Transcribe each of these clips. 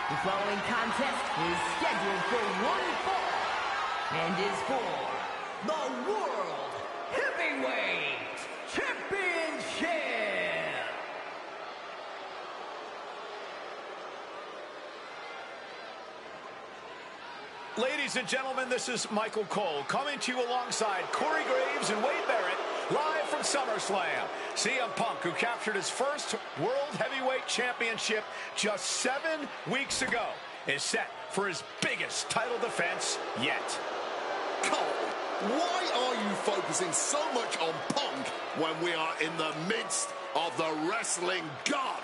The following contest is scheduled for one fall and is for the World Heavyweight Championship. Ladies and gentlemen, this is Michael Cole coming to you alongside Corey Graves and Wade Barrett, live from SummerSlam. CM Punk, who captured his first World Heavyweight Championship just 7 weeks ago, is set for his biggest title defense yet. Cole, why are you focusing so much on Punk when we are in the midst of the wrestling god?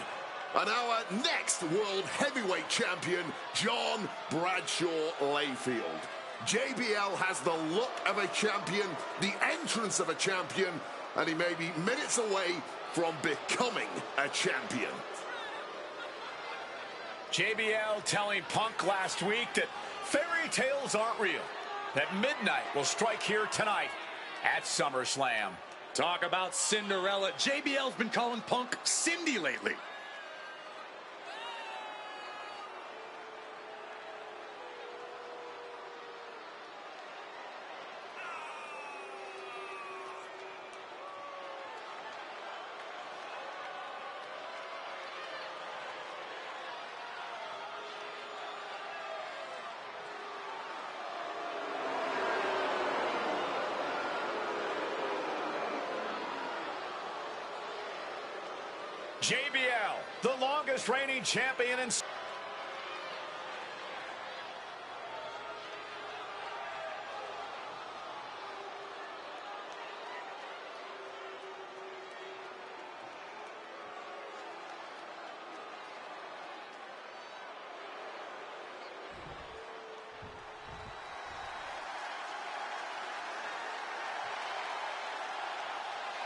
And our next World Heavyweight Champion, John Bradshaw Layfield. JBL has the look of a champion, the entrance of a champion, and he may be minutes away from becoming a champion. JBL telling Punk last week that fairy tales aren't real, that midnight will strike here tonight at SummerSlam. Talk about Cinderella. JBL's been calling Punk Cindy lately. JBL, the longest reigning champion in...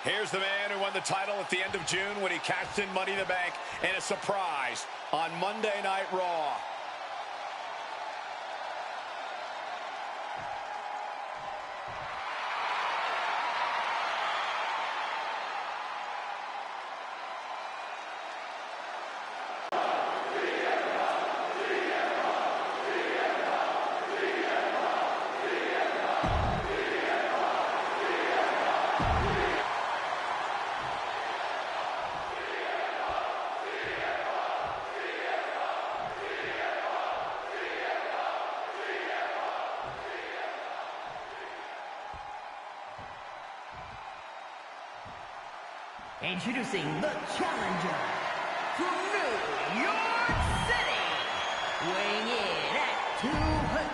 Here's the man who won the title at the end of June when he cashed in Money in the Bank in a surprise on Monday Night Raw. Introducing the challenger from New York City, weighing in at 200.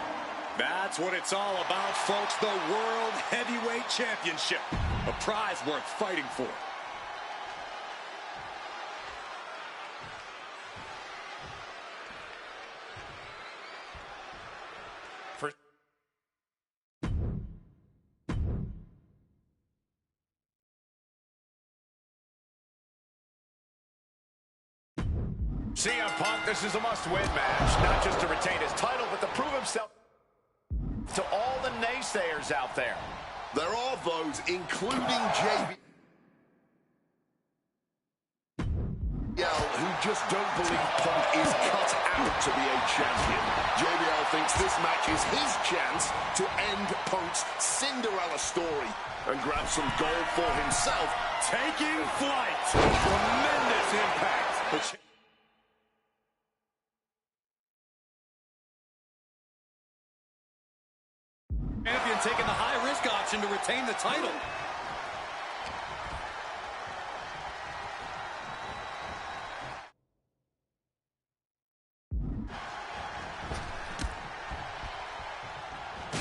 That's what it's all about, folks. The World Heavyweight Championship. A prize worth fighting for. CM Punk, this is a must-win match, not just to retain his title, but to prove himself to all the naysayers out there. There are those, including JBL, who just don't believe Punk is cut out to be a champion. JBL thinks this match is his chance to end Punk's Cinderella story and grab some gold for himself. Taking flight. Tremendous impact. Champion taking the high-risk option to retain the title.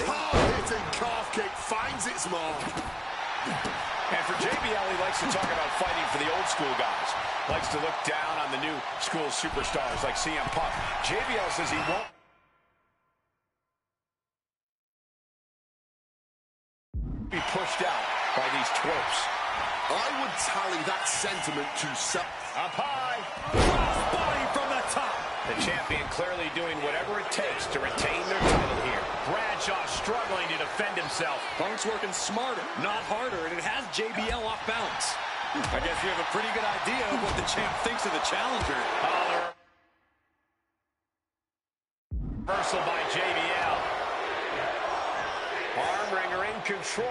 Hard-hitting calf kick finds its mark. And for JBL, he likes to talk about fighting for the old school guys. Likes to look down on the new school superstars like CM Punk. JBL says he won't be pushed out by these twerps. I would tally that sentiment to self. Up high. Crossbody from the top. The champion clearly doing whatever it takes to retain their title here. Bradshaw struggling to defend himself. Punk's working smarter, not harder, and it has JBL off balance. I guess we have a pretty good idea of what the champ thinks of the challenger. Reversal by JBL. Arm wringer in control.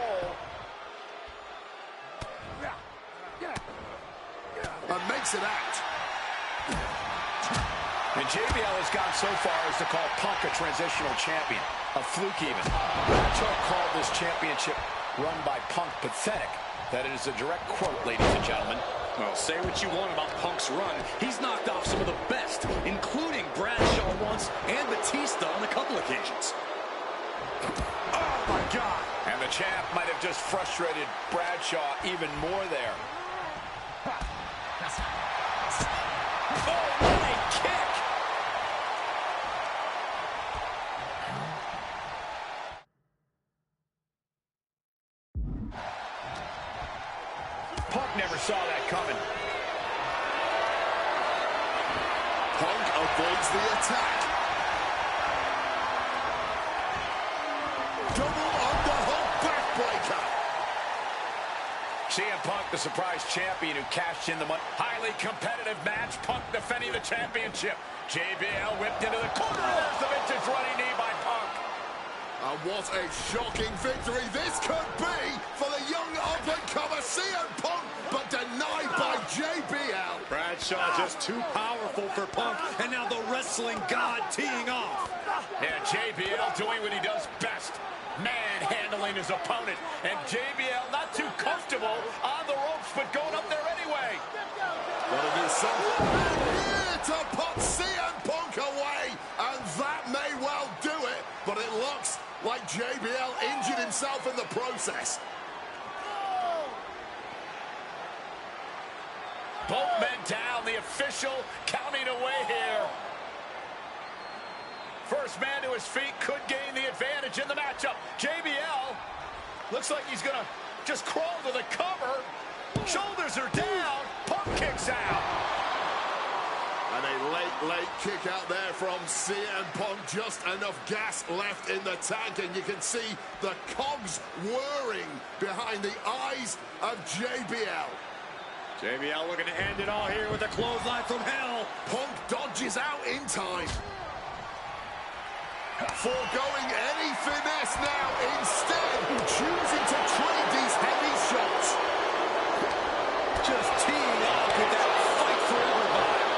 And makes it out. And JBL has gone so far as to call Punk a transitional champion. A fluke even. Bradshaw called this championship run by Punk pathetic. That is a direct quote, ladies and gentlemen. Well, say what you want about Punk's run. He's knocked off some of the best, including Bradshaw once and Batista on a couple occasions. Oh, my God. And the champ might have just frustrated Bradshaw even more there. Oh, what a kick! Punk never saw that coming. Punk avoids the attack. Double underhook backbreaker. CM Punk, the surprise champion who cashed in the money. Highly competitive match. Punk defending the championship. JBL whipped into the corner. There's the vintage running knee by Punk. And what a shocking victory this could be for the young up-and-comer CM Punk, but denied by JBL. Bradshaw just too powerful for Punk, and now the wrestling god teeing off. Yeah, JBL doing what he does best. Manhandling his opponent. And JBL not too comfortable on the ropes, but going up there anyway. Gotta do something here to put CM Punk away, and that may well do it, but it looks like JBL injured himself in the process. Both men down, the official counting away here. First man to his feet could gain the advantage in the matchup. JBL looks like he's gonna just crawl to the cover. Shoulders are down. Punk kicks out. And a late kick out there from CM Punk. Just enough gas left in the tank, and you can see the cogs whirring behind the eyes of JBL. JBL looking to end it all here with a clothesline from hell. Punk dodges out in time. Foregoing any finesse now, instead choosing to trade these heavy shots. Just teeing off with that fight forever vibe.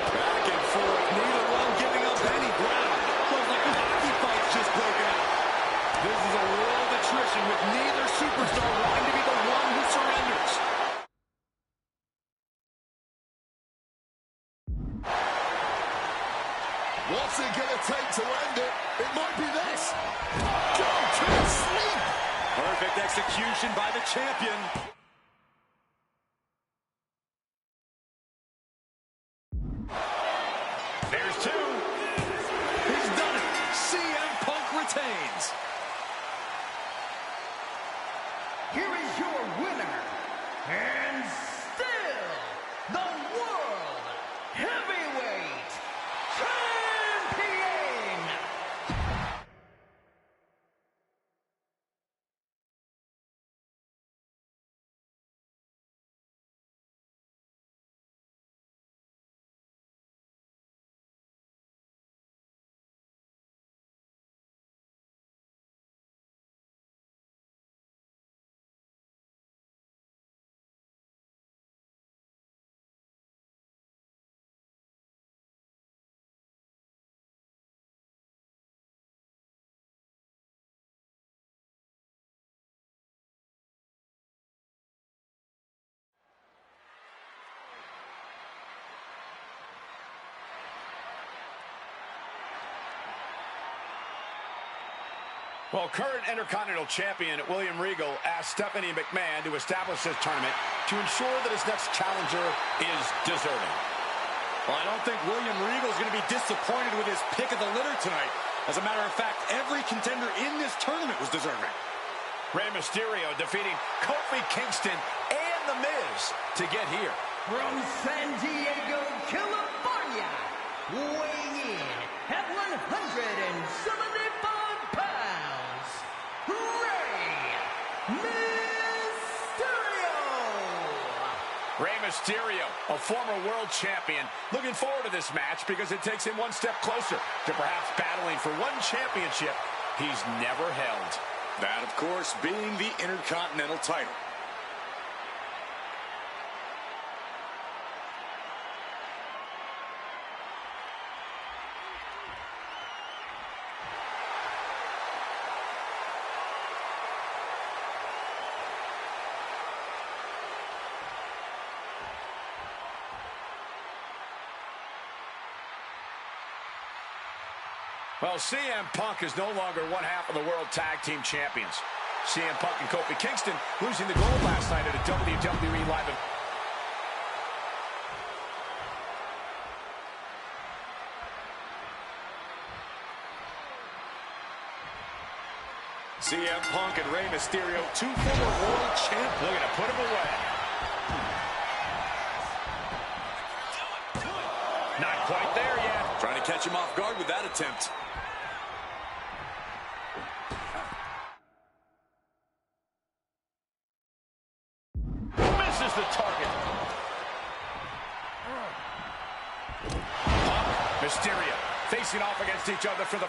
Back and forth, neither one giving up any ground. Looks like a hockey fight's just broken out. This is a war of attrition with neither superstar wanting to be the one who surrenders. What's it gonna take to end it? It might be this. Go to sleep. Perfect execution by the champion. There's two. He's done it. CM Punk retains. Here is your winner, and still the World Heavyweight Champion! Well, current Intercontinental Champion William Regal asked Stephanie McMahon to establish this tournament to ensure that his next challenger is deserving. Well, I don't think William Regal's going to be disappointed with his pick of the litter tonight. As a matter of fact, every contender in this tournament was deserving. Rey Mysterio defeating Kofi Kingston and The Miz to get here. From San Diego, California, weighing in at 175 pounds, Rey Mysterio! Rey Mysterio, a former world champion, looking forward to this match because it takes him one step closer to perhaps battling for one championship he's never held. That, of course, being the Intercontinental title. Well, CM Punk is no longer one half of the World Tag Team Champions. CM Punk and Kofi Kingston losing the gold last night at a WWE Live event. CM Punk and Rey Mysterio, two former world champions. Looking to put him away. Not quite there yet. Trying to catch him off guard with that attempt. Misses the target. Punk, Mysterio facing off against each other for the...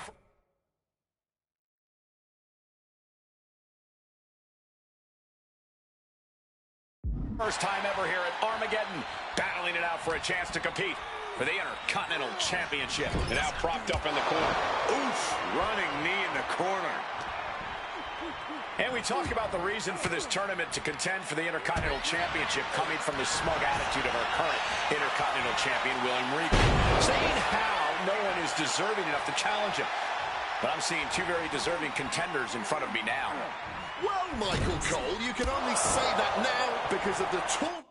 First time ever here at Armageddon, battling it out for a chance to compete for the Intercontinental Championship. And now propped up in the corner. Oof, running knee in the corner. And we talk about the reason for this tournament to contend for the Intercontinental Championship coming from the smug attitude of our current Intercontinental Champion, William Regal, saying how no one is deserving enough to challenge him. But I'm seeing two very deserving contenders in front of me now. Well, Michael Cole, you can only say that now because of the tournament.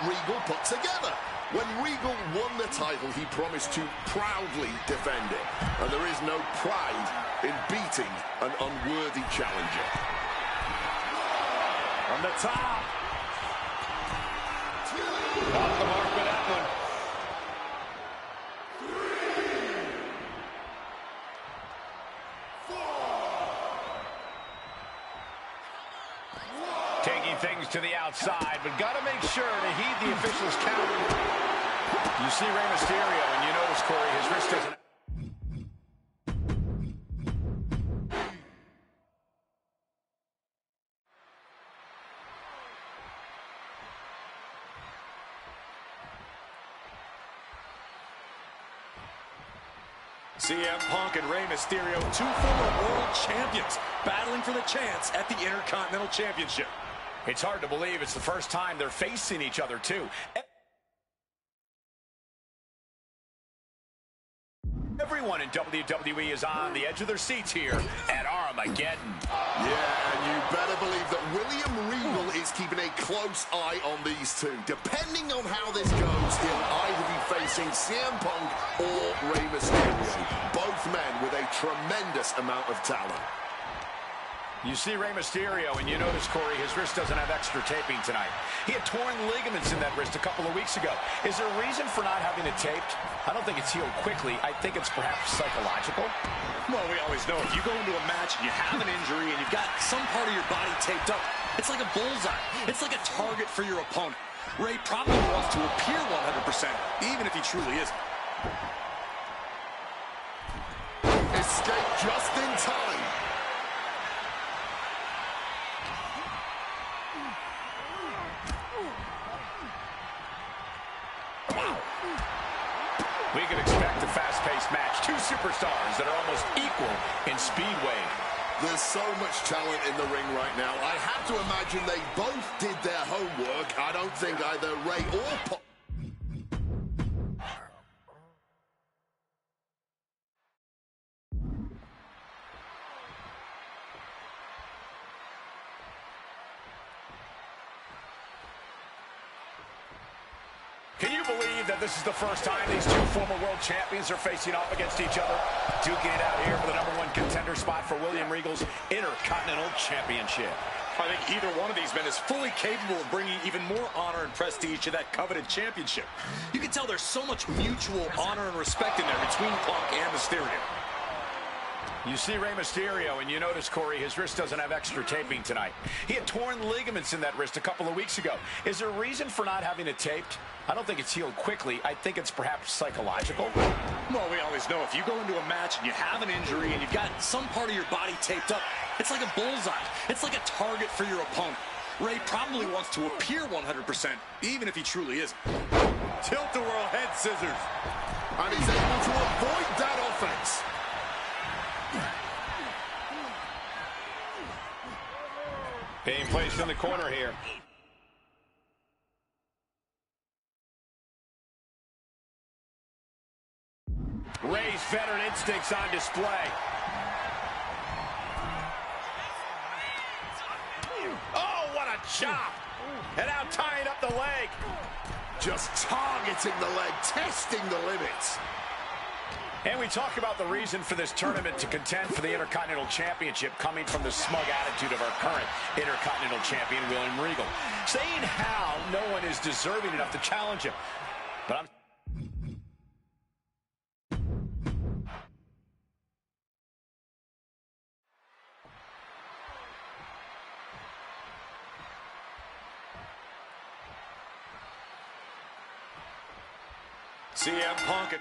Regal put together. When Regal won the title, he promised to proudly defend it. And there is no pride in beating an unworthy challenger. From the top. Off the mark with that one. Taking things to the outside, but got to make sure to heed the official's count. You see Rey Mysterio, and you notice, Corey, his wrist doesn't... CM Punk and Rey Mysterio, two former world champions, battling for the chance at the Intercontinental Championship. It's hard to believe it's the first time they're facing each other, too. Everyone in WWE is on the edge of their seats here at Armageddon. Yeah, and you better believe that William Regal is keeping a close eye on these two. Depending on how this goes, he'll either be facing CM Punk or Rey Mysterio. Both men with a tremendous amount of talent. You see Rey Mysterio, and you notice, Corey, his wrist doesn't have extra taping tonight. He had torn ligaments in that wrist a couple of weeks ago. Is there a reason for not having it taped? I don't think it's healed quickly. I think it's perhaps psychological. Well, we always know if you go into a match and you have an injury and you've got some part of your body taped up, it's like a bullseye. It's like a target for your opponent. Rey probably wants to appear 100%, even if he truly isn't. Escape just in time. We can expect a fast-paced match. Two superstars that are almost equal in speedway. There's so much talent in the ring right now. I have to imagine they both did their homework. I don't think either Rey or Punk... Can you believe that this is the first time these two former world champions are facing off against each other? Duking it out here for the #1 contender spot for William Regal's Intercontinental Championship. I think either one of these men is fully capable of bringing even more honor and prestige to that coveted championship. You can tell there's so much mutual honor and respect in there between Punk and Mysterio. You see Rey Mysterio, and you notice, Corey, his wrist doesn't have extra taping tonight. He had torn ligaments in that wrist a couple of weeks ago. Is there a reason for not having it taped? I don't think it's healed quickly. I think it's perhaps psychological. Well, we always know if you go into a match and you have an injury and you've got some part of your body taped up, it's like a bullseye. It's like a target for your opponent. Ray probably wants to appear 100%, even if he truly isn't. Tilt-a-whirl head scissors. And he's able to avoid that offense. Being placed in the corner here. Ray's veteran instincts on display. Oh, what a chop! And now tying up the leg. Just targeting the leg, testing the limits. And we talk about the reason for this tournament to contend for the Intercontinental Championship coming from the smug attitude of our current Intercontinental Champion, William Regal, saying how no one is deserving enough to challenge him. But CM Punk.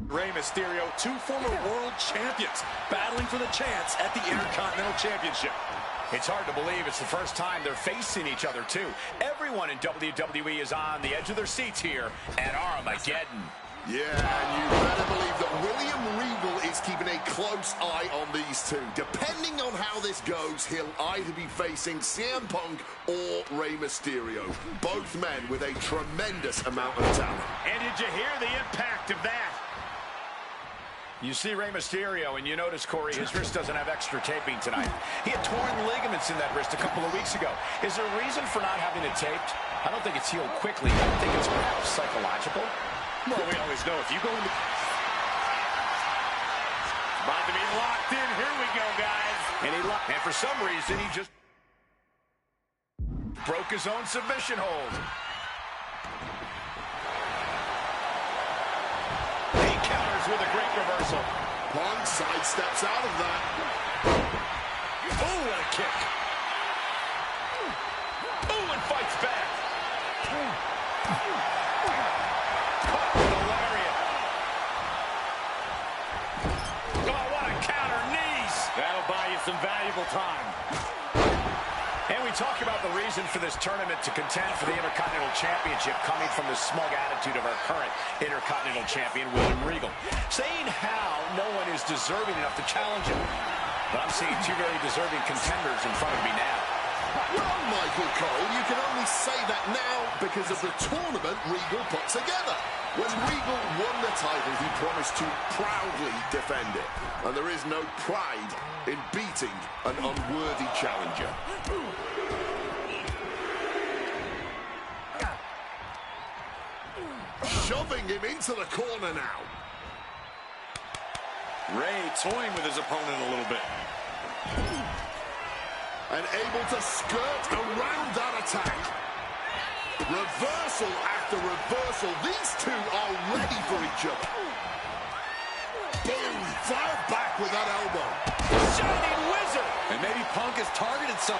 Rey Mysterio, two former world champions, battling for the chance at the Intercontinental Championship. it's hard to believe it's the first time they're facing each other, too. Everyone in WWE is on the edge of their seats here at Armageddon. Yeah, and you better believe that William Regal is keeping a close eye on these two. Depending on how this goes, he'll either be facing CM Punk or Rey Mysterio. Both men with a tremendous amount of talent. And did you hear the impact of that? You see Rey Mysterio, and you notice, Corey, his wrist doesn't have extra taping tonight. He had torn ligaments in that wrist a couple of weeks ago. Is there a reason for not having it taped? I don't think it's healed quickly. I think it's perhaps psychological. Well, we always know if you go into... About to be locked in. Here we go, guys. And for some reason, he just broke his own submission hold. He counters with a great reversal. Punk sidesteps out of that. Oh, what a kick. Oh, and fights back. Caught with a lariat. Oh, what a counter. Knees. That'll buy you some valuable time. And we talk about the reason for this tournament to contend for the Intercontinental Championship coming from the smug attitude of our current Intercontinental Champion, William Regal, saying how no one is deserving enough to challenge him. But I'm seeing two very deserving contenders in front of me now. Well, Michael Cole, you can only say that now because of the tournament Regal put together. When Regal won the title, he promised to proudly defend it. And there is no pride in beating an unworthy challenger. Shoving him into the corner now. Ray toying with his opponent a little bit. And able to skirt around that attack. Reversal after reversal. These two are ready for each other. Boom! Fired back with that elbow. Shining Wizard! And maybe Punk has targeted some.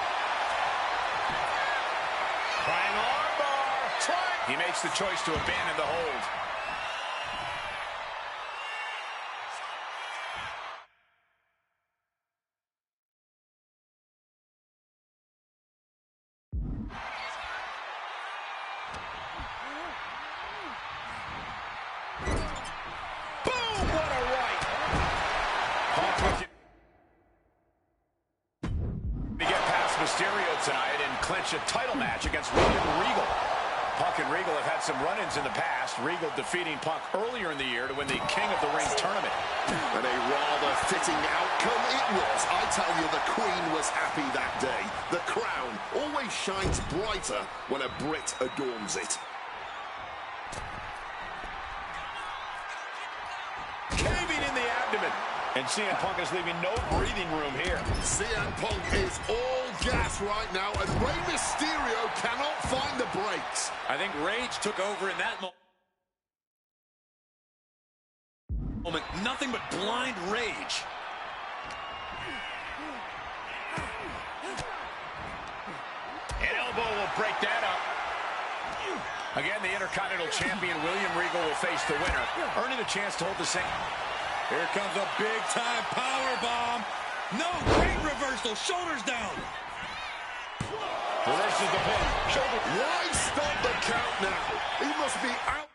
Trying armbar. He makes the choice to abandon the hold. Mysterio tonight and clinch a title match against William Regal. Punk and Regal have had some run-ins in the past. Regal defeating Punk earlier in the year to win the King of the Ring tournament. And a rather fitting outcome it was. I tell you, the Queen was happy that day. The crown always shines brighter when a Brit adorns it. And CM Punk is leaving no breathing room here. CM Punk is all gas right now, and Rey Mysterio cannot find the brakes. I think rage took over in that moment. Nothing but blind rage. An elbow will break that up. Again, the Intercontinental Champion, William Regal, will face the winner, earning a chance to hold the same. Here comes a big-time power bomb. No, great reversal. Shoulders down. Reverses the pin. Shoulder. Why stop the count now? He must be out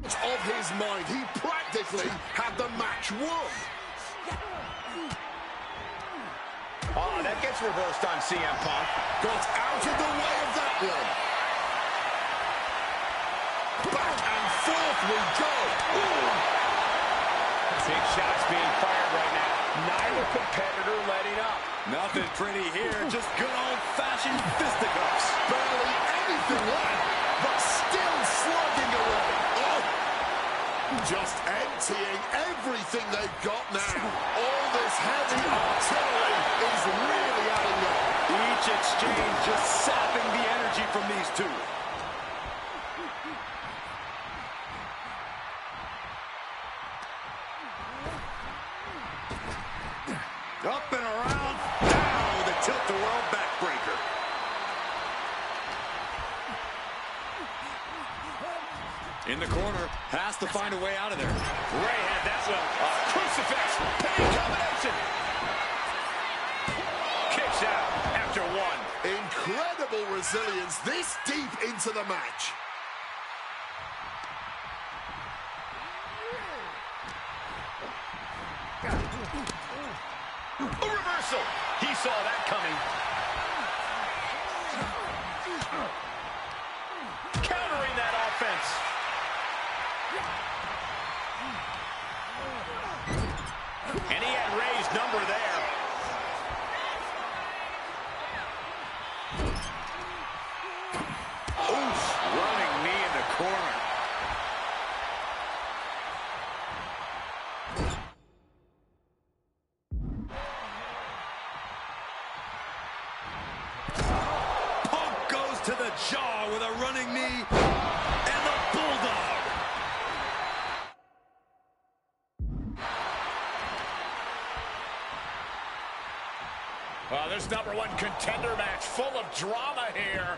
of his mind. He practically had the match won. Oh, that gets reversed on CM Punk. Got out of the way of that one. Back and forth we go. Ooh. Big shots being fired right now. Neither competitor letting up. Nothing pretty here. Just good old-fashioned fisticuffs. Barely anything left, but still slugging away. Oh. Just emptying everything they've got now. All this heavy artillery is really adding up. Each exchange just sapping the energy from these two. Up and around, down with a tilt-the-world backbreaker. In the corner, has to find a way out of there. Ray had that one. Crucifix. Pain combination. Kicks out after one. Incredible resilience this deep into the match. A reversal. He saw that coming. Countering that offense. And he had Ray's number there. Oof, running knee in the corner. Punk goes to the jaw with a running knee and the bulldog. This #1 contender match full of drama here.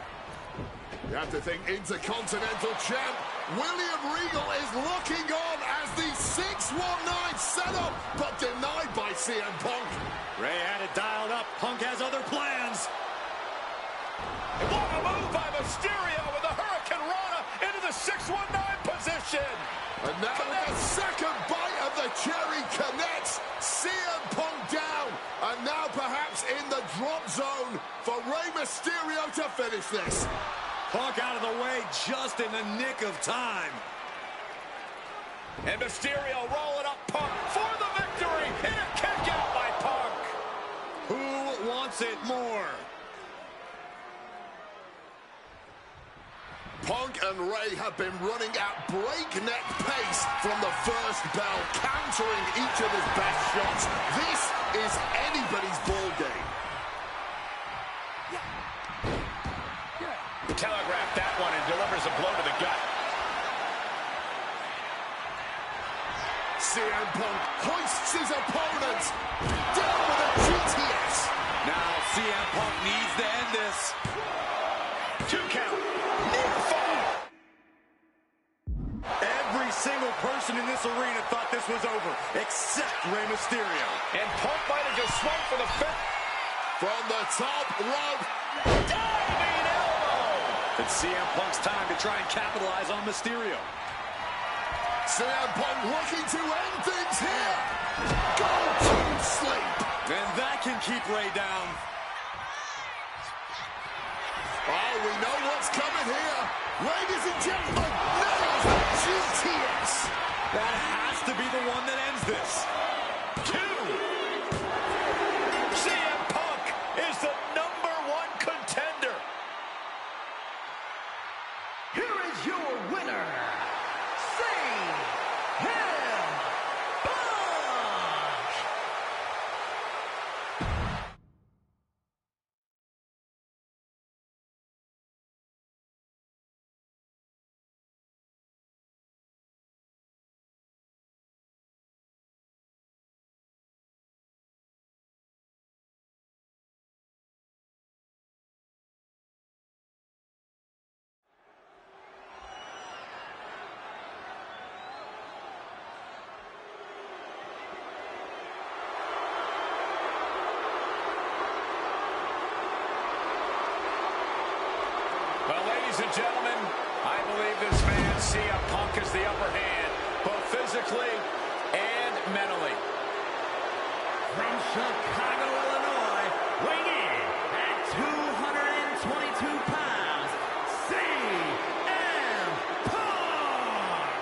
You have to think Intercontinental Champ William Regal is looking on as the 619 setup, but denied by CM Punk. Ray had it dialed up. Punk has other plans. And what a move by Mysterio with the Hurricane Rana into the 619 position. And now with the second bite of the cherry connects, CM Punk down. And now perhaps in the drop zone for Rey Mysterio to finish this. Punk out of the way just in the nick of time. And Mysterio rolling up Punk for the victory. And a kick out by Punk. Who wants it more? Punk and Ray have been running at breakneck pace from the first bell, countering each other's best shots. This is anybody's ball game. Telegraphed that one and delivers a blow to the gut. CM Punk hoists his opponent down with a GTS. Now CM Punk needs to end this. 2 count. Near fall. Every single person in this arena thought this was over, except Rey Mysterio. And Punk might have just swung for the fifth. From the top rope. Diving elbow. It's CM Punk's time to try and capitalize on Mysterio. CM Punk looking to end things here. Go to sleep. And that can keep Ray down. Oh, we know what's coming here. Ladies and gentlemen, nails the GTS. That has to be the one that ends this. 2. CM Punk is the #1 contender. Ladies and gentlemen, I believe this man, CM Punk, has the upper hand, both physically and mentally. From Chicago, Illinois, weighing in at 222 pounds, CM Punk!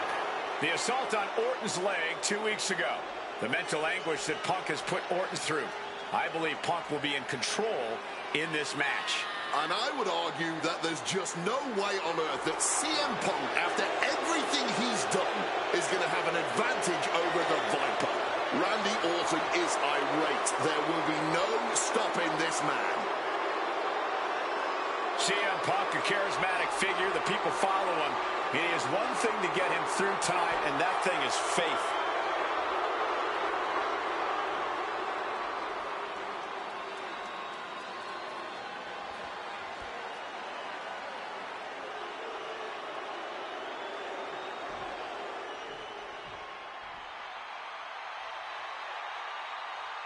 The assault on Orton's leg 2 weeks ago. The mental anguish that Punk has put Orton through. I believe Punk will be in control in this match. And I would argue that there's just no way on earth that CM Punk, after everything he's done, is going to have an advantage over the Viper. Randy Orton is irate. There will be no stopping this man. CM Punk, a charismatic figure. The people follow him. He has one thing to get him through tonight, and that thing is faith.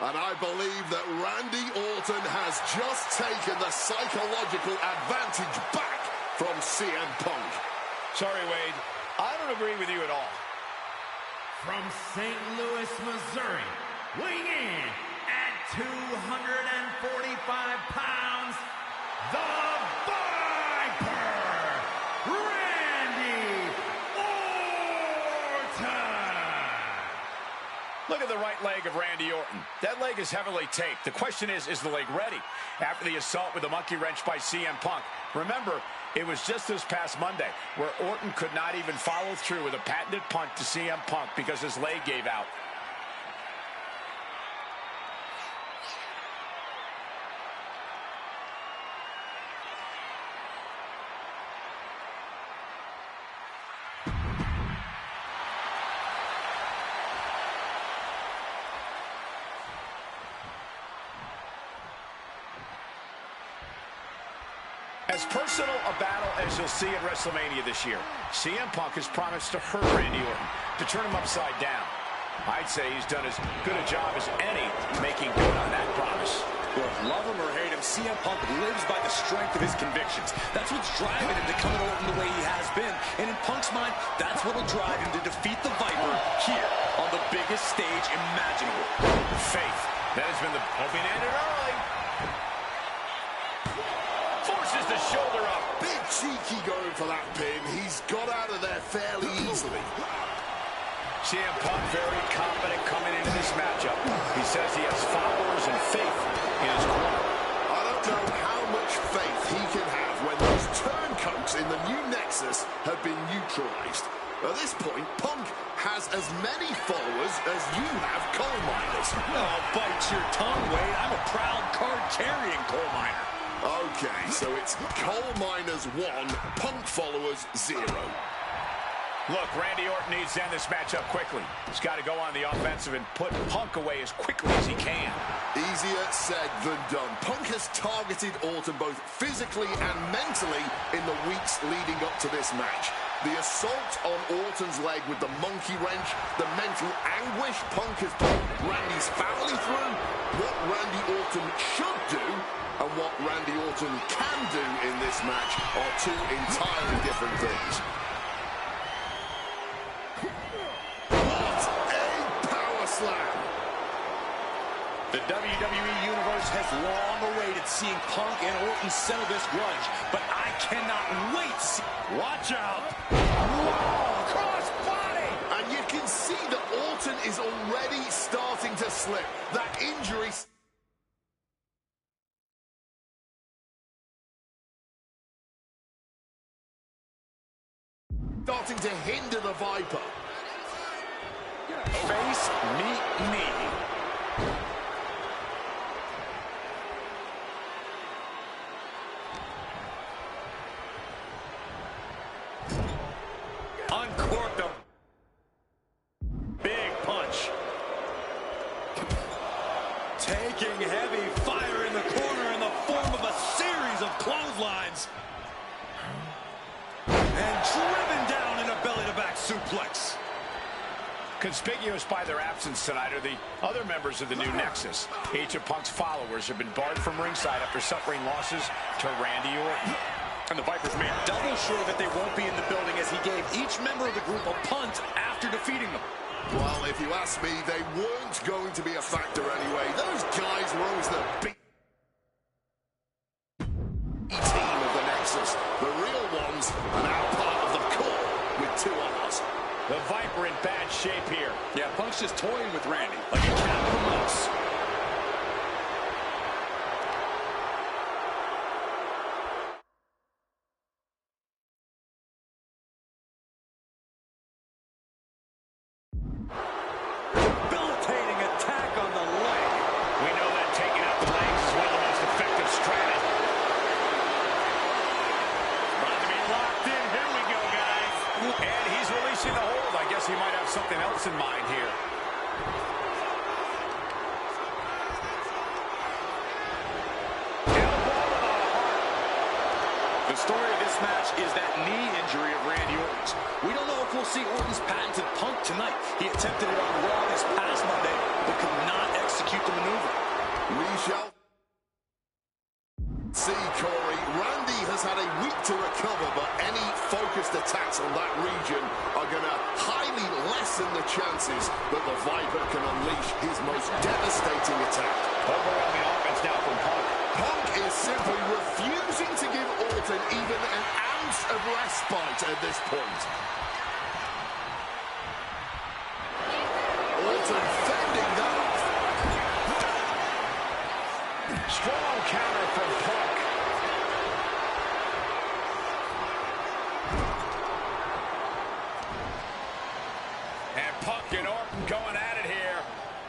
And I believe that Randy Orton has just taken the psychological advantage back from CM Punk. Sorry, Wade. I don't agree with you at all. From St. Louis, Missouri, weighing in at 245 pounds, the Viper, Randy Orton! Look at the right leg of Randy Orton. That leg is heavily taped. The question is the leg ready? After the assault with the monkey wrench by CM Punk. Remember, it was just this past Monday where Orton could not even follow through with a patented punt to CM Punk because his leg gave out. As personal a battle as you'll see at WrestleMania this year, CM Punk has promised to hurt Randy Orton, to turn him upside down. I'd say he's done as good a job as any making good on that promise. Look, love him or hate him, CM Punk lives by the strength of his convictions. That's what's driving him to come at Orton the way he has been. And in Punk's mind, that's what'll drive him to defeat the Viper here on the biggest stage imaginable. Faith. That has been the hoping to end it early. Forces the shoulder up. Big cheeky going for that pin. He's got out of there fairly easily. CM Punk very confident coming into this matchup. He says he has followers and faith in his corner. I don't know how much faith he can have when those turncoats in the new Nexus have been neutralized. At this point, Punk has as many followers as you have coal miners. Oh, bite your tongue, Wade. I'm a proud card-carrying coal miner. Okay, so it's coal miners 1, Punk followers 0. Look, Randy Orton needs to end this matchup quickly. He's got to go on the offensive and put Punk away as quickly as he can. Easier said than done. Punk has targeted Orton both physically and mentally in the weeks leading up to this match. The assault on Orton's leg with the monkey wrench, the mental anguish Punk has put Randy's family through, what Randy Orton should do, and what Randy Orton can do in this match are two entirely different things. What a power slam! The WWE Universe has long awaited seeing Punk and Orton settle this grudge, but I cannot wait to see... Watch out! Whoa! Cross body! And you can see that Orton is already starting to slip. That injury... starting to hinder the Viper. Face, meet, knee. Uncorked him. Big punch. Taking heavy fire in the corner in the form of a series of clotheslines. And driven down in a belly-to-back suplex. Conspicuous by their absence tonight are the other members of the new Nexus. Each of Punk's followers have been barred from ringside after suffering losses to Randy Orton. And the Vipers made double sure that they won't be in the building as he gave each member of the group a punt after defeating them. Well, if you ask me, they weren't going to be a factor anyway. Those guys were always the big team of the Nexus. The real ones are now part of the core with 2 others. The Viper in bad shape here. Yeah, Punk's just toying with Randy like a cat with a mouse. Releasing the hold. I guess he might have something else in mind here. The story of this match is that knee injury of Randy Orton's. We don't know if we'll see Orton's patented Punk tonight. He attempted it on Raw this past Monday, but could not execute the maneuver. We shall see, Corey. Randy has had a week to recover, but any focused attacks on that region are going to highly lessen the chances that the Viper can unleash his most devastating attack. Over on the offense now from Punk. Punk is simply refusing to give Orton even an ounce of respite at this point. Orton fending that off. Strong counter from Punk. And Punk and Orton going at it here.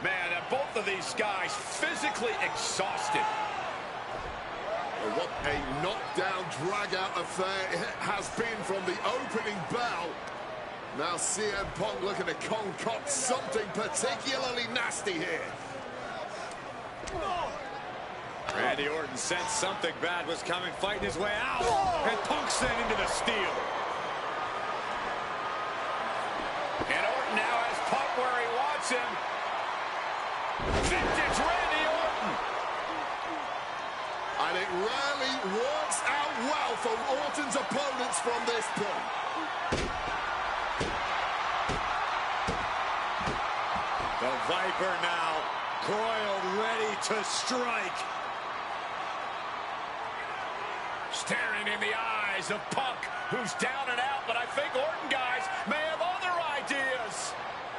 Man, both of these guys physically exhausted. What a knockdown, drag-out affair it has been from the opening bell. Now CM Punk looking to concoct something particularly nasty here. Randy Orton sensed something bad was coming, fighting his way out. And Punk sent into the steel. And Orton now has Punk where he wants him. Vintage Randy Orton. And it rarely works out well for Orton's opponents from this point. The Viper now coiled, ready to strike. Staring in the eyes of Punk, who's down and out, but I think Orton, guys, may have other ideas.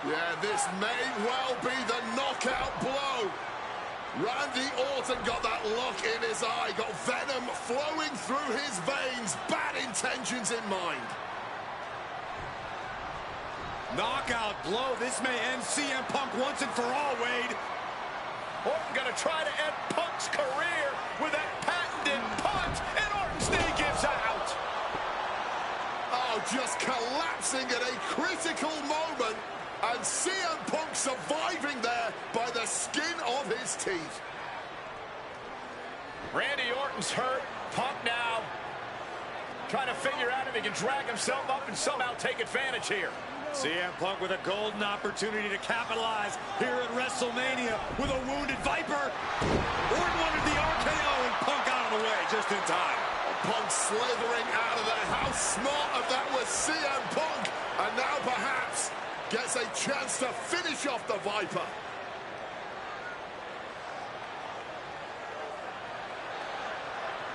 Yeah, this may well be the knockout blow. Randy Orton got that look in his eye, got venom flowing through his veins, bad intentions in mind. Knockout blow. This may end CM Punk once and for all, Wade. Orton gonna try to end Punk's career with that patented punt, and Orton's knee gives out. Oh, just collapsing at a critical moment, and CM Punk surviving there by the skin of his teeth. Randy Orton's hurt. Punk now trying to figure out if he can drag himself up and somehow take advantage here. CM Punk with a golden opportunity to capitalize here at WrestleMania with a wounded Viper. Orton wanted the RKO and Punk out of the way just in time. Punk slithering out of there. How smart of that was CM Punk. And now perhaps gets a chance to finish off the Viper.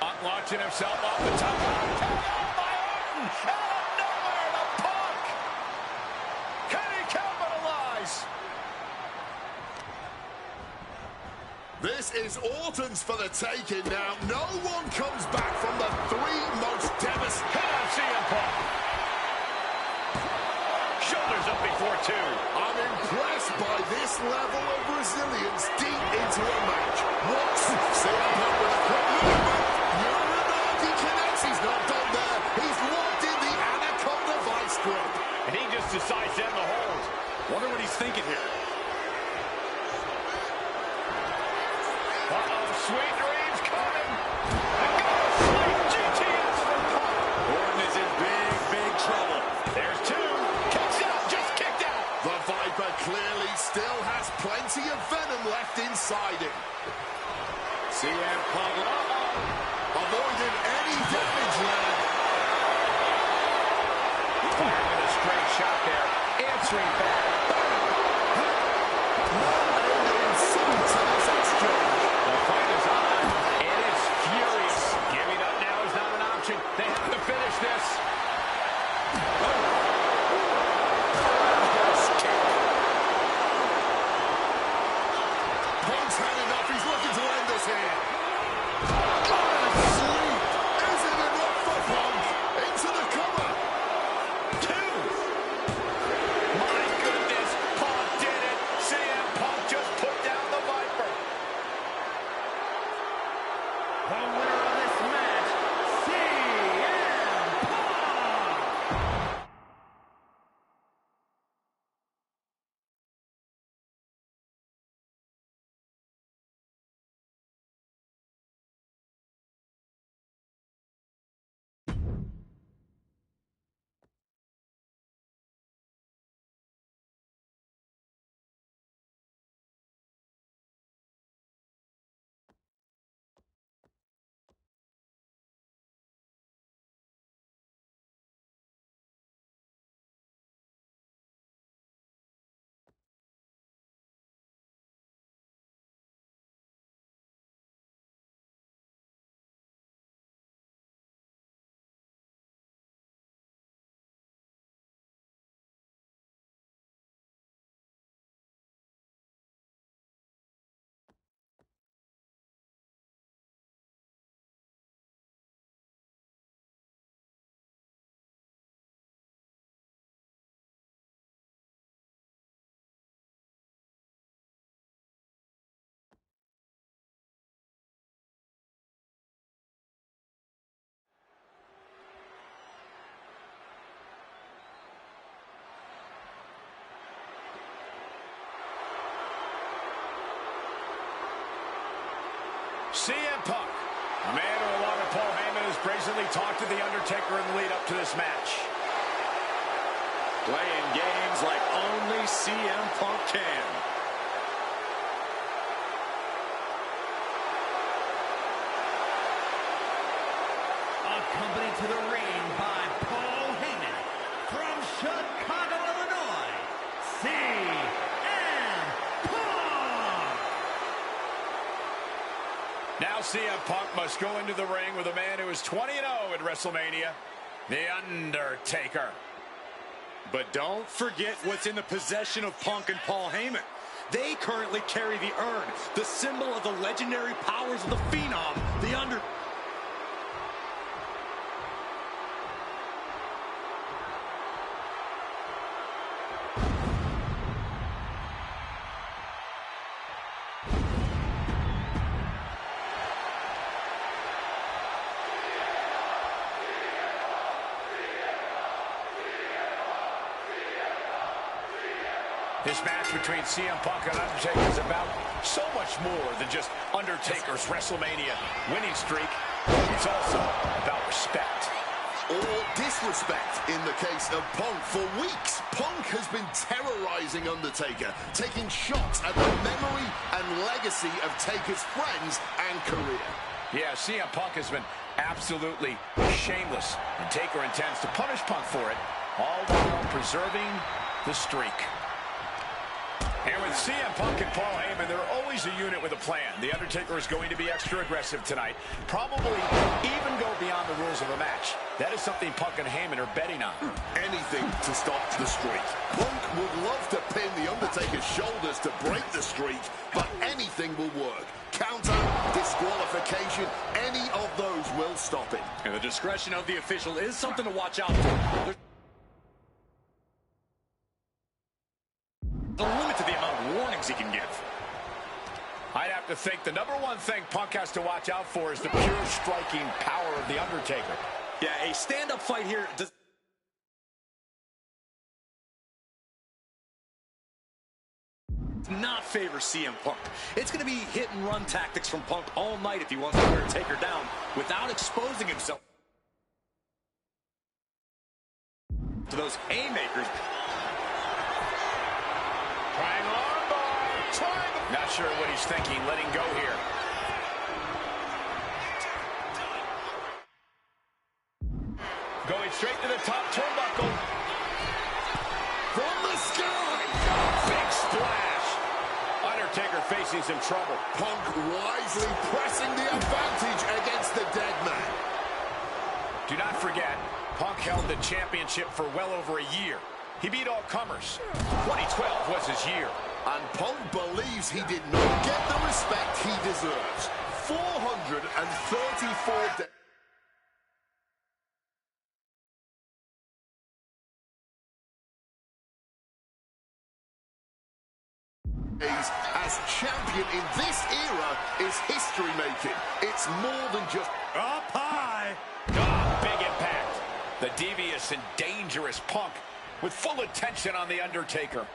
Punk launching himself off the top. Taken by Orton. Out of nowhere to Punk. Can he capitalize? This is Orton's for the taking now. No one comes back from the 3 most devastating. CM Punk. Shoulders up before 2. I'm impressed by this level of resilience deep into a match. What's CM Punk with a quick movement? He connects. He's not done there. He's locked in the Anaconda Vice grip. And he just decides to end the hold. Wonder what he's thinking here. Uh-oh, sweet dreams coming. And go sleep GTS for Punk. Orton is in big, big trouble. There's 2. Kicks out, just kicked out. The Viper clearly still has plenty of venom left inside him. CM Punk Avoided any damage there. shot there. Answering back. The fight is on, and it's furious. Giving up now is not an option. They have to finish this. Punk's had enough. He's looking to end this here. Is it enough for Punk? Into the cover. Two. My goodness, Punk did it. CM Punk just put down the Viper. The winner of this match, CM Punk! CM Punk, a man who, along with Paul Heyman, has brazenly talked to The Undertaker in the lead up to this match. Playing games like only CM Punk can. Accompanied to the ring by Paul Heyman from Chicago, Illinois, CM Punk! Now CM Punk must go into the ring with a man who is 20-0 at WrestleMania, The Undertaker. But don't forget what's in the possession of Punk and Paul Heyman. They currently carry the urn, the symbol of the legendary powers of the Phenom, The Undertaker. This match between CM Punk and Undertaker is about so much more than just Undertaker's WrestleMania winning streak. It's also about respect. Or disrespect in the case of Punk. For weeks, Punk has been terrorizing Undertaker, taking shots at the memory and legacy of Taker's friends and career. Yeah, CM Punk has been absolutely shameless, and Taker intends to punish Punk for it, all while preserving the streak. And with CM Punk and Paul Heyman, they're always a unit with a plan. The Undertaker is going to be extra aggressive tonight, probably even go beyond the rules of the match. That is something Punk and Heyman are betting on. Anything to stop the streak. Punk would love to pin the Undertaker's shoulders to break the streak, but anything will work. Counter, disqualification, any of those will stop it. And the discretion of the official is something to watch out for. There's a limit to the amount of warnings he can give. I'd have to think the number one thing Punk has to watch out for is the pure striking power of The Undertaker. Yeah, a stand-up fight here does not favor CM Punk. It's going to be hit-and-run tactics from Punk all night if he wants to wear Taker down without exposing himself to those haymakers. Trying armbar. Trying. Not sure what he's thinking, letting go here. Going straight to the top turnbuckle. facing some trouble. Punk wisely pressing the advantage against the dead man. Do not forget, Punk held the championship for well over a year. He beat all comers. 2012 was his year. And Punk believes he did not get the respect he deserves. 434 days as champion in this era is history-making. It's more than just Up high. Oh, big impact. The devious and dangerous Punk with full attention on The Undertaker.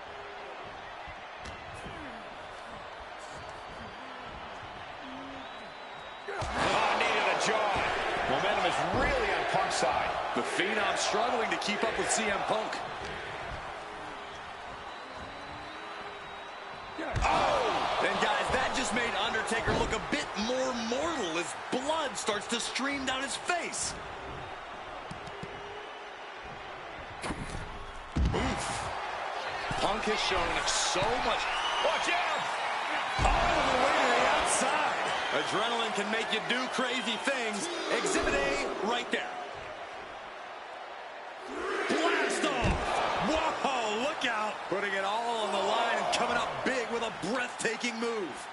Oh, needed a jaw. Momentum is really on Punk's side. The Phenom struggling to keep up with CM Punk. Oh! And guys, that just made Undertaker look a bit more mortal as blood starts to stream down his face. Oof. Punk has shown so much. Watch out! All the way to the outside. Adrenaline can make you do crazy things. Exhibit A right there. Blast off. Whoa, look out. Putting it all on the line and coming up big with a breathtaking move.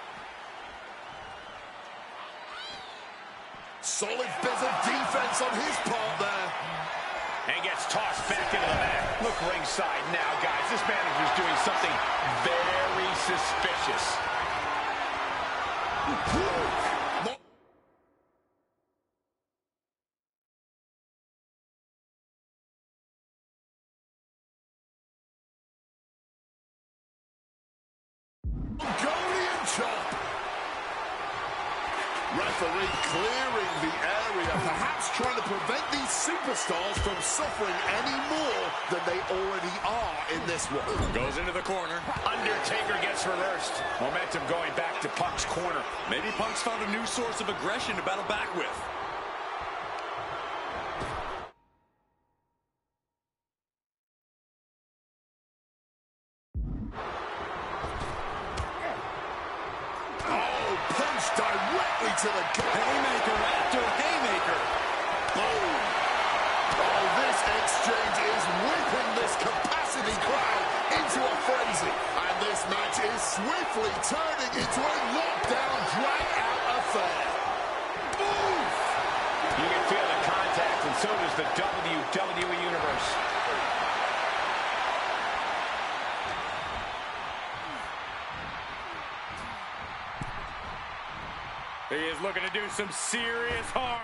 solid bit of defense on his part there. And gets tossed back into the mat. Look ringside now, guys. This manager's doing something very suspicious. Mongolian chop. Referee clearing the area, perhaps trying to prevent these superstars from suffering any more than they already are in this one. Goes into the corner. Undertaker gets reversed. Momentum going back to Punk's corner. Maybe Punk's found a new source of aggression to battle back with. Directly to the gut. Haymaker after haymaker. Boom. Oh, this exchange is whipping this capacity crowd into a frenzy. And this match is swiftly turning into a knockdown, drag-out affair. Move! You can feel the contact, and so does the WWE Universe. He is looking to do some serious harm.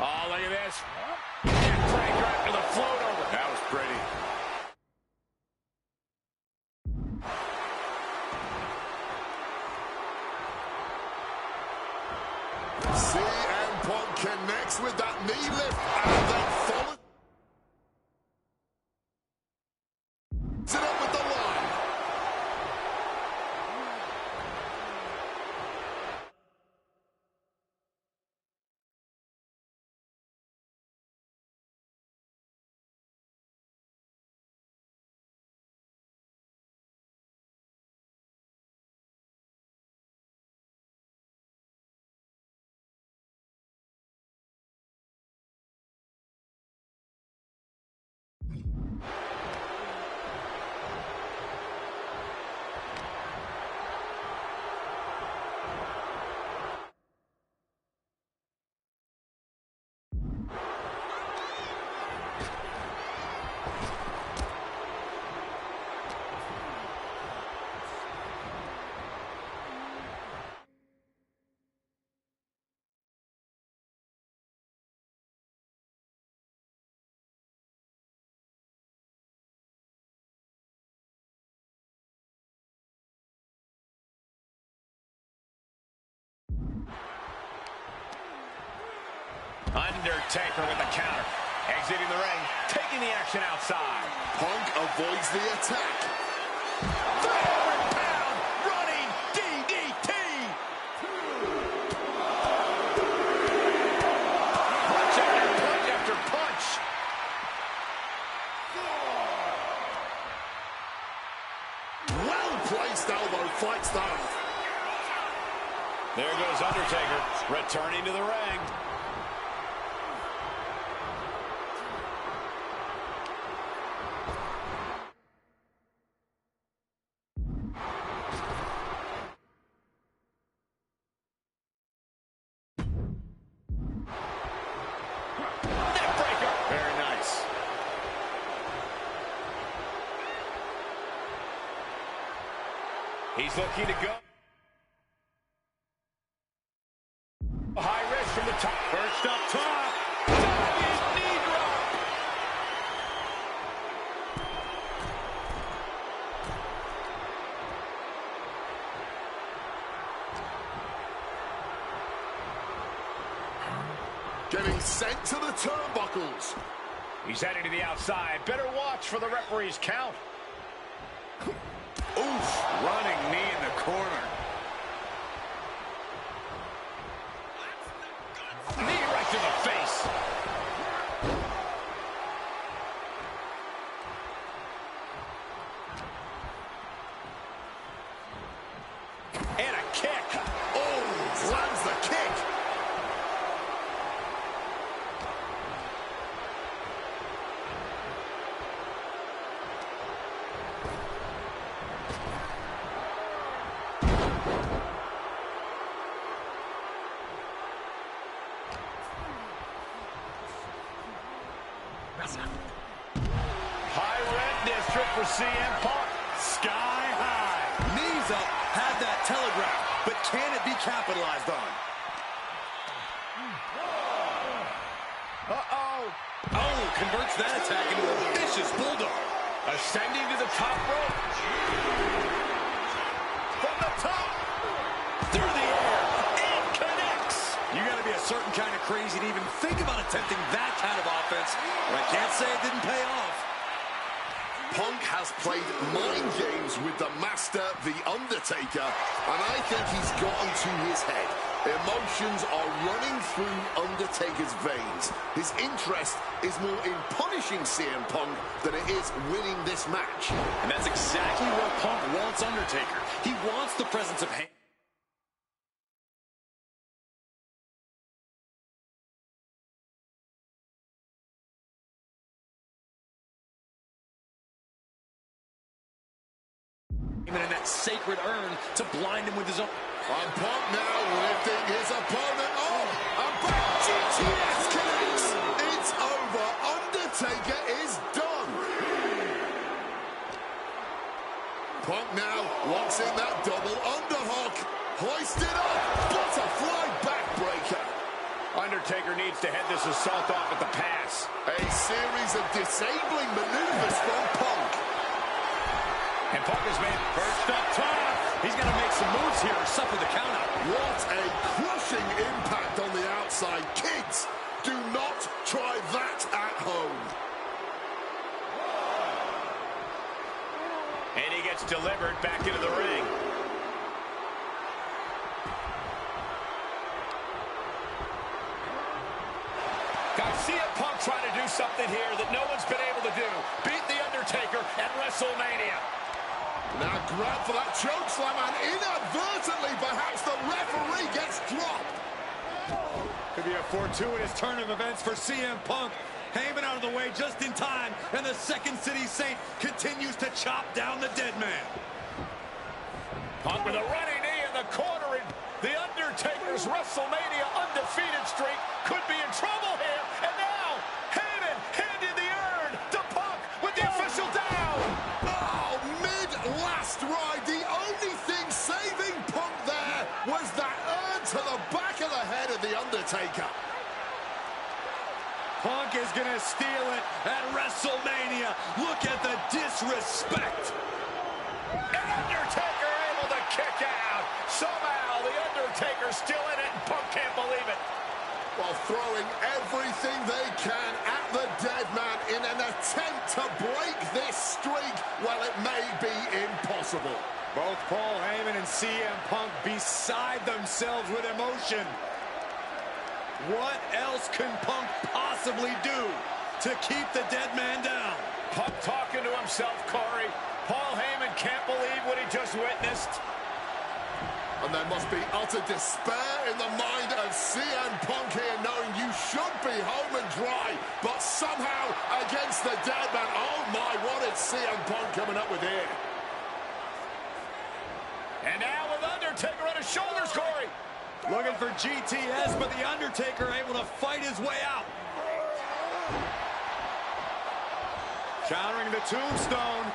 Oh, look at this. Neckbreaker after the float over. That was pretty. CM Punk connects with that knee lift and then follows it up with the line. Undertaker with the counter. Exiting the ring, taking the action outside. Punk avoids the attack. 300-pound running DDT. There goes Undertaker, returning to the ring. Neckbreaker. Very nice. He's looking to go. High risk from the top. Perched up top. Diving knee drop. Getting sent to the turnbuckles. He's heading to the outside. Better watch for the referee's count. Oof, running knee in the corner. Knee right to the face. And a kick. Oh, lands the kick. High red district for CM Punk. Sky high. Knees up, had that telegraph, but can it be capitalized on? Uh-oh. Oh, converts that attack into a vicious bulldog. Ascending to the top rope. From the top. Through the air. It connects. You got to be a certain kind of crazy to even think about attempting that kind of offense. But I can't say it didn't pay off. Punk has played mind games with the master, The Undertaker, and I think he's gotten to his head. Emotions are running through Undertaker's veins. His interest is more in punishing CM Punk than it is winning this match. And that's exactly what Punk wants Undertaker. He wants the presence of Heyman. In that sacred urn to blind him with his own. And Punk now lifting his opponent up. And back GTS connects. It's over. Undertaker is done. Punk now wants in that double underhook. Hoisted up. Butterfly backbreaker. Undertaker needs to head this assault off at the pass. A series of disabling maneuvers from Punk. And Punk has made First up top. He's got to make some moves here or suffer the countout. What a crushing impact on the outside. Kids, do not try that at home. And he gets delivered back into the ring. Got CM Punk trying to do something here that no one's been able to do. Beat The Undertaker at WrestleMania. Now grab for that chokeslam, and inadvertently, perhaps the referee gets dropped. Could be a fortuitous turn of events for CM Punk. Heyman out of the way just in time, and the Second City Saint continues to chop down the dead man. Punk with a running knee in the corner, and The Undertaker's WrestleMania undefeated streak could be in trouble here. And now, Heyman handed the urn to Punk with the official down. Oh, mid-last ride, the only thing saving Punk there was that urn to the back of the head of The Undertaker. Punk is going to steal it at WrestleMania. Look at the disrespect. And Undertaker able to kick out. Somehow, The Undertaker's still in it, and Punk can't believe it. While throwing everything they can at the dead man in an attempt to break this streak, well, it may be impossible. Both Paul Heyman and CM Punk beside themselves with emotion. What else can Punk possibly do to keep the dead man down? Punk talking to himself, Corey. Paul Heyman can't believe what he just witnessed. And there must be utter despair in the mind of CM Punk here, knowing you should be home and dry, but somehow against the dead man. Oh my, what is CM Punk coming up with here? And now with Undertaker on his shoulders, Corey. Looking for GTS, but the Undertaker able to fight his way out. Countering the tombstone.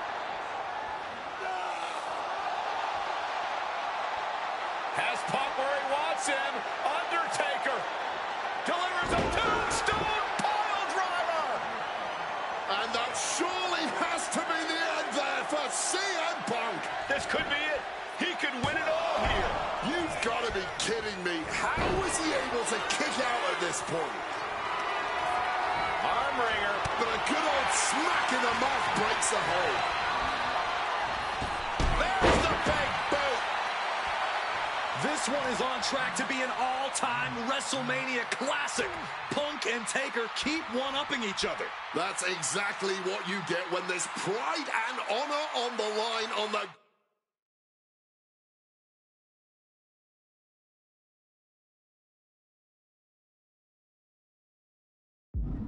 Has Punk where he wants him. Undertaker delivers a tombstone pile driver. And that surely has to be the end there for CM Punk. This could be it. He could win it all here. You've got to be kidding me. How was he able to kick out at this point? Arm wringer. But a good old smack in the mouth breaks the hold. There's the big boot. This one is on track to be an all-time WrestleMania classic. Punk and Taker keep one-upping each other. That's exactly what you get when there's pride and honor on the line on the...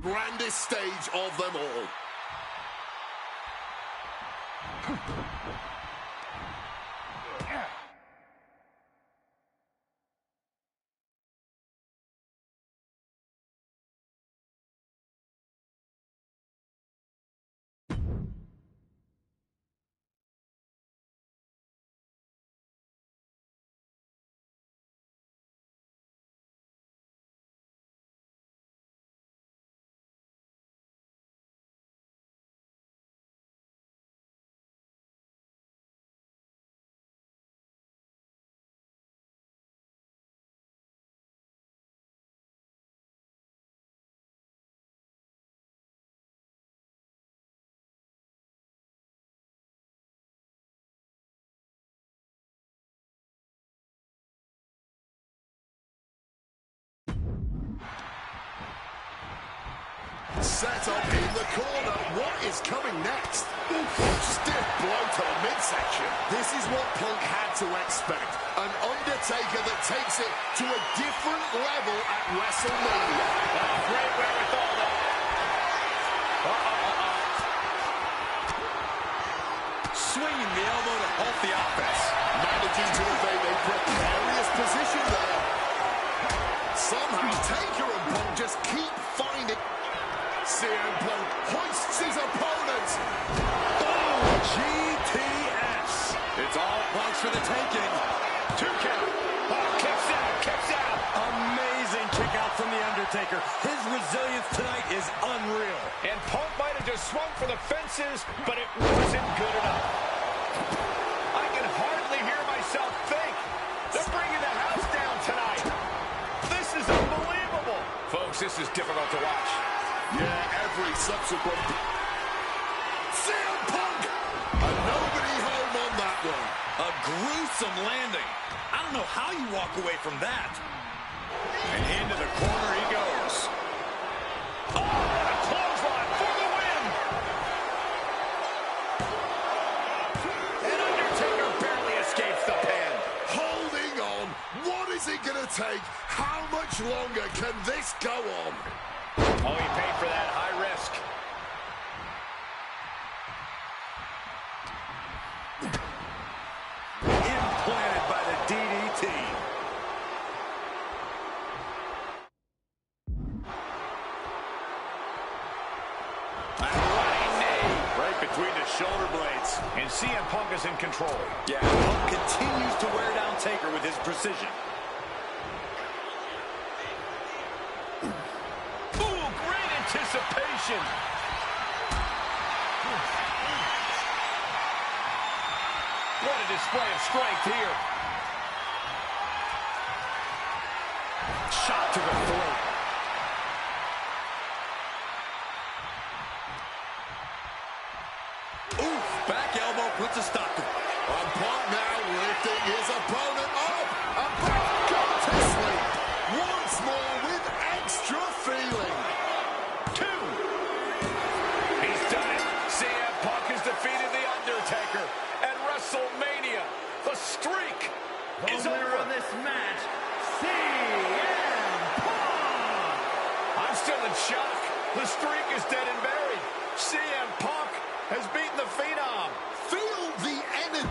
grandest stage of them all. Set up in the corner. What is coming next? Stiff blow to the midsection. This is what Punk had to expect. An Undertaker that takes it to a different level at WrestleMania. Great wherewithal, though. Swinging the elbow to halt the offense. Managing to evade a precarious position there. Somehow Taker and Punk just keep finding... CM Punk hoists his opponent. Oh, GTS. It's all Punk's for the taking. 2 count. Oh, kicks out. Amazing kick out from the Undertaker. His resilience tonight is unreal. And Punk might have just swung for the fences, but it wasn't good enough. I can hardly hear myself think. They're bringing the house down tonight. This is unbelievable. Folks, this is difficult to watch. Yeah, every subsequent... CM Punk! A nobody home on that one. A gruesome landing. I don't know how you walk away from that. And into the corner he goes. Oh, what a clothesline for the win! And Undertaker barely escapes the pin. Holding on. What is it going to take? How much longer can this go on? Oh, he paid for that high risk. Implanted by the DDT. Right between the shoulder blades. And CM Punk is in control. Yeah, Punk continues to wear down Taker with his precision. Anticipation. What a display of strength here. Shot to the throat. Oof, back elbow puts a stop to it. And Punk now lifting his opponent up. And Punk got to sleep. Once more with extra feeling. Defeated The Undertaker at WrestleMania. The streak is over. The streak is dead and buried. CM Punk has beaten the Phenom. Feel the energy.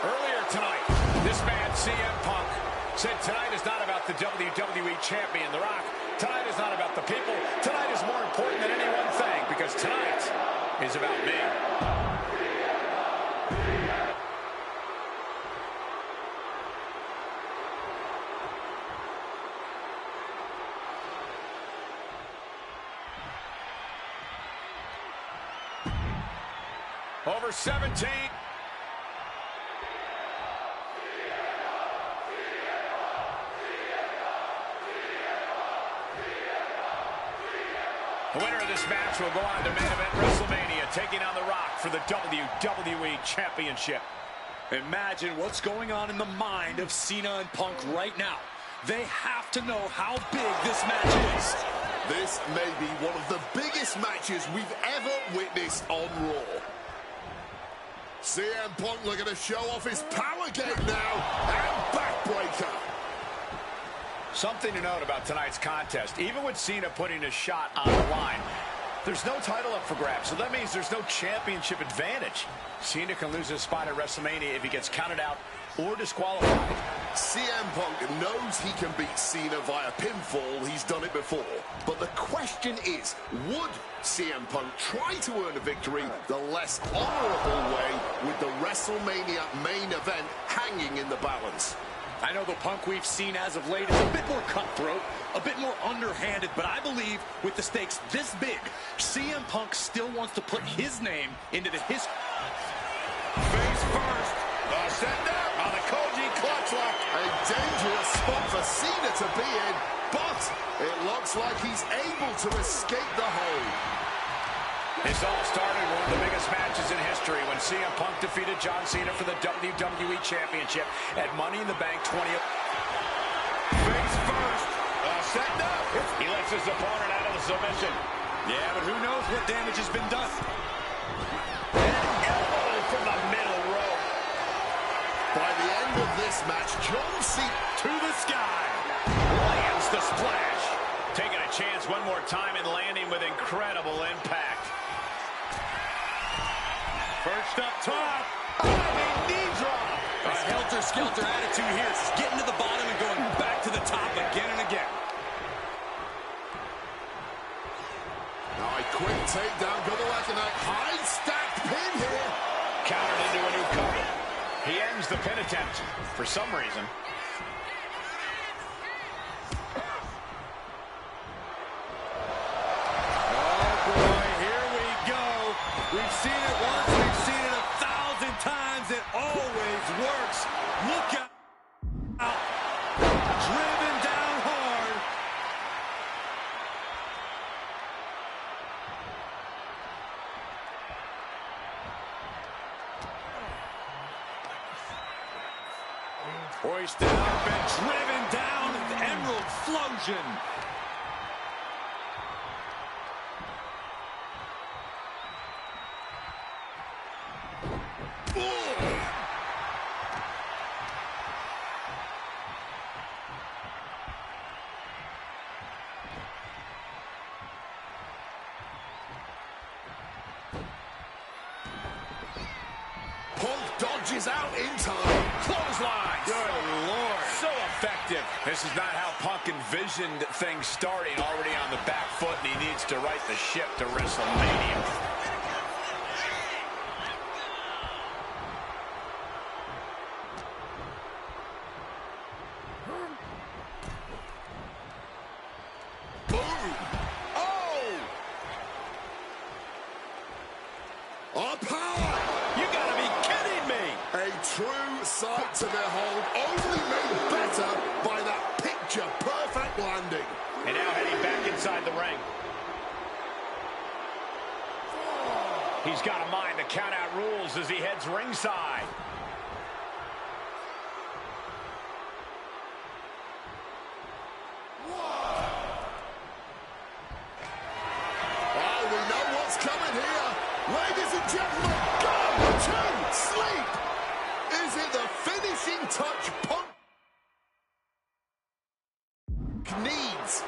Earlier tonight, this man, CM Punk, said tonight is not about the WWE Champion, The Rock. Tonight is not about the people. Tonight is more important than any one thing, because tonight is about me. Over 17. The winner of this match will go on to main event WrestleMania, taking on The Rock for the WWE Championship. Imagine what's going on in the mind of Cena and Punk right now. They have to know how big this match is. This may be one of the biggest matches we've ever witnessed on Raw. CM Punk looking to show off his power game now, and backbreaker. Something to note about tonight's contest, even with Cena putting a shot on the line, there's no title up for grabs, so that means there's no championship advantage. Cena can lose his spot at WrestleMania if he gets counted out or disqualified. CM Punk knows he can beat Cena via pinfall. He's done it before. But the question is, would CM Punk try to earn a victory the less honorable way with the WrestleMania main event hanging in the balance? I know the Punk we've seen as of late is a bit more cutthroat, a bit more underhanded, but I believe with the stakes this big, CM Punk still wants to put his name into the history. Face first, the send up on the Koji clutch lock. A dangerous spot for Cena to be in, but it looks like he's able to escape the hold. This all started with one of the biggest matches in history when CM Punk defeated John Cena for the WWE Championship at Money in the Bank 20. Face first, set up. He lets his opponent out of the submission. Yeah, but who knows what damage has been done. And elbow from the middle rope. By the end of this match, John Cena To the sky. Lands the splash. Taking a chance one more time and landing with incredible impact. First up top. Knee drop. A helter-skelter attitude here. It's getting to the bottom and going back to the top again and again. Now a quick takedown, double leg and a high stacked pin here. Countered into a new cover. He ends the pin attempt for some reason. Oh boy, here we go. We've seen it once, we've seen it 1,000 times. It always works. Look out. hoisted up and driven down with Emerald Flosion. Dodges out in time. Clotheslines. Good Lord. So effective. This is not how Punk envisioned things starting. Already on the back foot, and he needs to right the ship to WrestleMania. True sight to behold, only made better by that picture-perfect landing. And now heading back inside the ring. He's got a mind to count out rules as he heads ringside. Oh, we know what's coming here. Ladies and gentlemen, go to sleep. Is it the finishing touch Punk needs?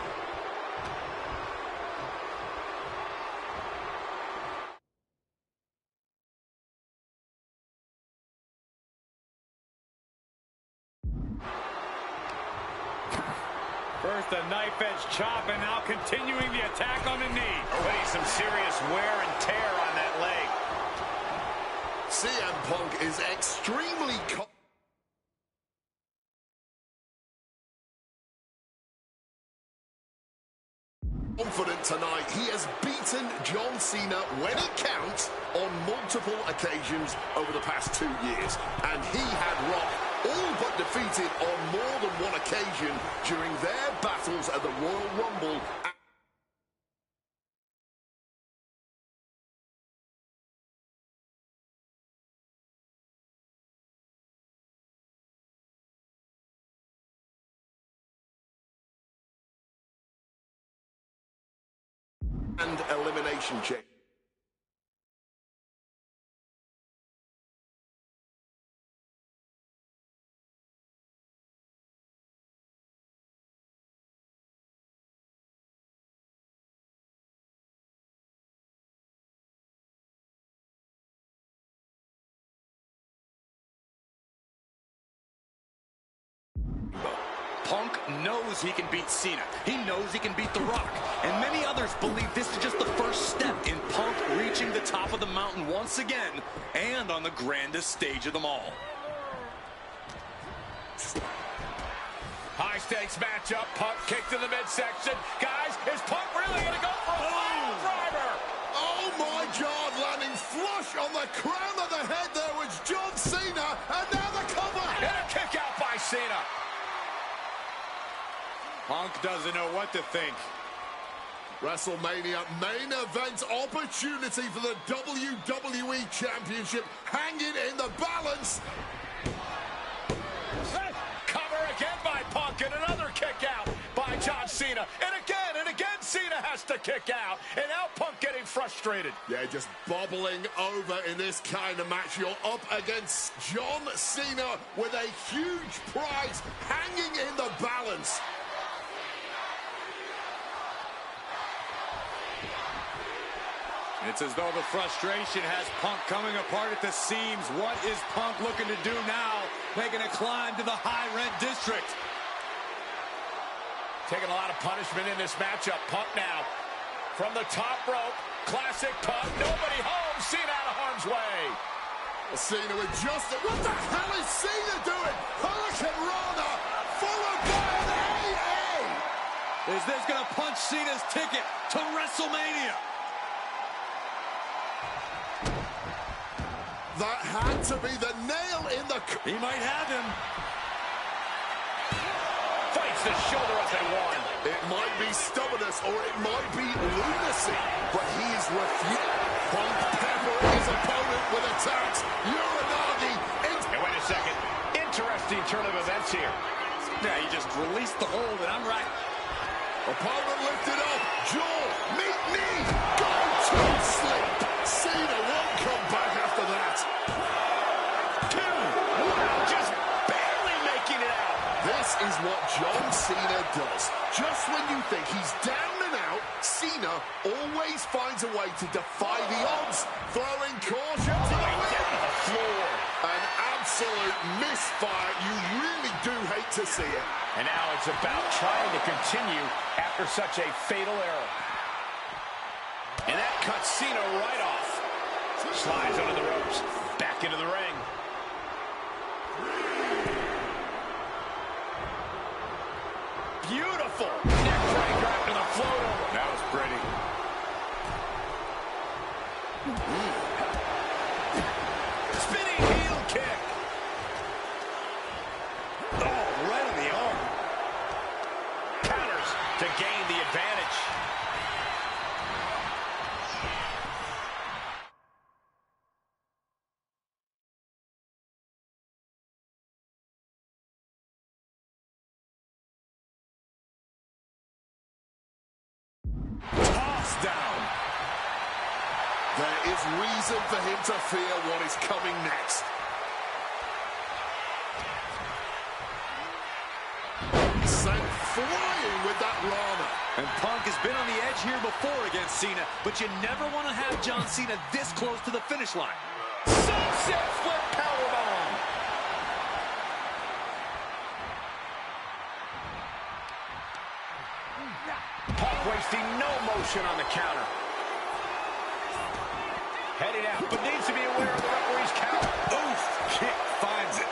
First a knife edge chop, and now continuing the attack on the knee. Already some serious wear and tear on that leg. CM Punk is extremely confident tonight. He has beaten John Cena when it counts on multiple occasions over the past 2 years. And he had Rock all but defeated on more than one occasion during their battles at the Royal Rumble. And elimination check. Punk knows he can beat Cena. He knows he can beat The Rock. And many others believe this is just the first step in Punk reaching the top of the mountain once again and on the grandest stage of them all. High stakes matchup. Punk kicked in the midsection. Guys, is Punk really going to go for a final driver? Oh my God, landing flush on the crown of the head there was John Cena, and now the cover. And a kick out by Cena. Punk doesn't know what to think. WrestleMania main event opportunity for the WWE Championship hanging in the balance. Cover again by Punk, and another kick out by John Cena. And again, Cena has to kick out. And now Punk getting frustrated. Yeah, just bobbling over in this kind of match. You're up against John Cena with a huge prize hanging in the balance. It's as though the frustration has Punk coming apart at the seams. What is Punk looking to do now? Making a climb to the high-rent district. Taking a lot of punishment in this matchup. Punk now from the top rope. Classic Punk. Nobody home. Cena out of harm's way. Cena with just... What the hell is Cena doing? Hurricane Rana followed by an AA. Is this going to punch Cena's ticket to WrestleMania? That had to be the nail in the... He might have him. Fights the shoulder up and one. It might be stubbornness or it might be lunacy, but he's refused. Punk peppering his opponent with attacks. Uranagi into... And wait a second. Into Interesting turn of events here. Yeah, he just released the hold, and I'm right. Opponent lifted up. Jaw, meet knee. Go to sleep. Cena won't come back after that. 2. Wow, just barely making it out. This is what John Cena does. Just when you think he's down and out, Cena always finds a way to defy the odds, throwing caution to the wind. Floor. An absolute misfire. You really do hate to see it. And now it's about trying to continue after such a fatal error. And that cuts Cena right off. Slides under the ropes. Back into the ring. Beautiful. Neck breaker after the float over. That was pretty. Spinning heel kick. Oh, right on the arm. Counters to gain the advantage. Tossed down. There is reason for him to fear what is coming next. Sent flying with that Rana. And Punk has been on the edge here before against Cena, but you never want to have John Cena this close to the finish line. Sunset flip powerbomb. Punk wasting no motion on the counter. Heading out, but needs to be aware of the referee's count. Oof, kick finds it.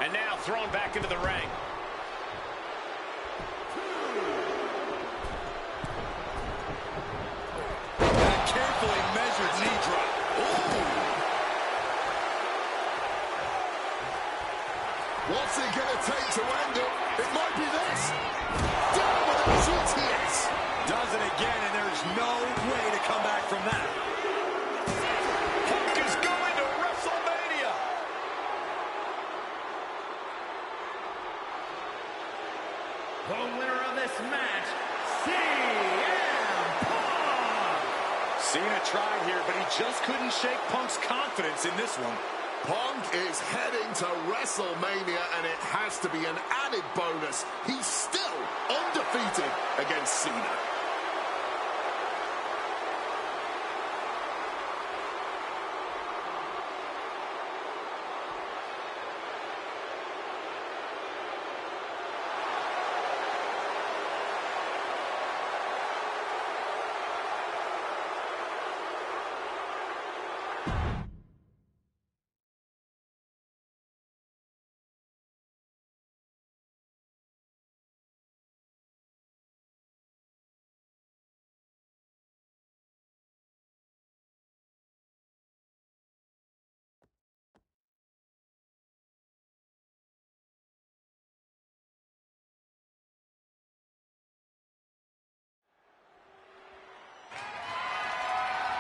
And now thrown back into the ring. A carefully measured knee drop. What's it going to take to end it? It might be this. Down with a GTS. Does it again, and there's no way to come back from that. Punk is going to WrestleMania. The winner of this match, CM Punk! Cena tried here, but he just couldn't shake Punk's confidence in this one. Punk is heading to WrestleMania, and it has to be an added bonus. He's still undefeated against Cena.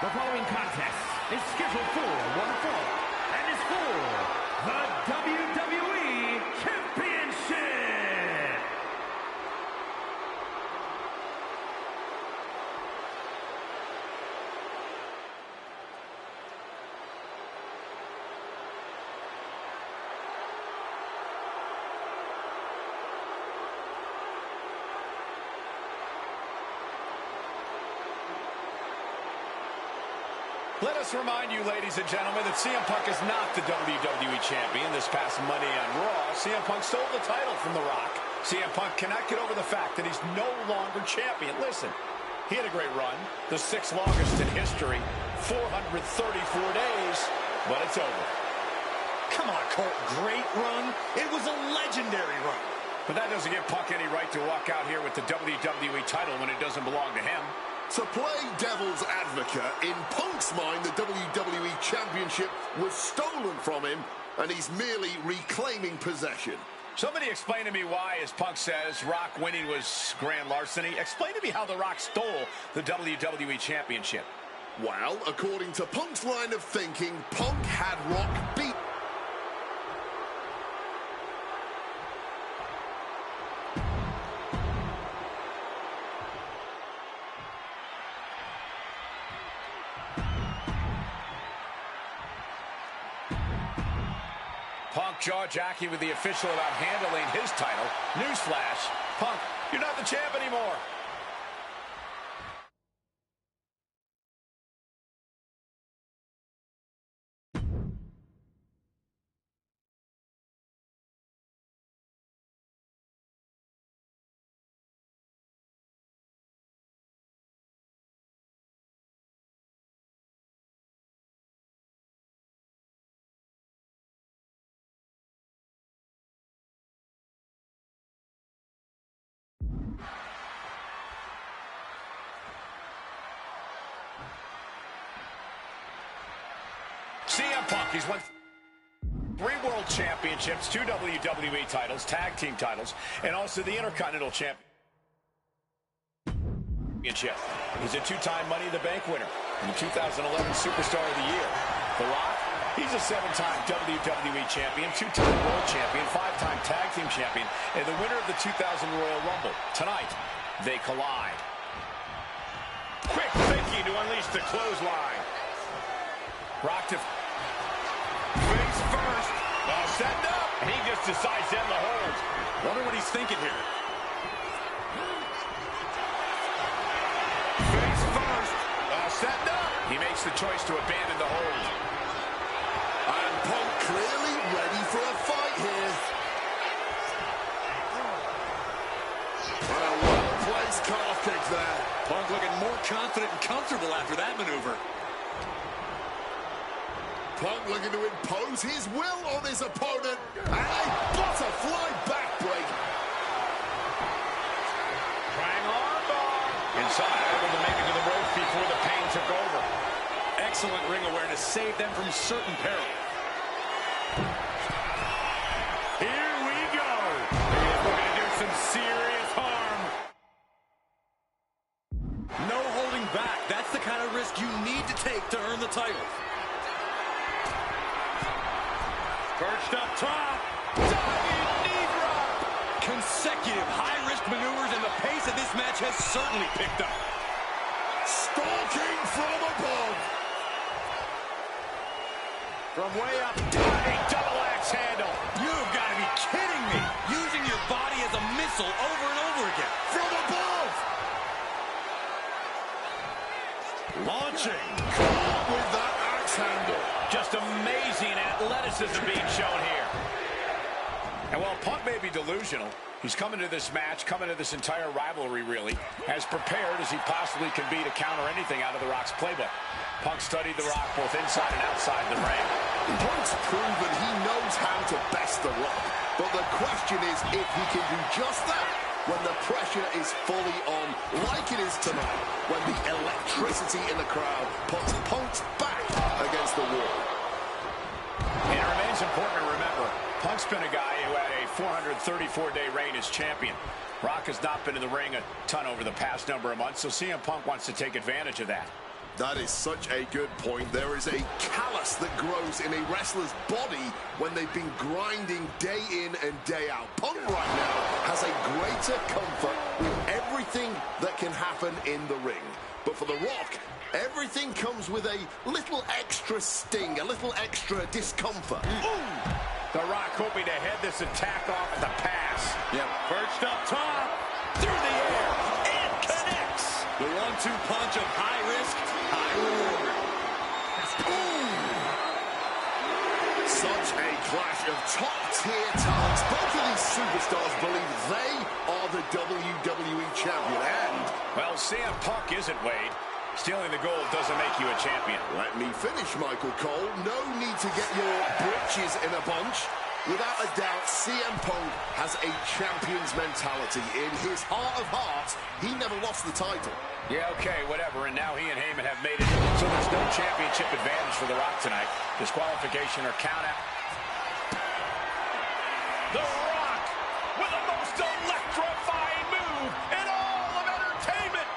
The following contest is scheduled for one fall and is for the WWE Championship. Let us remind you, ladies and gentlemen, that CM Punk is not the WWE Champion. This past Monday on Raw, CM Punk stole the title from The Rock. CM Punk cannot get over the fact that he's no longer champion. Listen, he had a great run, the 6th longest in history, 434 days, but it's over. Come on, Colt, great run? It was a legendary run. But that doesn't give Punk any right to walk out here with the WWE title when it doesn't belong to him. To play devil's advocate, in Punk's mind, the WWE Championship was stolen from him, and he's merely reclaiming possession. Somebody explain to me why, as Punk says, Rock winning was grand larceny. Explain to me how The Rock stole the WWE Championship. Well, according to Punk's line of thinking, Punk had Rock beat. Punk jaw-jacking with the official about handling his title. Newsflash, Punk, you're not the champ anymore. CM Punk, he's won 3 world championships, 2 WWE titles, tag team titles, and also the Intercontinental Championship. He's a 2-time Money in the Bank winner and the 2011 Superstar of the Year. The Rock, he's a 7-time WWE champion, 2-time world champion, 5-time tag team champion, and the winner of the 2000 Royal Rumble. Tonight, they collide. Quick thinking to unleash the clothesline. Rock to face first. All set up. And he just decides to end the hold. Wonder what he's thinking here. Face first. All set up. He makes the choice to abandon the hold. And Punk clearly ready for a fight here. And a well-placed calf kick there. Punk looking more confident and comfortable after that maneuver. Punk looking to impose his will on his opponent. And a butterfly backbreak. Prang armbar. Inside, able to make it to the ropes before the pain took over. Excellent ring awareness saved them from certain peril. Here we go. He's looking to do some serious harm. No holding back. That's the kind of risk you need to take to earn the title. Perched up top. Diving knee drop. Consecutive high-risk maneuvers, and the pace of this match has certainly picked up. Stalking from above. From way up, a double axe handle. You've got to be kidding me. Using your body as a missile over and over again. From above. Launching. Caught with that axe handle. Just amazing athleticism being shown here. And while Punk may be delusional, he's coming to this match, coming to this entire rivalry, really, as prepared as he possibly can be to counter anything out of The Rock's playbook. Punk studied The Rock both inside and outside the ring. Punk's proven he knows how to best The Rock. But the question is if he can do just that when the pressure is fully on, like it is tonight, when the electricity in the crowd puts Punk's back against the wall. And it remains important to remember, Punk's been a guy who had a 434-day reign as champion. Rock has not been in the ring a ton over the past number of months, so CM Punk wants to take advantage of that. That is such a good point. There is a callus that grows in a wrestler's body when they've been grinding day in and day out. Punk right now has a greater comfort with everything that can happen in the ring. But for The Rock, everything comes with a little extra sting, a little extra discomfort. Ooh! The Rock hoping to head this attack off at the pass. Yep. Perched up top, through the air, and connects. The 1-2 punch of high risk, high reward. Ooh. Such a clash of top-tier talents. Both of these superstars believe they are the WWE champion. And, well, CM Punk isn't, Wade. Stealing the gold doesn't make you a champion. let me finish, Michael Cole. No need to get your britches in a bunch. Without a doubt, CM Punk has a champion's mentality. In his heart of hearts, he never lost the title. Yeah, okay, whatever. And now he and Heyman have made it so there's no championship advantage for The Rock tonight. Disqualification or count out. The Rock with the most electrifying move in all of entertainment.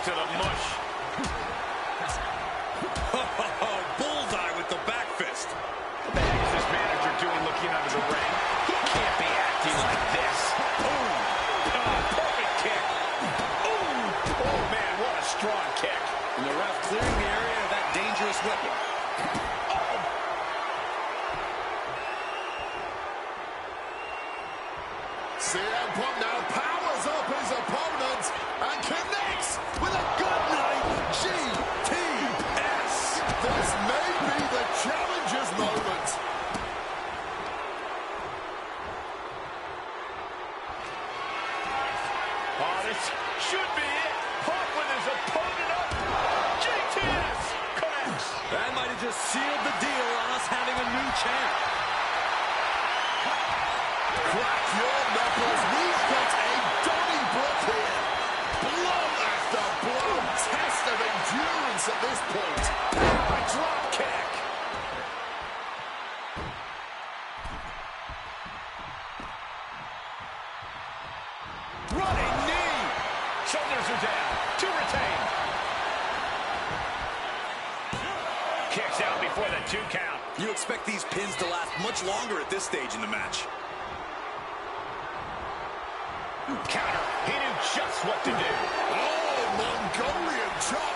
to the mush. Bullseye with the back fist. What the heck is this manager doing looking under the ring? He can't be acting like this. Boom. Perfect kick. Ooh. Oh, man, what a strong kick. And the ref clearing the area of that dangerous weapon. CM Punk now powers up his opponent and connects with a good night GTS. This may be the challenger's moment. Oh, this should be it. Punk with his opponent up. GTS connects. That might have just sealed the deal on us having a new champ. Crack your knuckles. We've got a Donnybrook here. Blow after blow. Test of endurance at this point. A drop kick. Running knee. Shoulders are down. To retain. Kicks out before the 2 count. You expect these pins to last much longer at this stage in the match. Counter. He knew just what to do. Oh, Mongolian chop.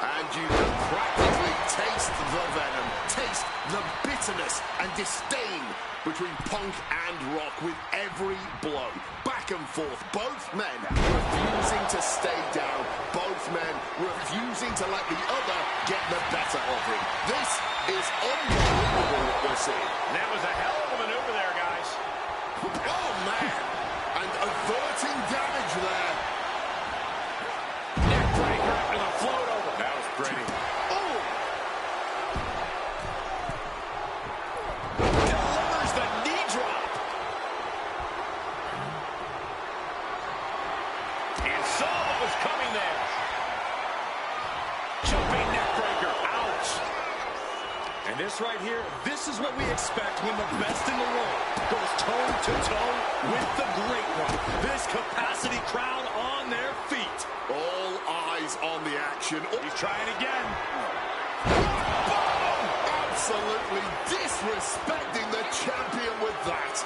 And you can practically taste the venom, taste the bitterness and disdain between Punk and Rock with every blow. Back and forth, both men refusing to stay down, both men refusing to let the other get the better of him. This is unbelievable what we're seeing. That was a hell of a maneuver there, guys. Oh, man. And averting damage there. Neck breaker with a float over. That was pretty. Oh! Delivers the knee drop. And saw what was coming there. Jumping neck breaker. Ouch. And this right here, this is what we expect when the best in the world goes toe-to-toe with the great one. This capacity crowd on their feet. All eyes on the action. He's trying again. Absolutely disrespecting the champion with that.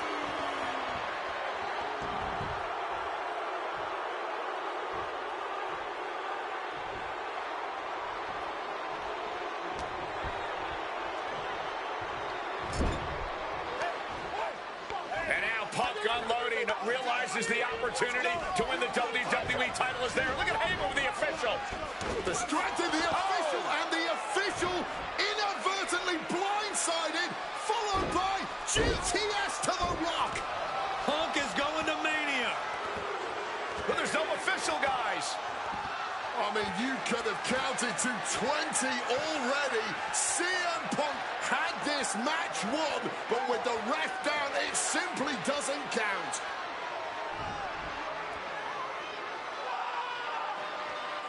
And now Punk unloading, realizes the opportunity to win the WWE title is there. Look at Heyman with the official. Distracted the official, and the official inadvertently blindsided, followed by GTS to the Rock. Punk is going to Mania. But there's no official, guys. I mean, you could have counted to 20 already. CM Punk had this match won, but with the ref down, it simply doesn't count.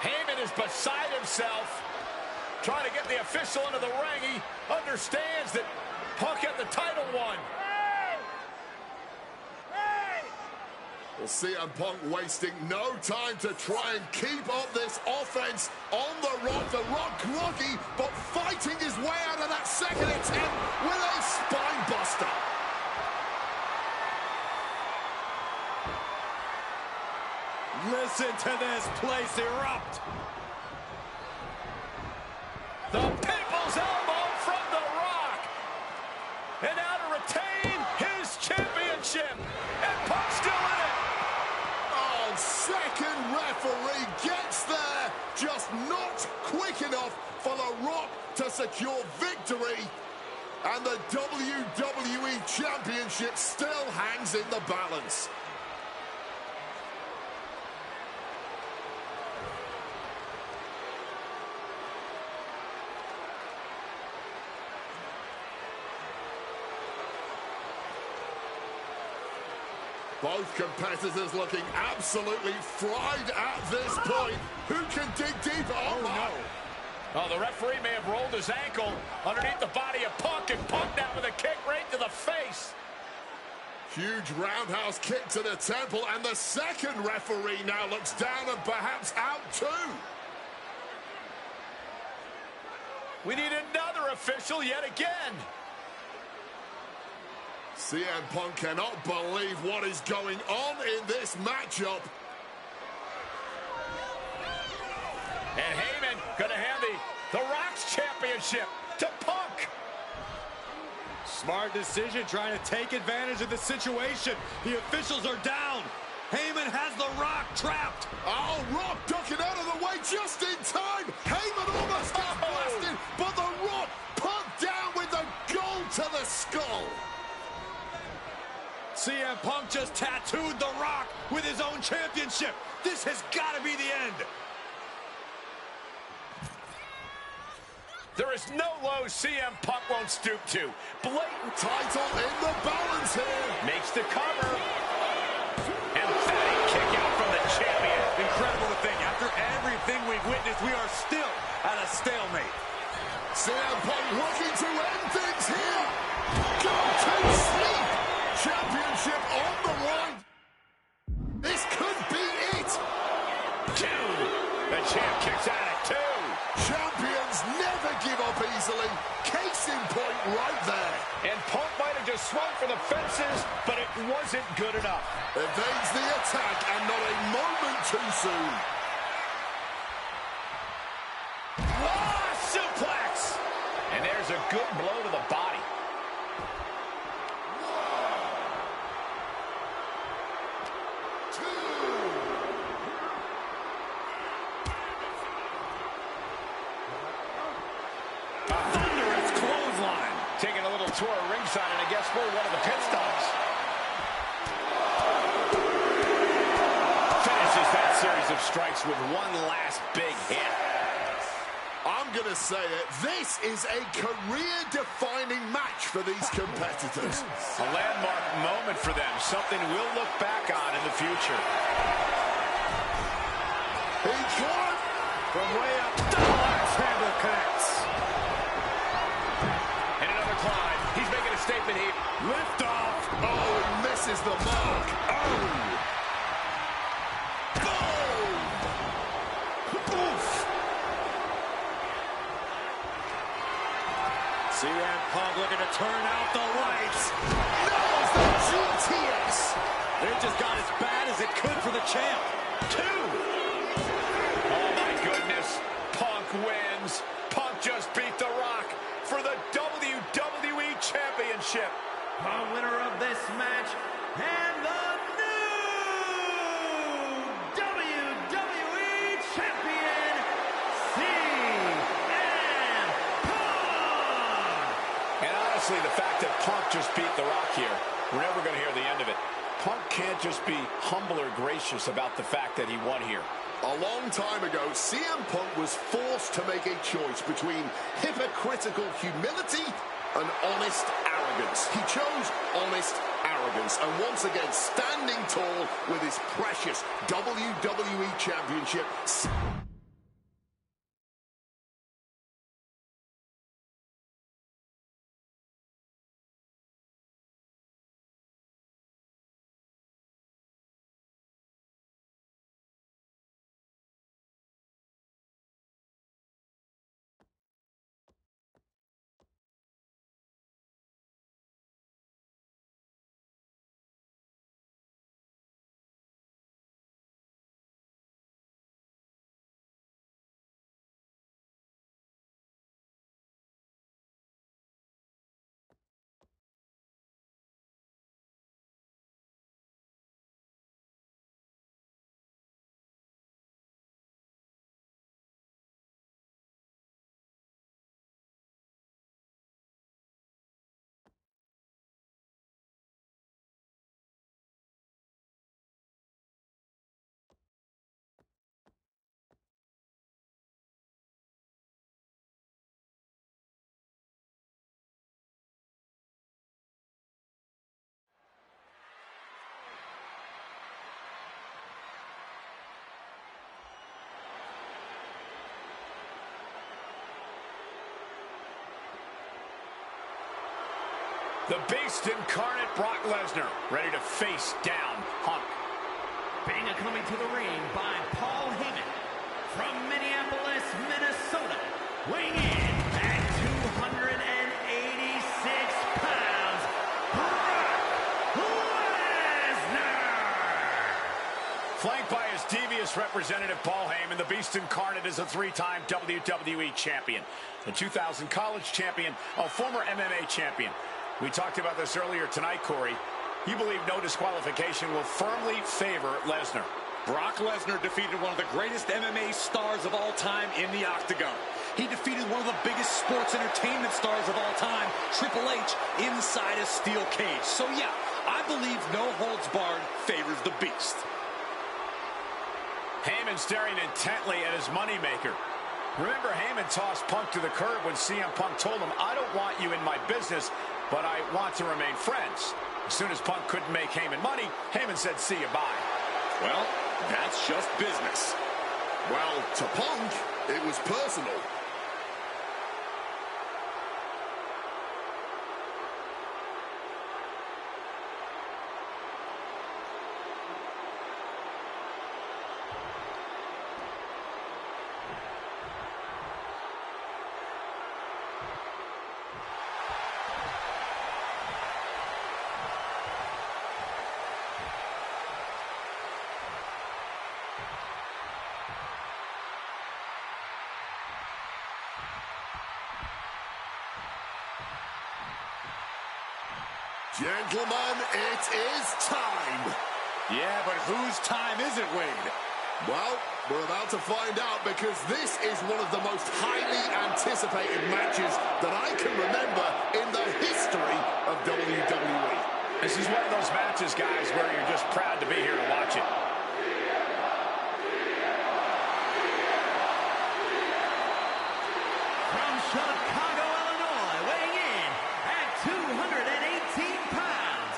Heyman is beside himself, trying to get the official into the ring. He understands that Punk had the title won. Well, CM Punk wasting no time to try and keep up this offense on the Rock. The Rock groggy, but fighting his way out of that second attempt with a spine buster. Listen to this place erupt. The People's Elbow from The Rock. And now to retain his championship. And Punk's still in it. Oh, second referee gets there, just not quick enough for The Rock to secure victory. And the WWE Championship still hangs in the balance. Both competitors looking absolutely fried at this point. Who can dig deeper? Oh, no. Oh, the referee may have rolled his ankle underneath the body of Punk, and Punk now with a kick right to the face. Huge roundhouse kick to the temple, and the second referee now looks down and perhaps out too. We need another official yet again. CM Punk cannot believe what is going on in this matchup. And Heyman going to hand the Rock's championship to Punk. Smart decision, trying to take advantage of the situation. The officials are down. Heyman has the Rock trapped. Oh, Rock ducking out of the way just in time. Heyman almost got blasted, but the Rock pumped down with the goal to the skull. CM Punk just tattooed the Rock with his own championship. This has got to be the end. There is no low CM Punk won't stoop to. Blatant Title in the balance here. makes the cover. Emphatic kick out from the champion. Incredible to think, after everything we've witnessed, we are still at a stalemate. CM Punk looking to end things here. Go to sleep. Championship on the line. This could be it. Two. The champ kicks out at two. Champions never give up easily. Case in point right there. And Punk might have just swung for the fences, but it wasn't good enough. Evades the attack, and not a moment too soon. Ah, suplex! And there's a good blow to the body. Thunderous clothesline. Taking a little tour of ringside, and I guess we're one of the pit stops. Finishes that series of strikes with one last big hit. I'm going to say it. This is a career-defining match for these competitors. A landmark moment for them, something we'll look back on in the future. He climbed From way up, double axe handle connects. And another climb. He's making a statement here. Lift off. Oh, he misses the mark. Oh. Boom. Oof. CM Punk looking to turn out the lights. Nails the GTS. It just got as bad as it could for the champ. Two. Oh, my goodness. Punk wins. Punk just beat The Rock for the WWE Championship. The winner of this match and the new WWE Champion, CM Punk! And honestly, the fact that Punk just beat The Rock here, we're never going to hear the end of it. Punk can't just be humble or gracious about the fact that he won here. A long time ago, CM Punk was forced to make a choice between hypocritical humility and honest arrogance. He chose honest arrogance, and once again, standing tall with his precious WWE Championship. The Beast incarnate Brock Lesnar, ready to face down Punk. Being coming to the ring by Paul Heyman from Minneapolis, Minnesota, weighing in at 286 pounds, Brock Lesnar! Flanked by his devious representative Paul Heyman, the Beast incarnate is a three-time WWE champion, a 2000 college champion, a former MMA champion. We talked about this earlier tonight, Corey. You believe no disqualification will firmly favor Lesnar. Brock Lesnar defeated one of the greatest MMA stars of all time in the octagon. He defeated one of the biggest sports entertainment stars of all time, Triple H, inside a steel cage. So yeah, I believe no holds barred favors the Beast. Heyman staring intently at his moneymaker. Remember, Heyman tossed Punk to the curb when CM Punk told him, "I don't want you in my business, but I want to remain friends." As soon as Punk couldn't make Heyman money, Heyman said, "See you, bye." Well, that's just business. Well, to Punk, it was personal. Gentlemen, it is time. Yeah, but whose time is it, Wade? Well, we're about to find out, because this is one of the most highly anticipated matches that I can remember in the history of WWE. This is one of those matches, guys, where you're just proud to be here to watch it. From Chicago, Illinois, weighing in at 218 pounds,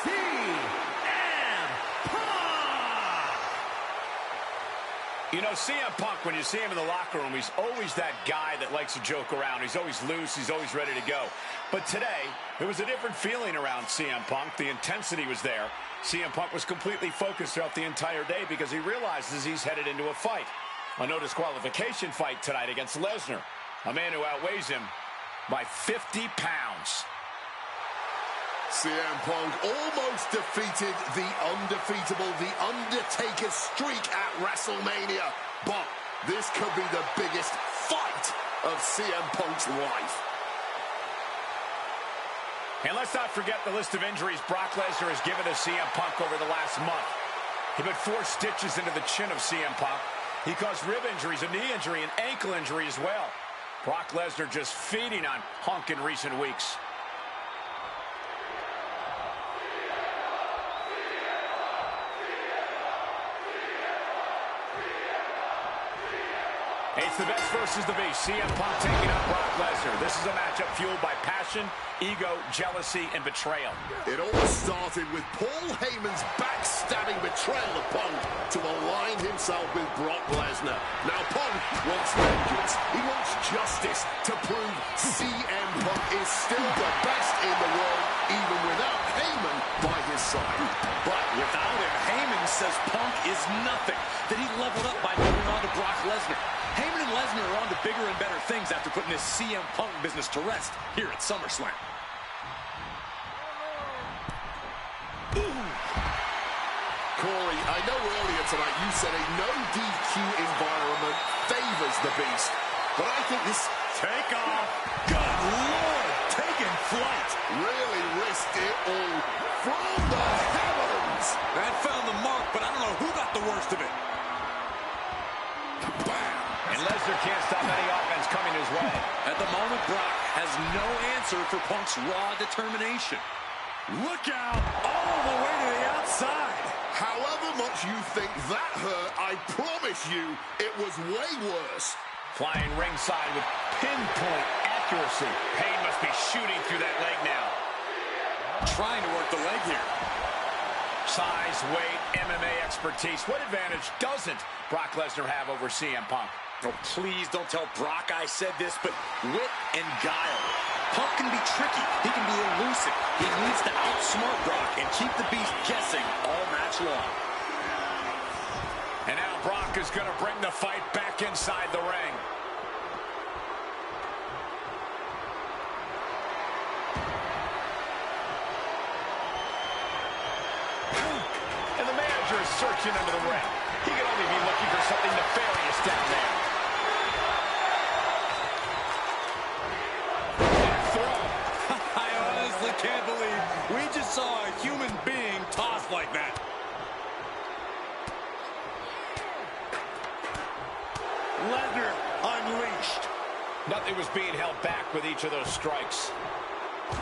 CM Punk! You know, CM Punk, when you see him in the locker room, he's always that guy that likes to joke around. He's always loose. He's always ready to go. But today, there was a different feeling around CM Punk. The intensity was there. CM Punk was completely focused throughout the entire day because he realizes he's headed into a fight. A no disqualification fight tonight against Lesnar, a man who outweighs him by 50 pounds. CM Punk almost defeated the undefeatable, the Undertaker's streak at WrestleMania. But this could be the biggest fight of CM Punk's life. And let's not forget the list of injuries Brock Lesnar has given to CM Punk over the last month. He put 4 stitches into the chin of CM Punk. He caused rib injuries, a knee injury, an ankle injury as well. Brock Lesnar just feeding on Punk in recent weeks. It's the best versus the beast. CM Punk taking on Brock Lesnar. This is a matchup fueled by passion, ego, jealousy, and betrayal. It all started with Paul Heyman's backstabbing betrayal of Punk to align himself with Brock Lesnar. Now Punk wants vengeance. He wants justice to prove CM Punk is still the best in the world, even without Heyman by his side. But without him, Heyman says Punk is nothing, that he leveled up by moving on to Brock Lesnar. Heyman and Lesnar are on to bigger and better things after putting this CM Punk business to rest here at SummerSlam. Corey, I know earlier tonight you said a no DQ environment favors the Beast, but I think this Takeoff. Good Lord, taking flight. really risked it all from the heavens. That found the mark, but I don't know who got the worst of it. Bam! And Lesnar can't stop any offense coming his way. At the moment, Brock has no answer for Punk's raw determination. Look out, all the way to the outside. However much you think that hurt, I promise you it was way worse. Flying ringside with pinpoint accuracy. Pain must be shooting through that leg now. Trying to work the leg here. Size, weight, MMA expertise. What advantage doesn't Brock Lesnar have over CM Punk? Oh, please don't tell Brock I said this, but wit and guile. Punk can be tricky. He can be elusive. He needs to outsmart Brock and keep the Beast guessing all match long. And now Brock is going to bring the fight back inside the ring. And the manager is searching into the ring. He could only be looking for something nefarious down there. I honestly can't believe we just saw a human being tossed like that. Lesnar unleashed. Nothing was being held back with each of those strikes.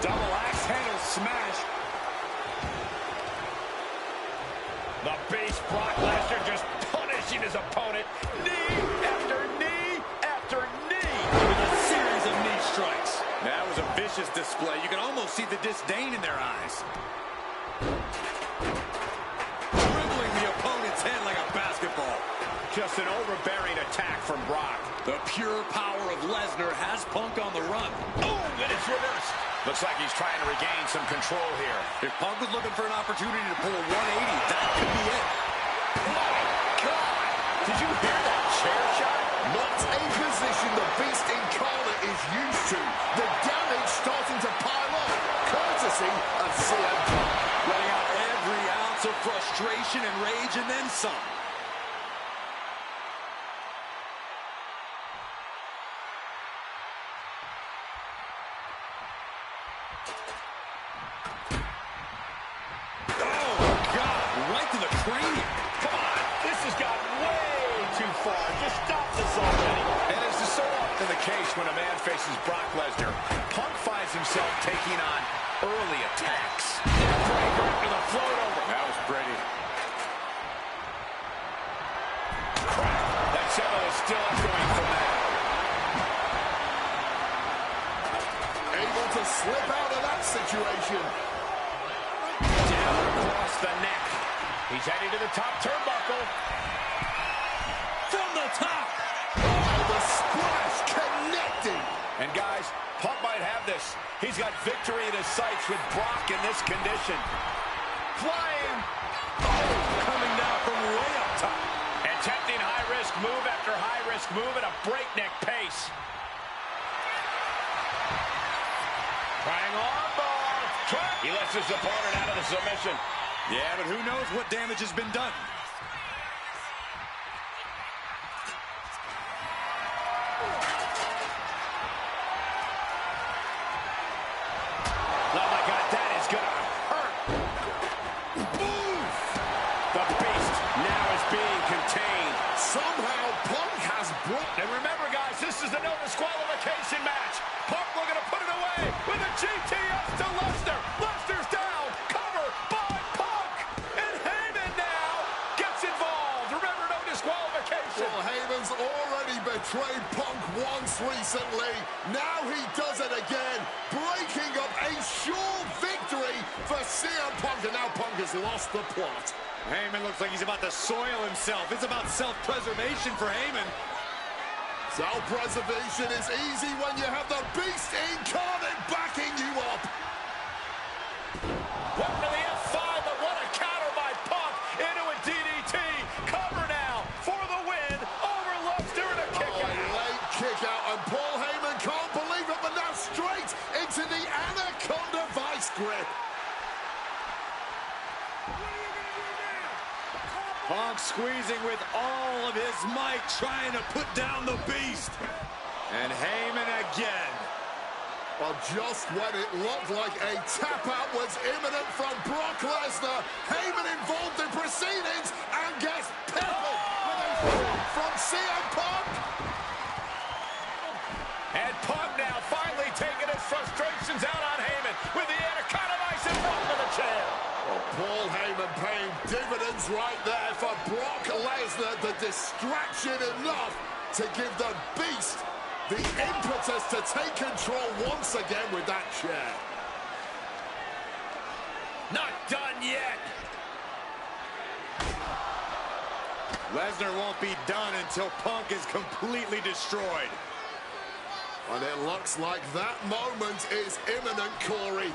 Double axe handle smash. The Beast, Brock Lesnar, just punishing his opponent. Knee after knee after knee. With a series of knee strikes. That was a vicious display. You can almost see the disdain in their eyes. Dribbling the opponent's head like a basketball. Just an overbearing attack from Brock. The pure power of Lesnar has Punk on the run. Oh, and it's reversed. Looks like he's trying to regain some control here. If Punk was looking for an opportunity to pull a 180, that could be it. My God! Did you hear that chair shot? Not a position the Beast Incarnate is used to. The damage starting to pile on, courtesy of CM Punk. Letting out every ounce of frustration and rage and then some. Right to the cranium. Come on, this has gotten way too far. Just stop this already. And as is so often the case when a man faces Brock Lesnar, Punk finds himself taking on early attacks. Breaker into the float over. That was pretty. Crap. That symbol is still echoing from that. Able to slip out of that situation. Down across the neck. He's heading to the top turnbuckle. From the top. Oh, the splash connecting. And guys, Punk might have this. He's got victory in his sights with Brock in this condition. Flying. Oh, coming down from way up top. Attempting high-risk move after high-risk move at a breakneck pace. Trying on bar. He lets his opponent out of the submission. Yeah, but who knows what damage has been done. Oh, my God, that is going to hurt. Move! The Beast now is being contained. Somehow Punk has brought... And remember, guys, this is a no disqualification match. Punk looking to put it away with a GTS to Lesnar. Lesnar's down. Cover by Punk. And Heyman now gets involved. Remember, no disqualification. Well, Heyman's already betrayed Punk once recently. Now he does it again, breaking up a sure victory for CM Punk. And now Punk has lost the plot. Heyman looks like he's about to soil himself. It's about self-preservation for Heyman. Self-preservation is easy when you have the Beast Incarnate backing you up. Welcome to the F5, but what a counter by Punk into a DDT. Cover now for the win over Lesnar and a kick out. Late kick out, and Paul Heyman can't believe it, but now straight into the Anaconda Vice grip. Punk squeezing with all of his might, trying to put down the Beast. And Heyman again. Well, just when it looked like a tap-out was imminent from Brock Lesnar, Heyman involved in proceedings and gets peppered with a shot from CM Punk. And Punk now finally taking his frustrations out on Heyman with the Anaconda Vice in front of the chair. Well, Paul Heyman paying dividends right there for Brock Lesnar. The distraction enough to give the Beast the impetus to take control once again with that chair. Not done yet. Lesnar won't be done until Punk is completely destroyed. And it looks like that moment is imminent, Corey.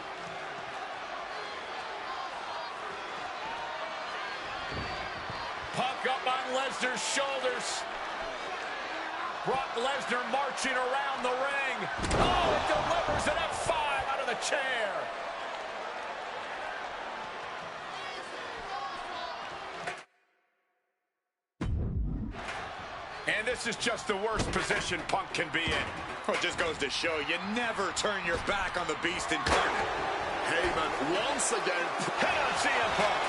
Punk up on Lesnar's shoulders. Brock Lesnar marching around the ring. Oh, it delivers an F5 out of the chair. And this is just the worst position Punk can be in. Well, it just goes to show you never turn your back on the beast incarnate. Heyman once again. Hit on CM Punk.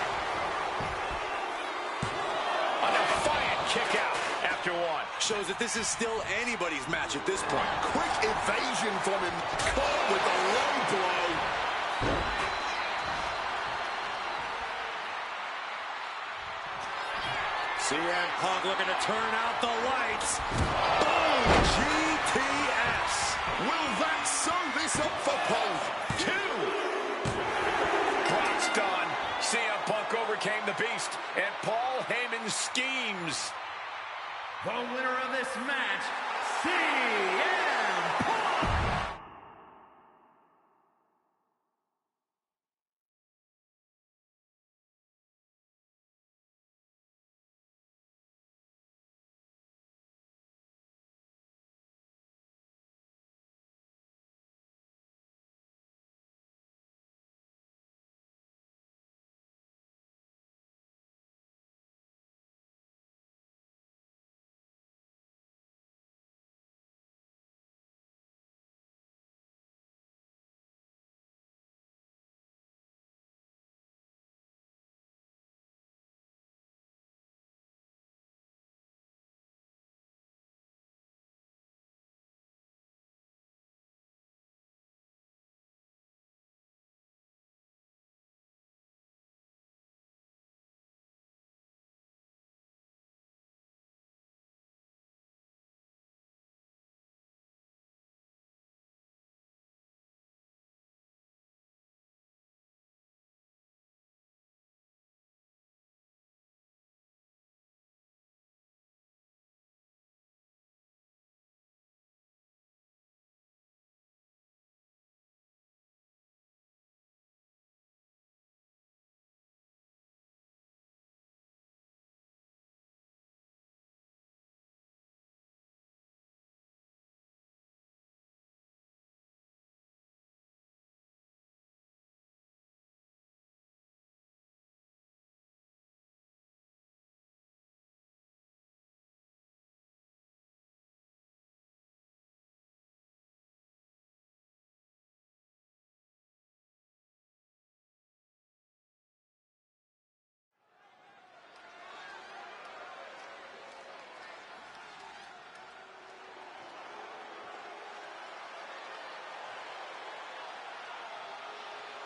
A defiant kick out after one. Shows that this is still anybody's match at this point. Quick evasion from him. Caught with a low blow. CM Punk looking to turn out the lights. Boom! GTS. Will that sew this up for Punk? 2. Brock's done. CM Punk overcame the beast, and Paul Heyman's schemes. The winner of this match, CM Punk!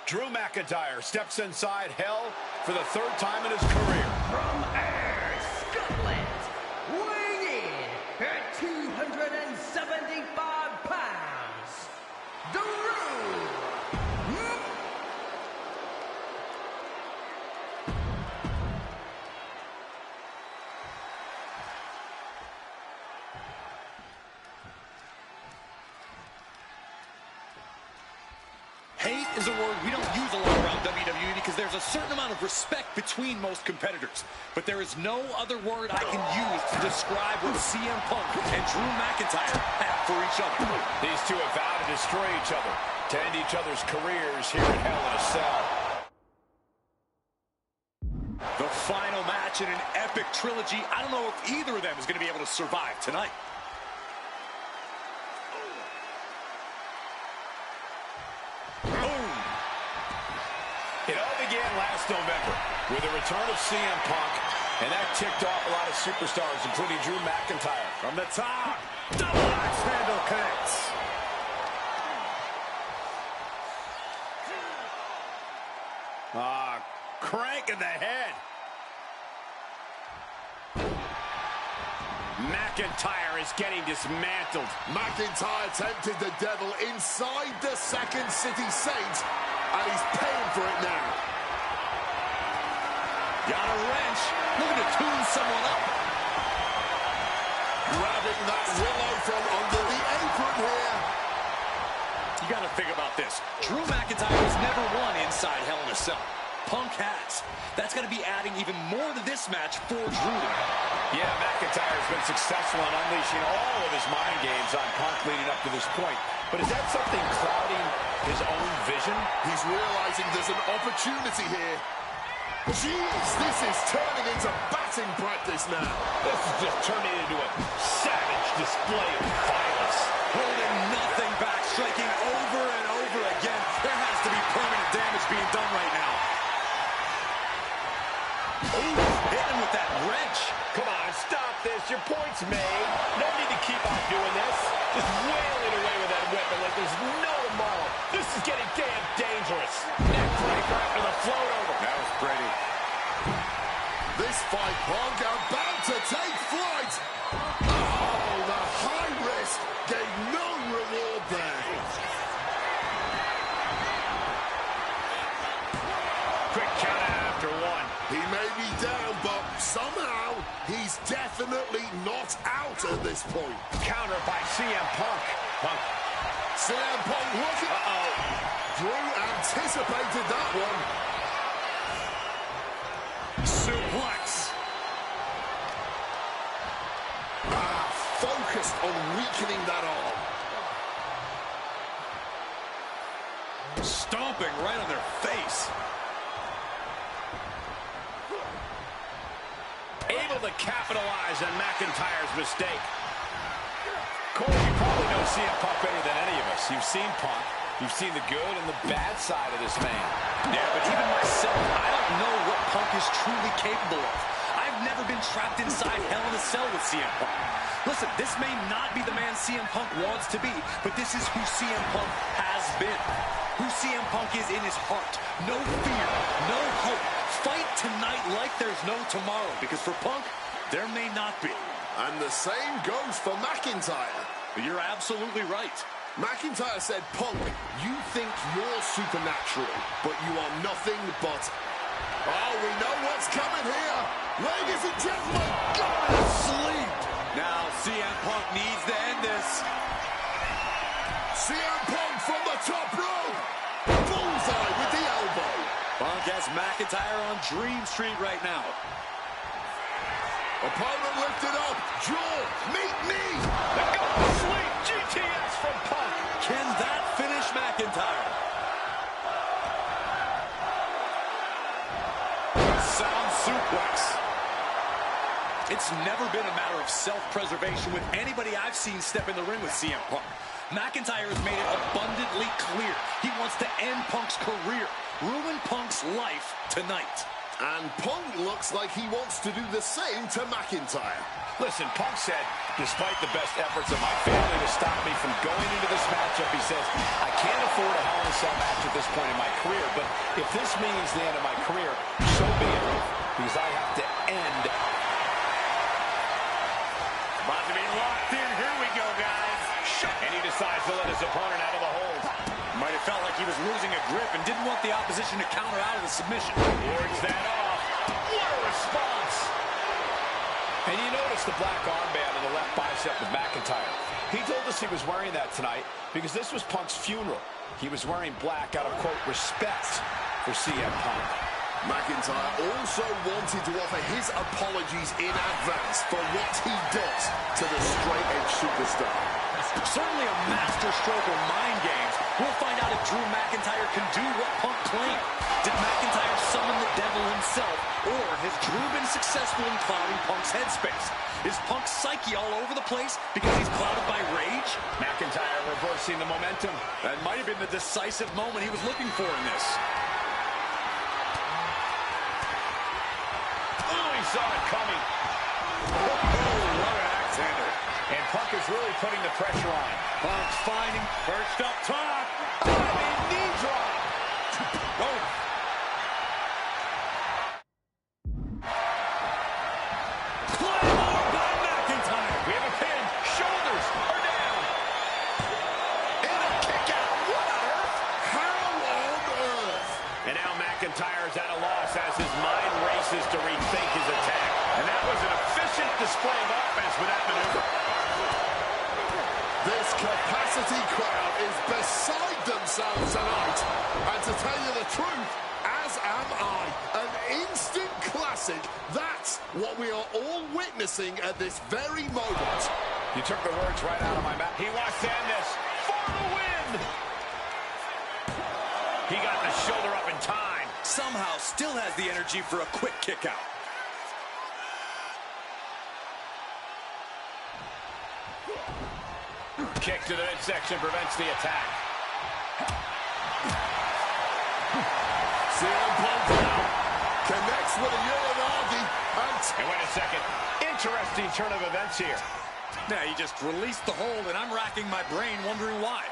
Drew McIntyre steps inside Hell for the 3rd time in his career. From Ayr, Scotland, weighing in at 275 pounds, Drew. Hate is a word we don't use a lot around WWE because there's a certain amount of respect between most competitors. But there is no other word I can use to describe what CM Punk and Drew McIntyre have for each other. These two have vowed to destroy each other, to end each other's careers here in Hell in a Cell. The final match in an epic trilogy. I don't know if either of them is going to be able to survive tonight. It all began last November with the return of CM Punk, and that ticked off a lot of superstars, including Drew McIntyre. From the top, double axe handle connects. Crank in the head. McIntyre is getting dismantled. McIntyre tempted the devil inside the Second City Saint, and he's paying for it now. Got a wrench, looking to tune someone up. Grabbing that willow from under the apron here. You got to think about this. Drew McIntyre has never won inside Hell in a Cell. Punk has. That's going to be adding even more to this match for Drew tonight. Yeah, McIntyre's been successful in unleashing all of his mind games on Punk leading up to this point. But is that something clouding his own vision? He's realizing there's an opportunity here. Jeez, this is turning into batting practice now. This is just turning into a savage display of violence. Holding nothing back, striking over and over again. There has to be permanent damage being done right now. Ooh, hitting with that wrench. Come on, stop this. Your point's made. No need to keep on doing this. Just wailing away with that weapon like there's no tomorrow. This is getting damn dangerous. Neck breaker after the float over. That was pretty. This fight, Punk, about to take flight. Oh, the high risk gave no reward there. Quick count after one. He may be down, but somehow he's definitely not out at this point. Counter by CM Punk. Punk. CM Punk looking. Uh-oh. Drew anticipated that one. Suplex. Focused on weakening that arm. Stomping right on their face. Able to capitalize on McIntyre's mistake. Corey, you probably know CM Punk better than any of us. You've seen Punk. You've seen the good and the bad side of this man. Yeah, but even myself, I don't know what Punk is truly capable of. I've never been trapped inside Hell in a Cell with CM Punk. Listen, this may not be the man CM Punk wants to be, but this is who CM Punk has been. Who CM Punk is in his heart. No fear, no hope. Fight tonight like there's no tomorrow, because for Punk, there may not be. And the same goes for McIntyre. You're absolutely right. McIntyre said, Punk, you think you're supernatural, but you are nothing but... Oh, we know what's coming here. Ladies and gentlemen, go to sleep. Now CM Punk needs to end this. CM Punk from the top rope. Bullseye with the elbow. Punk has McIntyre on Dream Street right now. Opponent lifted up. Jaw, meet me. The go to sleep GTS from Punk. Can that finish McIntyre? Sound suplex. It's never been a matter of self-preservation with anybody I've seen step in the ring with CM Punk. McIntyre has made it abundantly clear he wants to end Punk's career, ruin Punk's life tonight. And Punk looks like he wants to do the same to McIntyre. Listen, Punk said, despite the best efforts of my family to stop me from going into this matchup, he says, I can't afford a Hell in a Cell match at this point in my career, but if this means the end of my career, so be it, because I have to end. About to be locked in. Here we go, guys. And he decides to let his opponent out of the hold. Might have felt like he was losing a grip and didn't want the opposition to counter out of the submission. Wards that off. What a response! And you notice the black armband on the left bicep of McIntyre. He told us he was wearing that tonight because this was Punk's funeral. He was wearing black out of, quote, respect for CM Punk. McIntyre also wanted to offer his apologies in advance for what he does to the straight-edge superstar. Certainly a master stroke of mind games. We'll find out if Drew McIntyre can do what Punk claimed. Did McIntyre summon the devil himself, or has Drew been successful in clouding Punk's headspace? Is Punk's psyche all over the place because he's clouded by rage? McIntyre reversing the momentum. That might have been the decisive moment he was looking for in this. Oh, he saw it coming. Oh, what an axe-handle. And Punk is really putting the pressure on. Punk's finding perched up top. Diving knee drop. Oh. Claymore by McIntyre. We have a pin. Shoulders are down. And a kick out. What on earth? How on earth? And now McIntyre is at a loss as his mind races to rethink his attack. And that was an efficient display of offense with that maneuver. This capacity crowd is beside themselves tonight. And to tell you the truth, as am I. An instant classic. That's what we are all witnessing at this very moment. You took the words right out of my mouth. He wants to end this for the win. He got the shoulder up in time. Somehow still has the energy for a quick kick out. Kick to the midsection prevents the attack. CM Punk now connects with a Uranagi And wait a second. Interesting turn of events here. Now he just released the hold, and I'm racking my brain wondering why.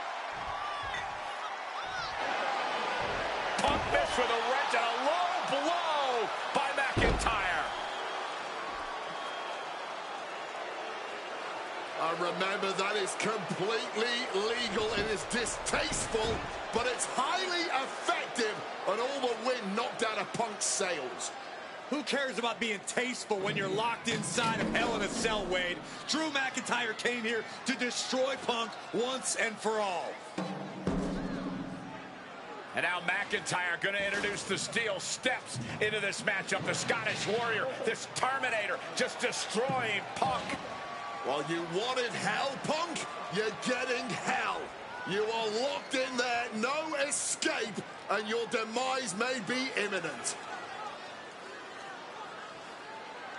Punk missed with a wrench and a low blow by McIntyre. Remember, that is completely legal. It is distasteful, but it's highly effective, and all the wind knocked out of Punk's sails. Who cares about being tasteful when you're locked inside of Hell in a Cell, Wade? Drew McIntyre came here to destroy Punk once and for all. And now McIntyre going to introduce the steel steps into this matchup. The Scottish Warrior, this Terminator, just destroying Punk. Well, you wanted hell, Punk? You're getting hell. You are locked in there, no escape, and your demise may be imminent.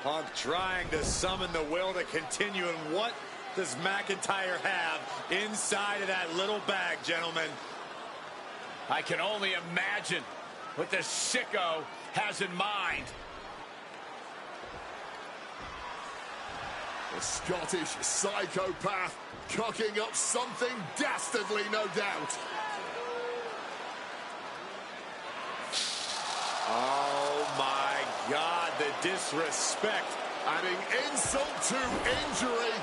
Punk trying to summon the will to continue, and what does McIntyre have inside of that little bag, gentlemen? I can only imagine what this sicko has in mind. The Scottish psychopath cooking up something dastardly, no doubt. Oh my God, the disrespect. Adding insult to injury.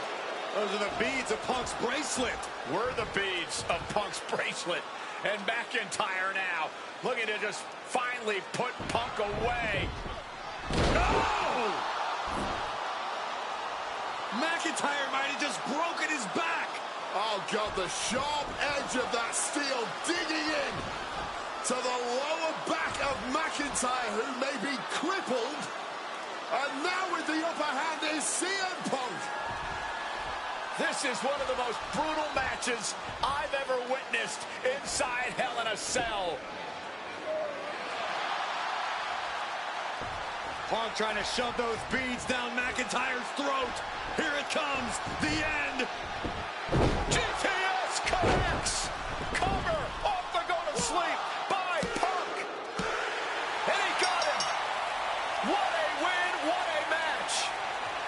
Those are the beads of Punk's bracelet. We're the beads of Punk's bracelet. And McIntyre now looking to just finally put Punk away. No! McIntyre might have just broken his back. Oh, God, the sharp edge of that steel digging in to the lower back of McIntyre, who may be crippled. And now with the upper hand is CM Punk. This is one of the most brutal matches I've ever witnessed inside Hell in a Cell. Punk trying to shove those beads down McIntyre's throat. Here it comes, the end. GTS connects. Cover off the go to sleep by Punk. And he got him. What a win, what a match.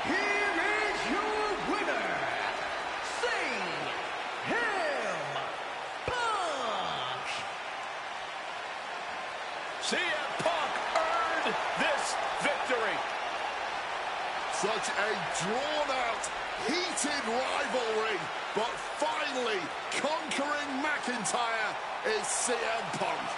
Here is your winner, CM Punk. CM Punk earned this victory. Such a drawn-out, heated rivalry, but finally conquering McIntyre is CM Punk.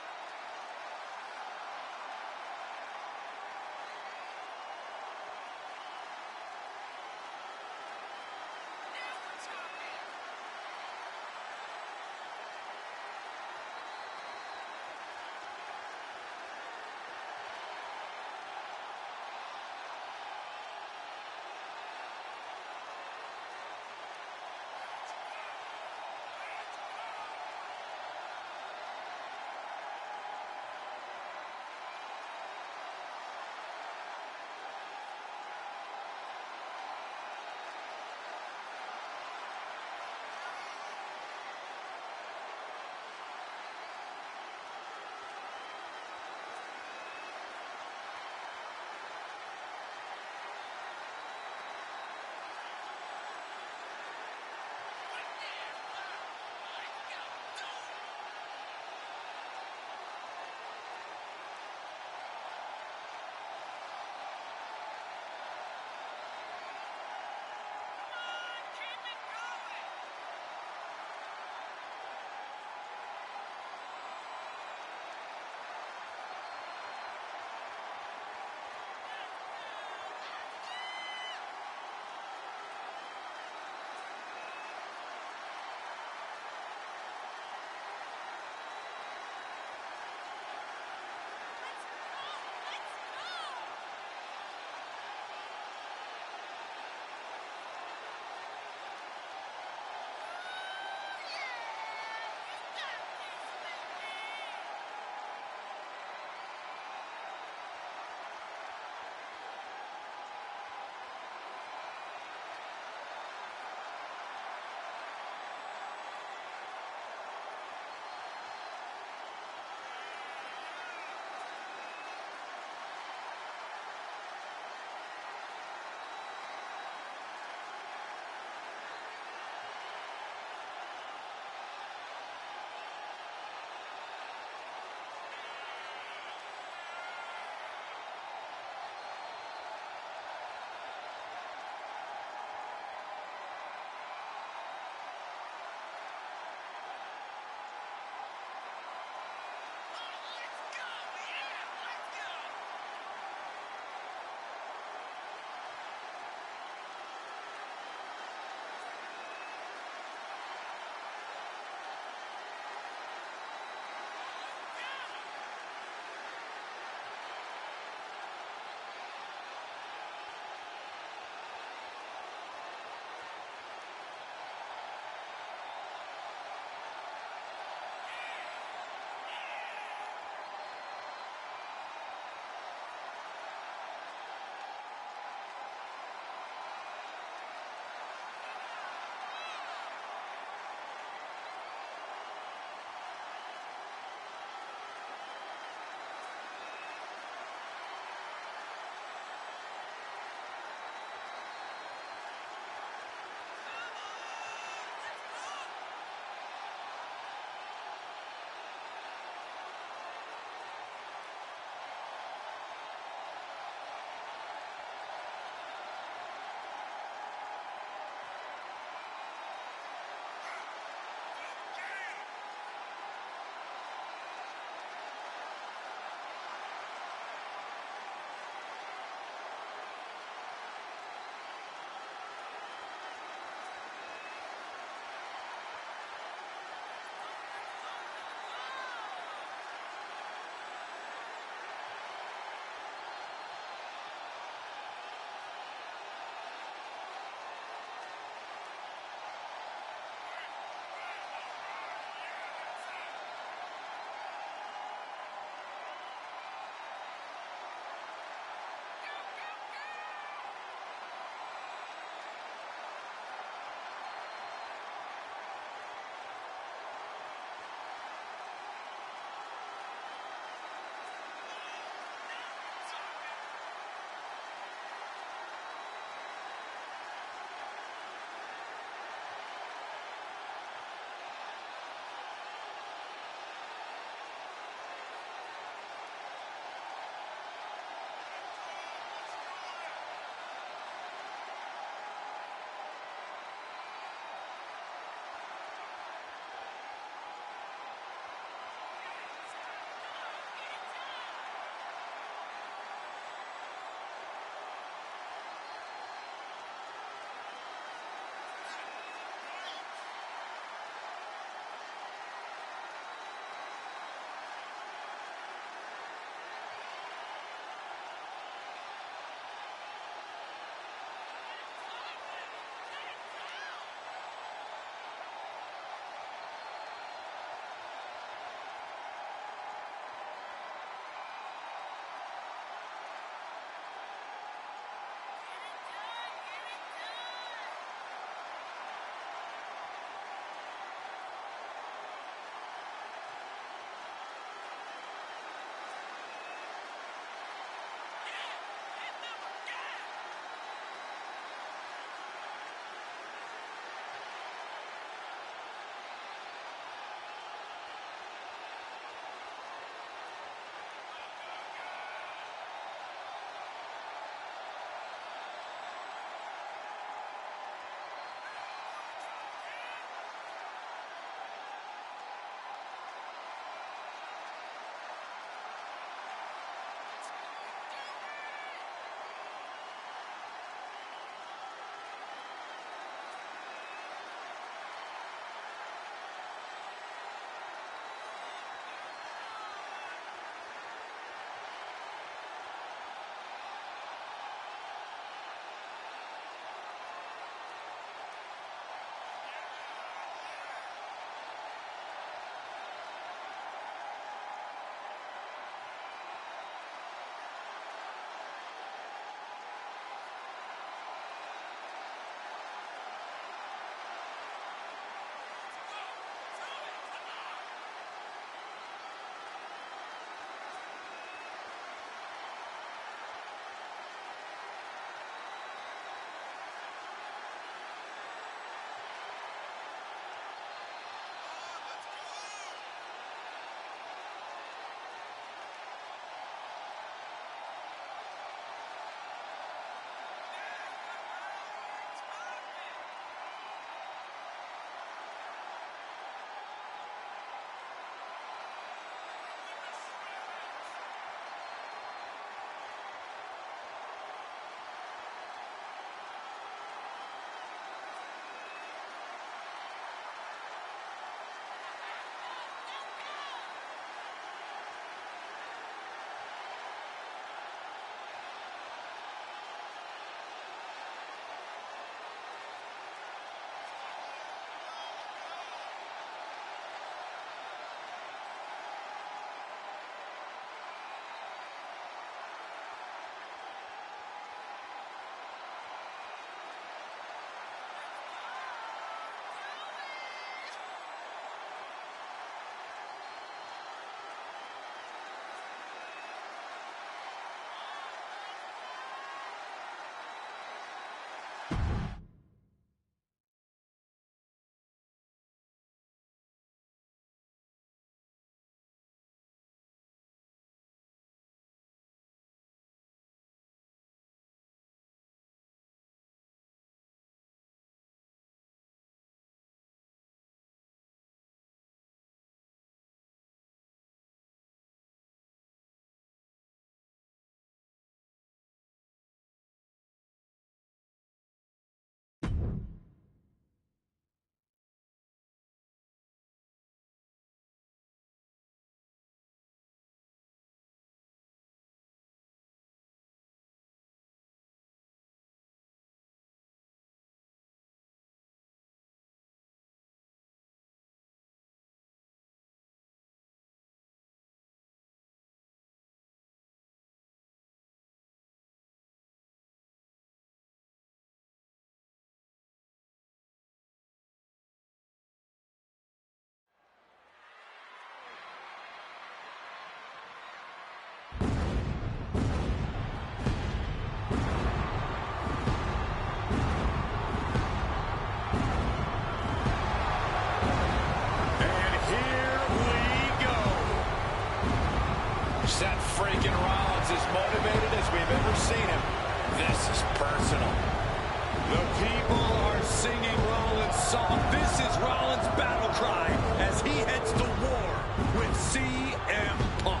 singing Rollins' song. This is Rollins' battle cry as he heads to war with CM Punk.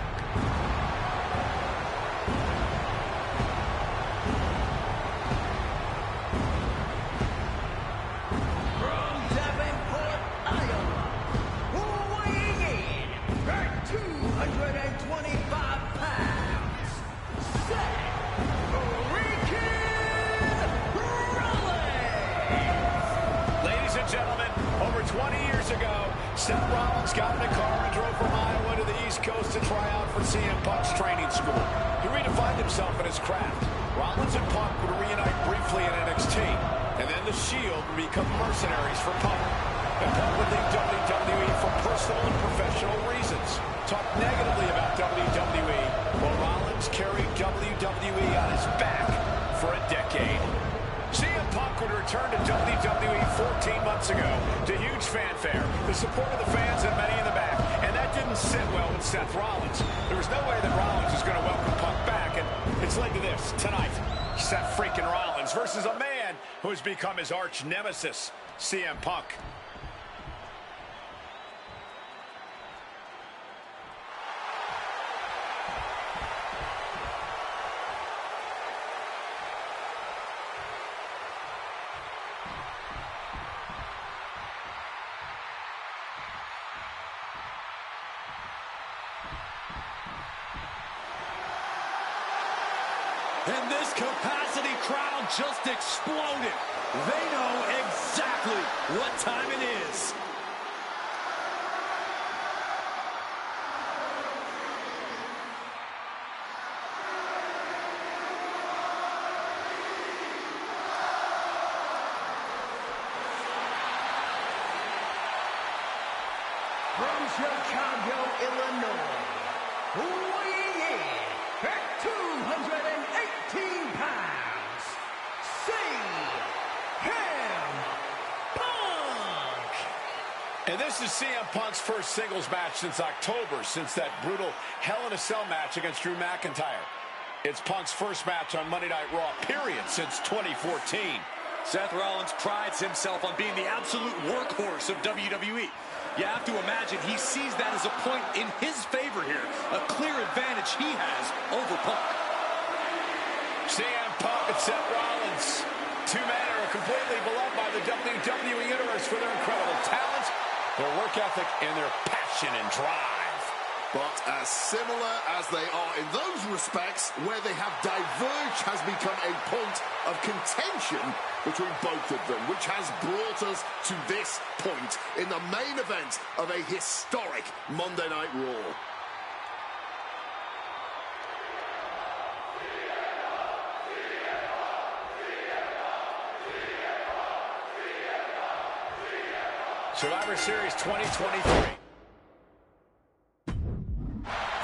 From Davenport, Iowa, weighing in at 225 pounds, Seth freaking Rollins! Ladies and gentlemen, over 20 years ago, Seth Rollins got in a car and drove from Iowa to the East Coast to try out for CM Punk's training school. He redefined himself in his craft. Rollins and Punk would reunite briefly in NXT, and then the Shield would become mercenaries for Punk. And Punk would leave WWE for personal and professional reasons. Talk negatively about WWE, while Rollins carried WWE on his back for a decade. CM Punk would return to WWE 14 months ago to huge fanfare, the support of the fans and many in the back, and that didn't sit well with Seth Rollins. There was no way that Rollins was going to welcome Punk back, and it's led to this tonight. Seth freaking Rollins versus a man who has become his arch nemesis, CM Punk. And this capacity crowd just exploded. They know exactly what time it is. From Chicago, Illinois, weighing in at 218 pounds, CM Punk! And this is CM Punk's first singles match since October, since that brutal Hell in a Cell match against Drew McIntyre. It's Punk's first match on Monday Night Raw, period, since 2014. Seth Rollins prides himself on being the absolute workhorse of WWE. You have to imagine he sees that as a point in his favor here, a clear advantage he has over Punk. CM Punk and Seth Rollins, two men who are completely beloved by the WWE Universe for their incredible talent, their work ethic, and their passion and drive. But as similar as they are in those respects, where they have diverged has become a point of contention between both of them, which has brought us to this point in the main event of a historic Monday Night Raw. Survivor Series 2023.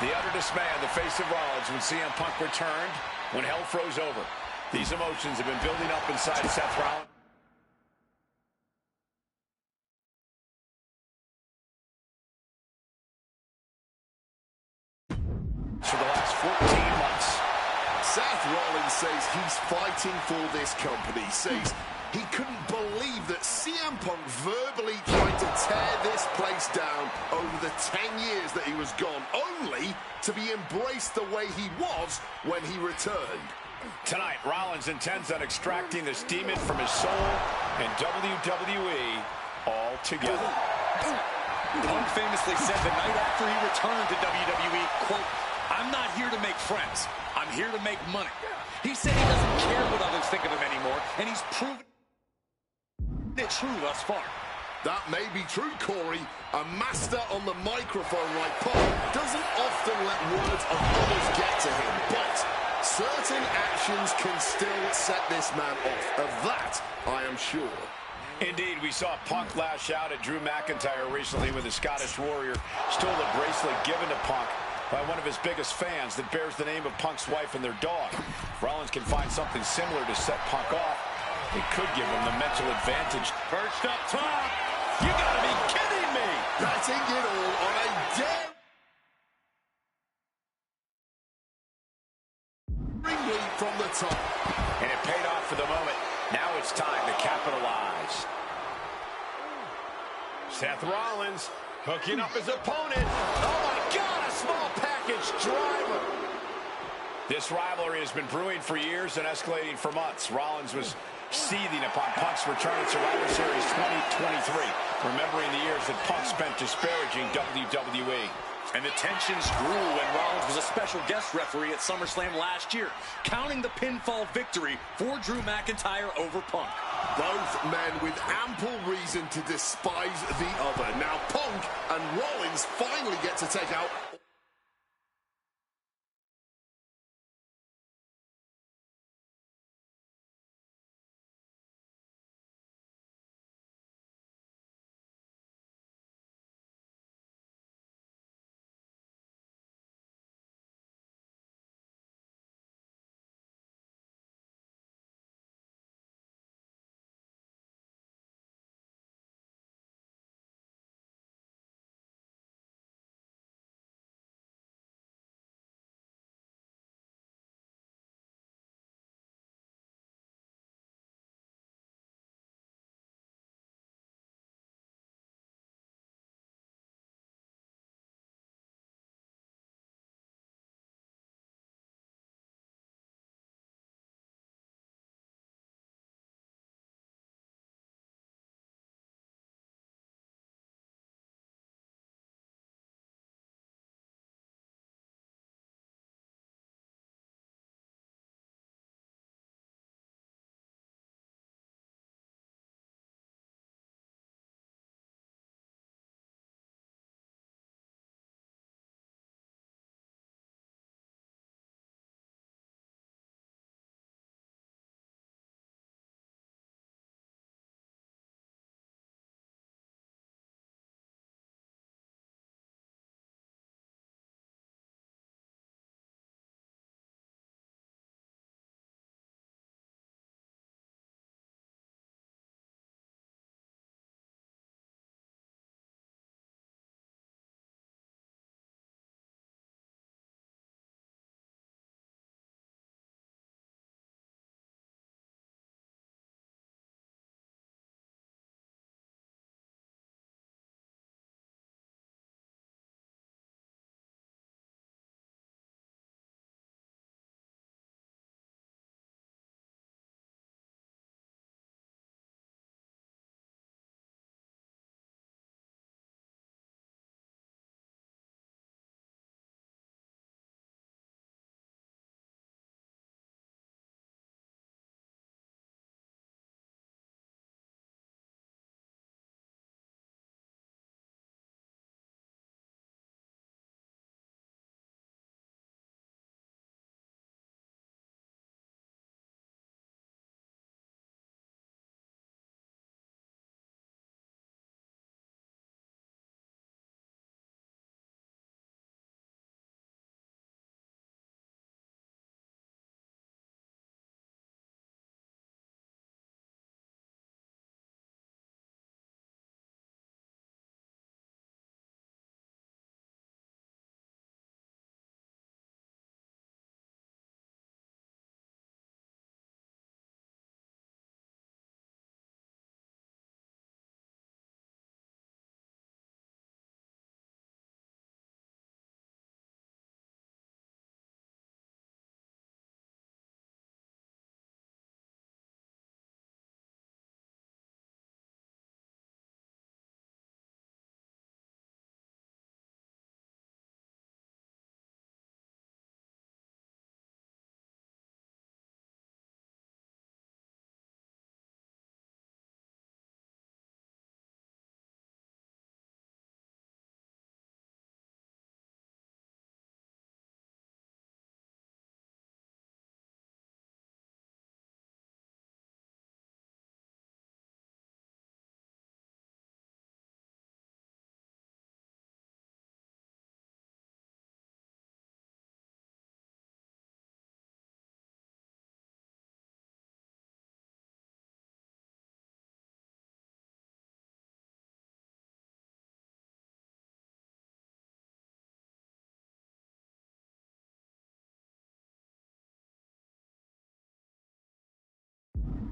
The utter dismay on the face of Rollins when CM Punk returned, when hell froze over. These emotions have been building up inside Seth Rollins. For the last 14 months. Seth Rollins says he's fighting for this company, says he couldn't believe that CM Punk verbally tried to tear this place down over the 10 years that he was gone, only to be embraced the way he was when he returned. Tonight, Rollins intends on extracting this demon from his soul and WWE altogether. Punk famously said the night after he returned to WWE, quote, "I'm not here to make friends. I'm here to make money." He said he doesn't care what others think of him anymore, and he's proven it true thus far. That may be true, Corey. A master on the microphone like Punk doesn't often let words of others get to him, but certain actions can still set this man off. Of that, I am sure. Indeed, we saw Punk lash out at Drew McIntyre recently when the Scottish Warrior stole a bracelet given to Punk by one of his biggest fans that bears the name of Punk's wife and their dog. If Rollins can find something similar to set Punk off, it could give him the mental advantage. Perched up top. You gotta be kidding me. Betting it all on a daring lead from the top. And it paid off for the moment. Now it's time to capitalize. Graves. Seth Rollins hooking up his opponent. Oh my God, a small package driver. This rivalry has been brewing for years and escalating for months. Rollins was seething upon Punk's return at Survivor Series 2023, remembering the years that Punk spent disparaging WWE. And the tensions grew when Rollins was a special guest referee at SummerSlam last year, counting the pinfall victory for Drew McIntyre over Punk. Both men with ample reason to despise the other. Now Punk and Rollins finally get to take out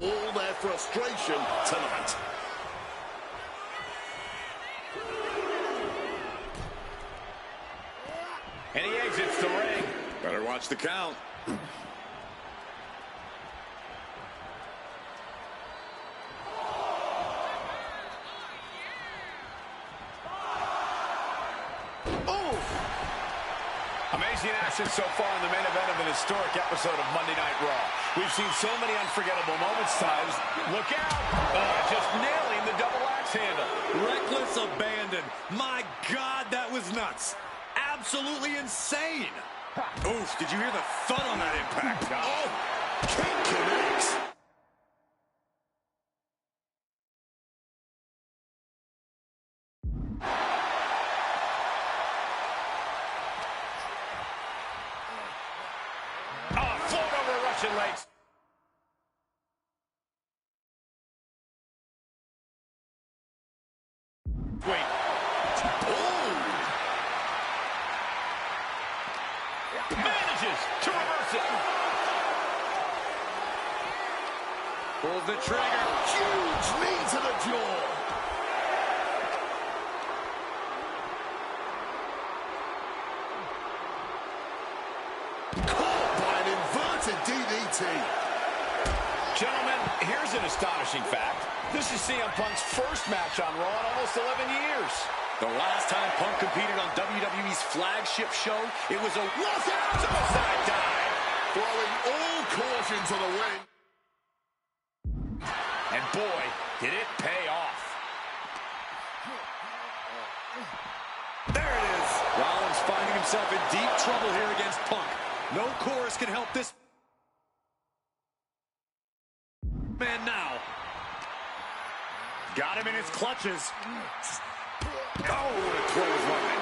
all their frustration tonight. And he exits the ring. Better watch the count. Amazing action so far in the main event of an historic episode of Monday Night Raw. We've seen so many unforgettable moments, times. Look out! Just nailing the double axe handle. Reckless abandon. My God, that was nuts. Absolutely insane. Oof, did you hear the thud on that impact? Oh, kick connects. Float over Russian legs. Wait. Manages to reverse it. Pulls the trigger. Huge knee to the jaw. Caught by an inverted DDT. Gentlemen, here's an astonishing fact. This is CM Punk's first match on Raw in almost 11 years. The last time Punk competed on WWE's flagship show, it was a suicide dive. Throwing all caution to the wind. And boy, did it pay off. There it is. Rollins finding himself in deep trouble here against Punk. No chorus can help this man now. Got him in his clutches. Oh, what a clothesline.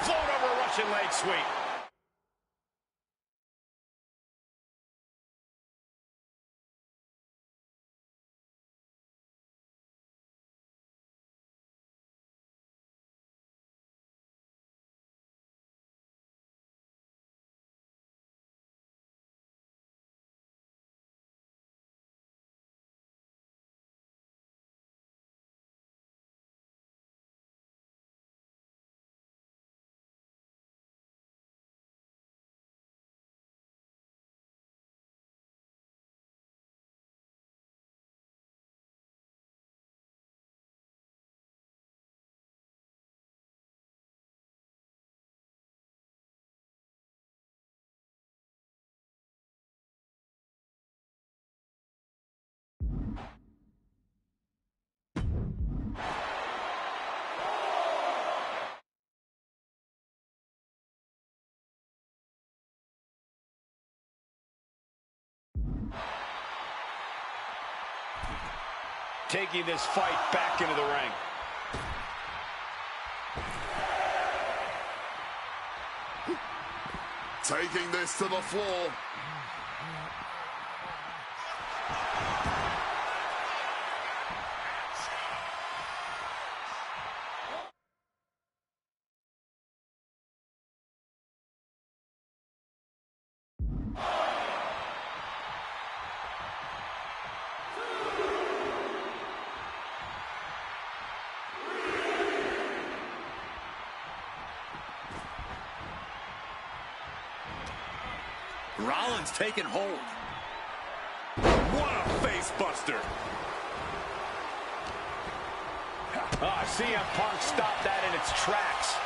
Float over a Russian leg sweep. Taking this fight back into the ring. Taking this to the floor. Rollins taking hold. What a face buster. CM Punk stopped that in its tracks.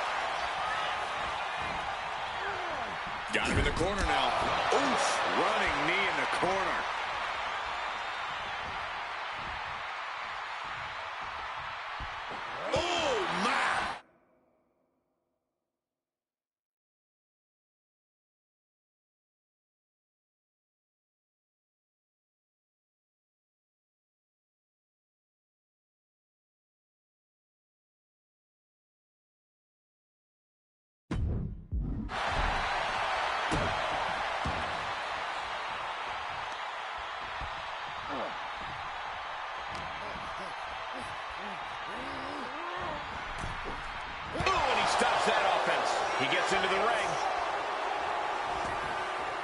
Got him in the corner now. Oof, running knee in the corner. Oh, man.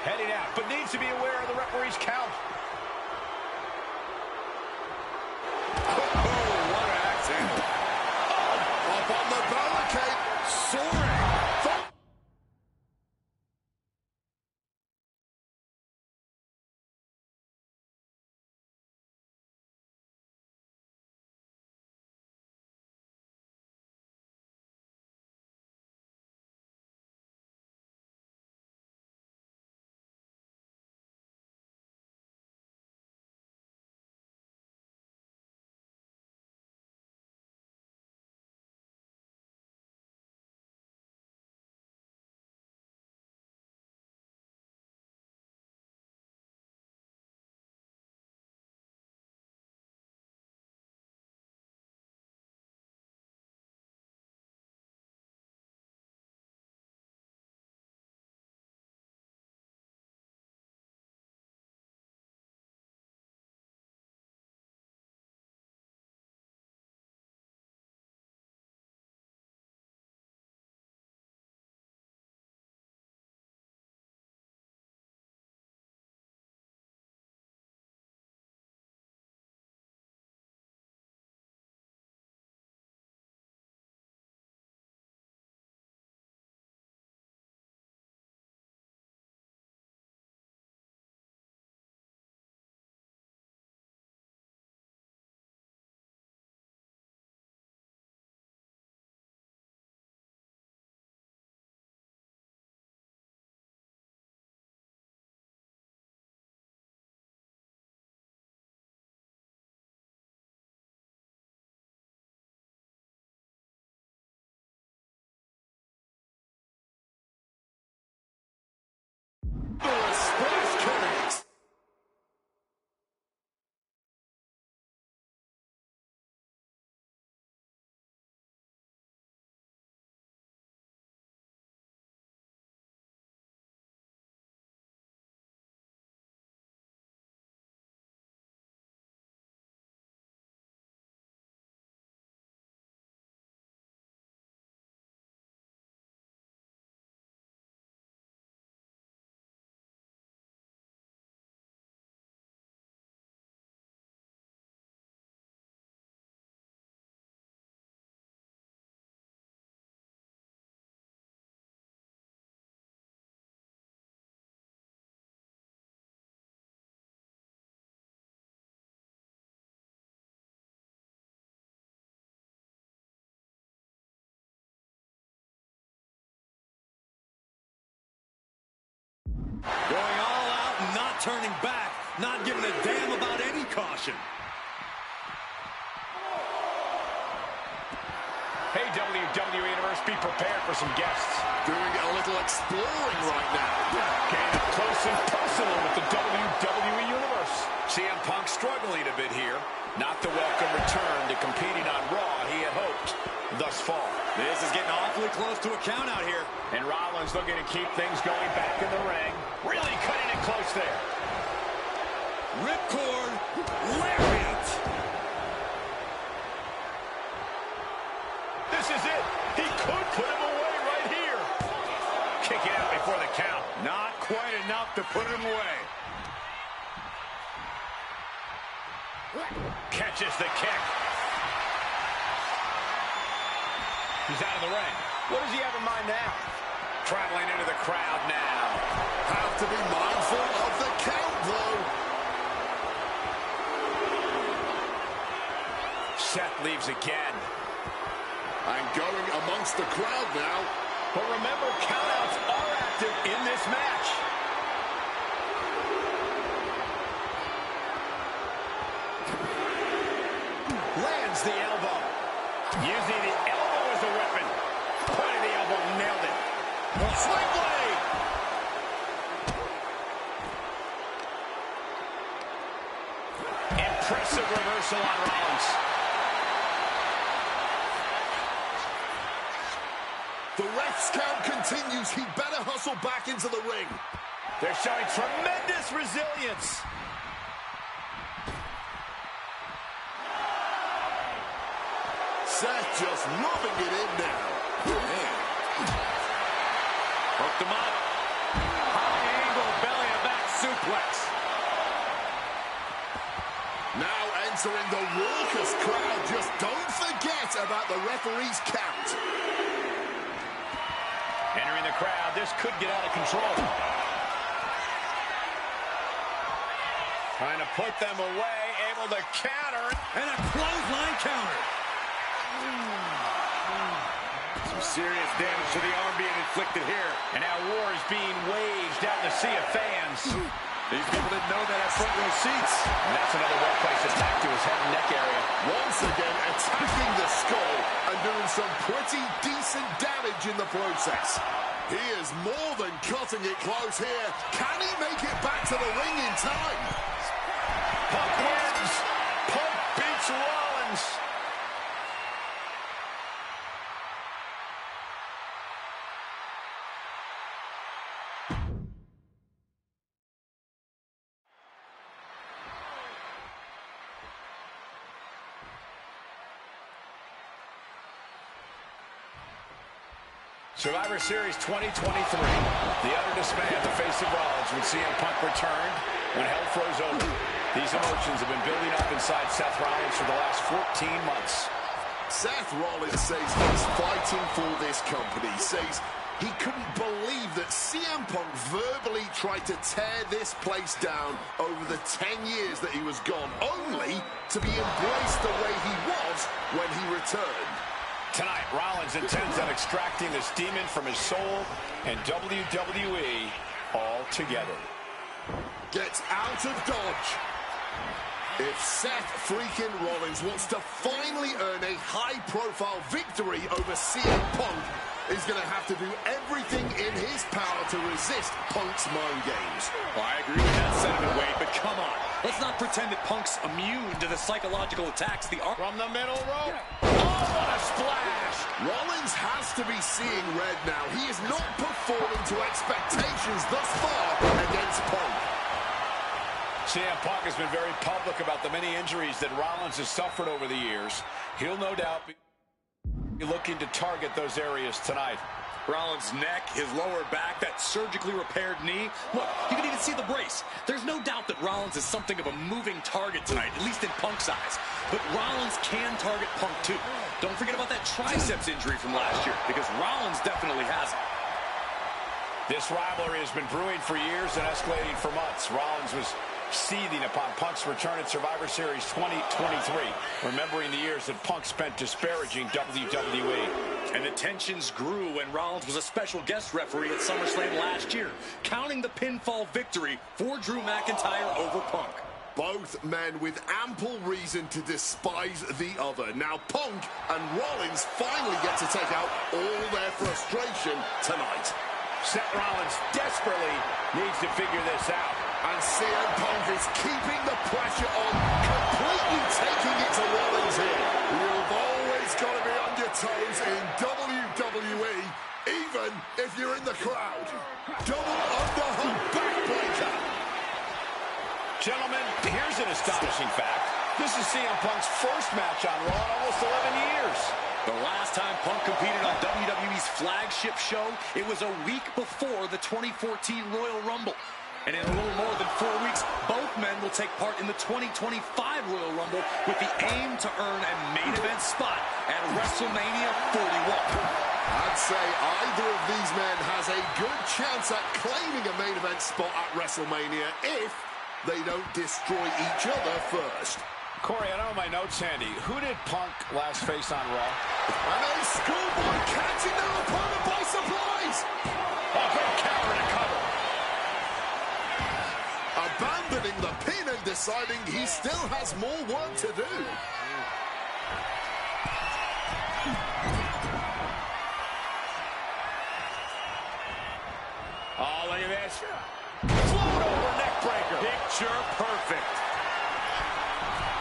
Heading out, but needs to be aware of the referee's count. Oh, what an axe handle. Oh, up on the barricade. Soaring. Splash connects. Going all out and not turning back, not giving a damn about any caution. Hey, WWE Universe, be prepared for some guests. Doing a little exploring right now. Getting up close and personal with the WWE Universe. CM Punk struggling a bit here. Not the welcome return to competing on Raw he had hoped thus far. This is getting awfully close to a count out here. And Rollins looking to keep things going back in the ring. Really cutting it close there. Ripcord, lariat. This is it. He could put him away right here. Kicking out before the count. Not quite enough to put him away. Catches the kick. He's out of the ring. What does he have in mind now? Traveling into the crowd now. Have to be mindful of the count, though. Seth leaves again. And going amongst the crowd now. But remember, countouts are active in this match. Lands the elbow. Using the elbow as a weapon. Point of the elbow, nailed it. Sling blade. Impressive reversal on Rollins. The ref's count continues. He better hustle back into the ring. They're showing tremendous resilience. Seth just rubbing it in now. Hooked him up. High angle belly entering the raucous crowd. Just don't forget about the referee's count. Entering the crowd, this could get out of control. Trying to put them away, able to counter. And a clothesline counter. Some serious damage to the arm being inflicted here. And now war is being waged out in the sea of fans. These people didn't know that at front row seats. And that's another well-placed attack to his head and neck area. Once again, attacking the skull and doing some pretty decent damage in the process. He is more than cutting it close here. Can he make it back to the ring in time? Punk wins. Punk beats Rollins. Survivor Series 2023. The utter dismay on the face of Rollins when CM Punk returned, when hell froze over. These emotions have been building up inside Seth Rollins for the last 14 months. Seth Rollins says he's fighting for this company, says he couldn't believe that CM Punk verbally tried to tear this place down over the 10 years that he was gone, only to be embraced the way he was when he returned. Tonight, Rollins intends on extracting this demon from his soul and WWE altogether. Gets out of dodge. If Seth freaking Rollins wants to finally earn a high-profile victory over CM Punk, he's going to have to do everything in his power to resist Punk's mind games. Well, I agree with that sentiment, Wade, but come on. Let's not pretend that Punk's immune to the psychological attacks. From the middle rope. Oh, what a splash! Rollins has to be seeing red now. He is not performing to expectations thus far against Punk. CM Punk has been very public about the many injuries that Rollins has suffered over the years. He'll no doubt be looking to target those areas tonight. Rollins' neck, his lower back, that surgically repaired knee. Look, you can even see the brace. There's no doubt that Rollins is something of a moving target tonight, at least in Punk's eyes. But Rollins can target Punk too. Don't forget about that triceps injury from last year, because Rollins definitely has it. This rivalry has been brewing for years and escalating for months. Rollins was seething upon Punk's return at Survivor Series 2023, remembering the years that Punk spent disparaging WWE. And the tensions grew when Rollins was a special guest referee at SummerSlam last year, counting the pinfall victory for Drew McIntyre over Punk. Both men with ample reason to despise the other. Now Punk and Rollins finally get to take out all their frustration tonight. Seth Rollins desperately needs to figure this out. And CM Punk is keeping the pressure on, completely taking it to Rollins here. You've always got to be on your toes in WWE, even if you're in the crowd. Double underhook backbreaker. Gentlemen, here's an astonishing fact. This is CM Punk's first match on Raw in almost 11 years. The last time Punk competed on WWE's flagship show, it was a week before the 2014 Royal Rumble. And in a little more than 4 weeks, both men will take part in the 2025 Royal Rumble with the aim to earn a main event spot at WrestleMania 41. I'd say either of these men has a good chance at claiming a main event spot at WrestleMania if they don't destroy each other first. Corey, I don't have my notes handy. Who did Punk last face on Raw? And a schoolboy catching their opponent by surprise. A great counter to cover. Abandoning the pin and deciding he still has more work to do. Oh, look at this. Float over neck breaker. Picture perfect.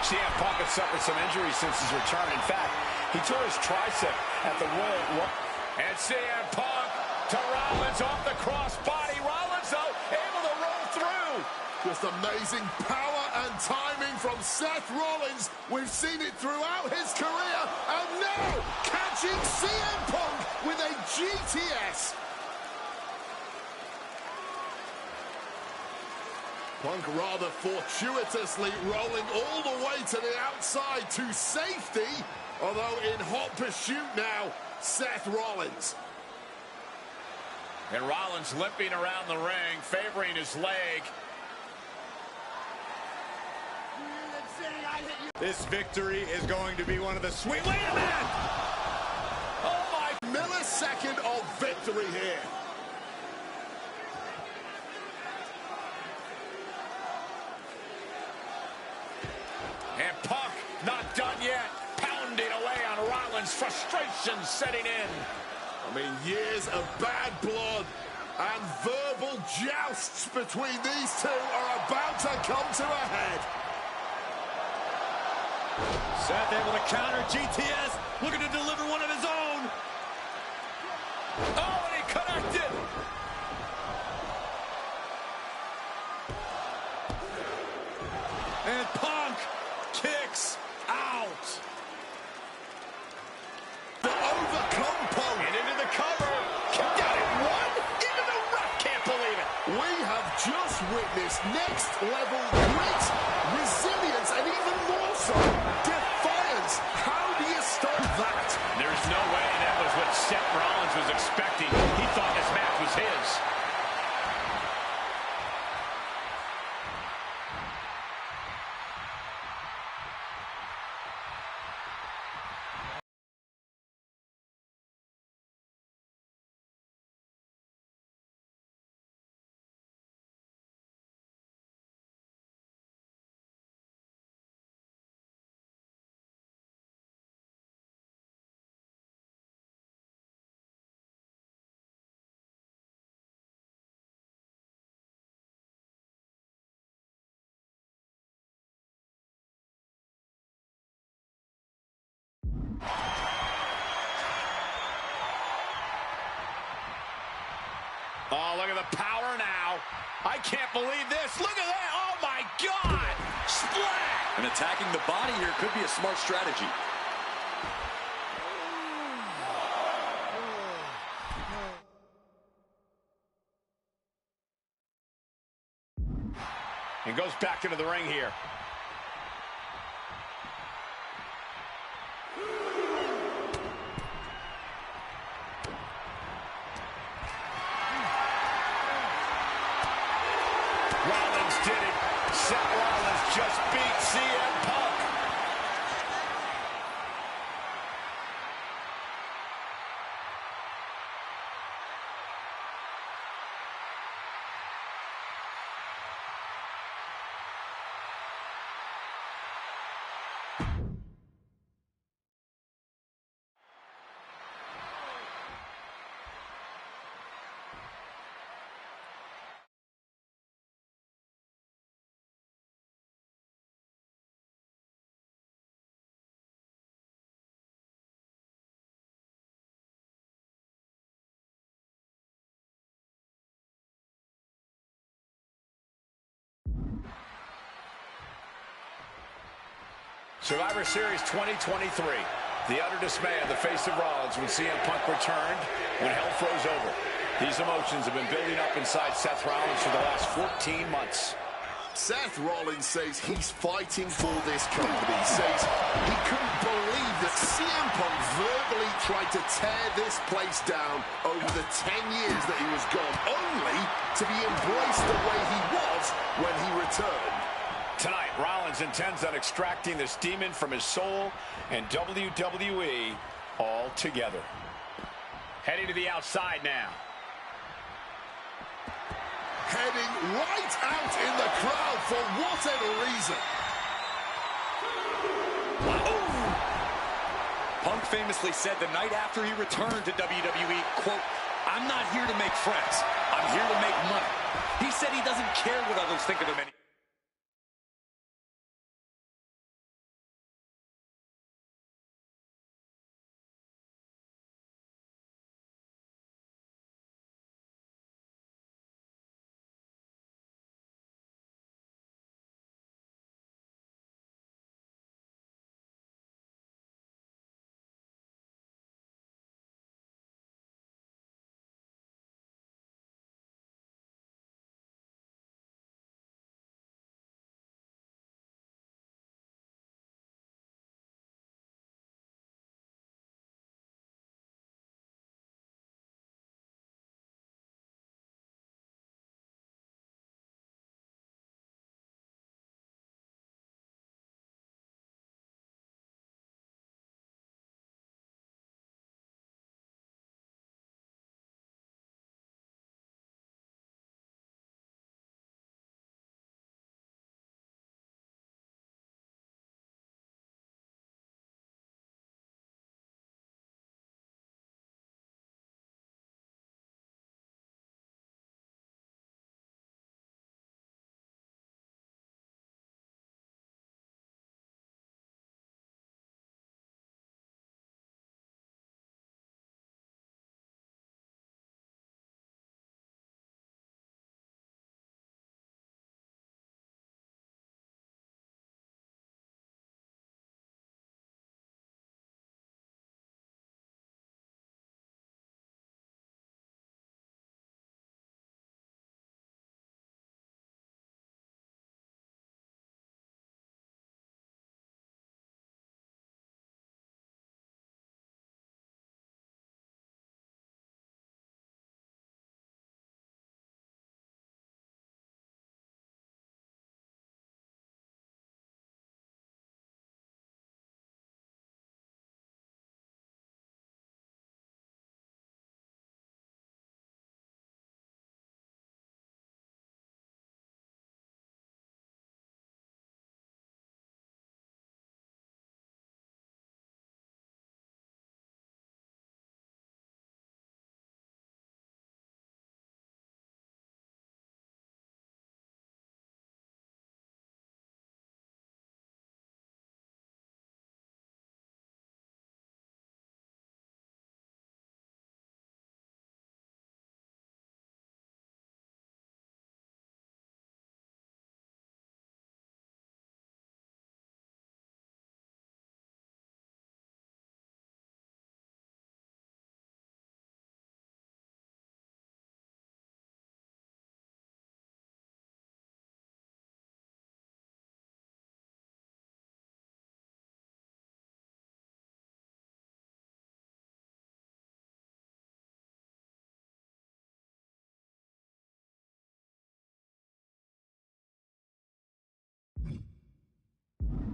CM Punk has suffered some injuries since his return. In fact, he tore his tricep at the Royal Rumble. And CM Punk to Rollins off the crossbody. Rollins, though, able to roll through. Just amazing power and timing from Seth Rollins. We've seen it throughout his career. And now, catching CM Punk with a GTS. Punk rather fortuitously rolling all the way to the outside to safety, although in hot pursuit now, Seth Rollins. And Rollins limping around the ring, favoring his leg. This victory is going to be one of the sweet... Wait a minute! Oh my millisecond of victory here. And Punk not done yet. Pounding away on Rollins, frustration setting in. I mean, years of bad blood and verbal jousts between these two are about to come to a head. Seth able to counter GTS, looking to deliver one of his own. Oh, and he connected. And Punk kicks out. To overcome Punk. And into the cover. Kicked out at one. Into the ref. Can't believe it. We have just witnessed next level grit, resilience, and even more so, defiance. How do you stop that? There's no way that was what Seth Rollins was expecting. He thought this match was his. Oh, look at the power now. I can't believe this. Look at that. Oh, my God. Splat. And attacking the body here could be a smart strategy. And goes back into the ring here. Rollins did it. Seth Rollins just beat CM Punk. Survivor Series 2023. The utter dismay on the face of Rollins when CM Punk returned, when hell froze over. These emotions have been building up inside Seth Rollins for the last 14 months. Seth Rollins says he's fighting for this company. Says he couldn't believe that CM Punk verbally tried to tear this place down over the 10 years that he was gone, only to be embraced the way he was when he returned. Tonight, Rollins intends on extracting this demon from his soul and WWE altogether. Heading to the outside now. Heading right out in the crowd for whatever reason. Punk famously said the night after he returned to WWE, quote, "I'm not here to make friends. I'm here to make money." He said he doesn't care what others think of him anymore.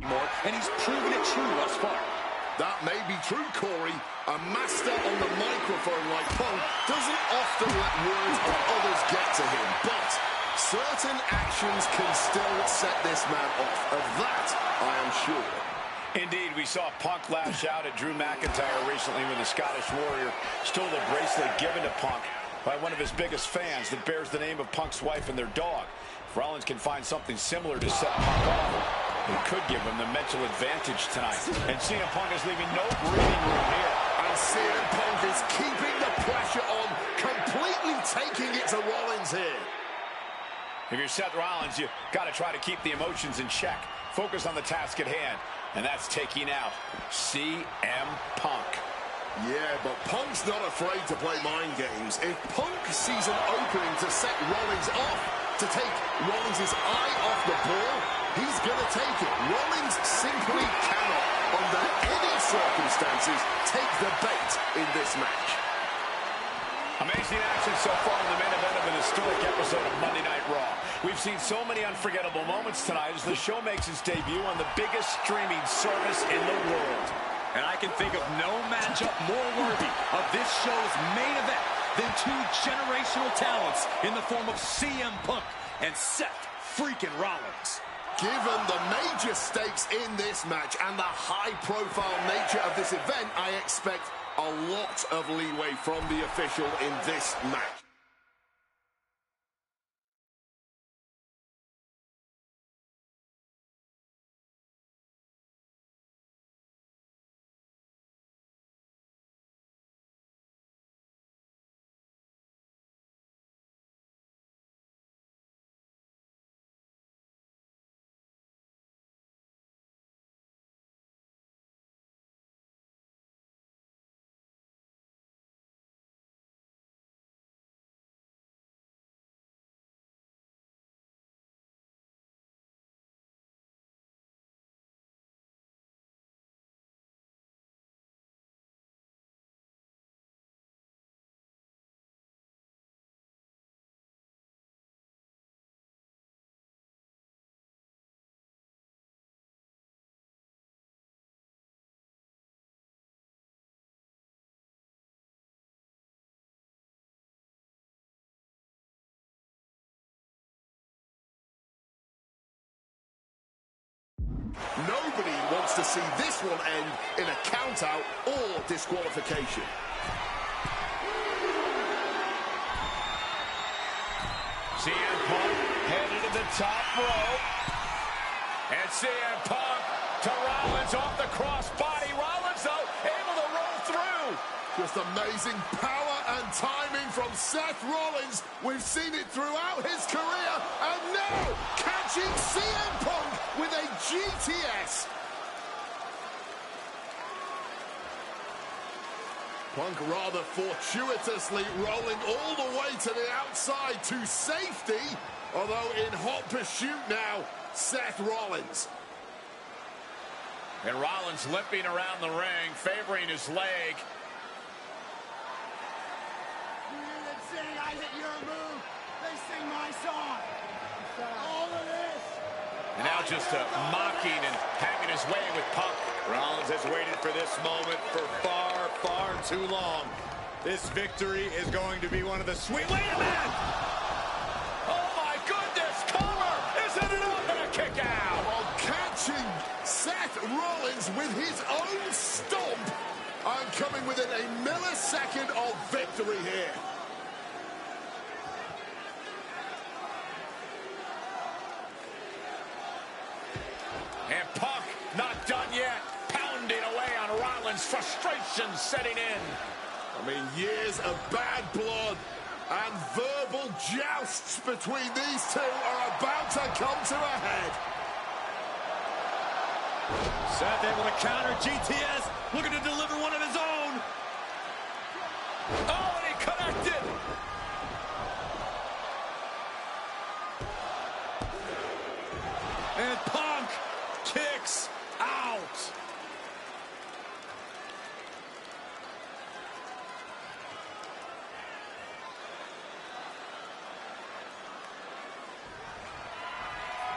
more, and he's proven it true thus far. That may be true, Corey. A master on the microphone like Punk doesn't often let words of others get to him, but certain actions can still set this man off. Of that, I am sure. Indeed, we saw Punk lash out at Drew McIntyre recently when the Scottish Warrior stole the bracelet given to Punk by one of his biggest fans that bears the name of Punk's wife and their dog. If Rollins can find something similar to set Punk off, it could give him the mental advantage tonight. And CM Punk is leaving no breathing room here. And CM Punk is keeping the pressure on, completely taking it to Rollins here. If you're Seth Rollins, you got to try to keep the emotions in check. Focus on the task at hand, and that's taking out CM Punk. Yeah, but Punk's not afraid to play mind games. If Punk sees an opening to set Rollins off, to take Rollins' eye off the ball, he's going to take it. Rollins simply cannot, under any circumstances, take the bait in this match. Amazing action so far in the main event of an historic episode of Monday Night Raw. We've seen so many unforgettable moments tonight as the show makes its debut on the biggest streaming service in the world. And I can think of no matchup more worthy of this show's main event than two generational talents in the form of CM Punk and Seth freaking Rollins. Given the major stakes in this match and the high-profile nature of this event, I expect a lot of leeway from the official in this match. Nobody wants to see this one end in a count-out or disqualification. CM Punk headed to the top rope. And CM Punk to Rollins off the crossbody. Rollins, though, able to roll through. Just amazing power and timing from Seth Rollins. We've seen it throughout his career. And now, catching CM Punk with a GTS. Punk rather fortuitously rolling all the way to the outside to safety. Although in hot pursuit now, Seth Rollins. And Rollins limping around the ring, favoring his leg. I hit your move. They sing my song. All of this. And now just mocking and having his way with Punk. Rollins has waited for this moment for far, far too long. This victory is going to be one of the sweet... Wait a minute! Oh my goodness, cover! Isn't it up and a kick out? While catching Seth Rollins with his own stomp. I'm coming within a millisecond of victory here. And Punk not done yet, pounding away on Rollins, frustration setting in. I mean, years of bad blood and verbal jousts between these two are about to come to a head. Seth able to counter GTS, looking to deliver one of his own. Oh, and he connected. And Punk kicks out.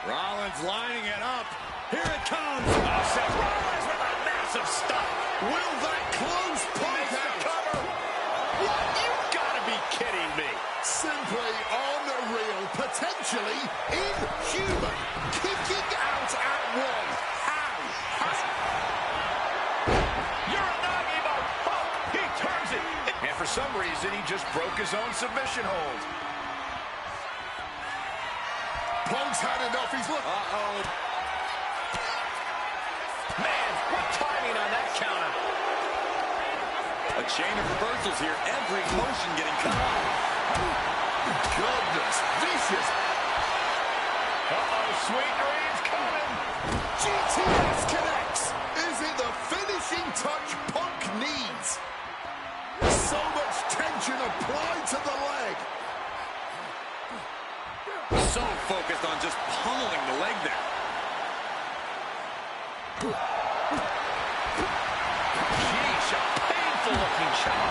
Rollins lining it up. Here it comes. Oh, Seth Rollins with a massive stop. Will that close Punk Makes the out? cover. What? You've got to be kidding me. Simply unreal. Potentially inhuman. Kicking out at one. How? Uranagi. Oh, he turns it. And for some reason, he just broke his own submission hold. Punk's had enough. He's look. Uh-oh. Man, what timing on that counter. A chain of reversals here. Every motion getting cut off. Goodness. Vicious. Uh-oh, sweet dreams coming. GTS connects. Is it the finishing touch Punk needs? So much tension applied to the leg. So focused on just pummeling the leg there. Sheesh, a painful-looking shot.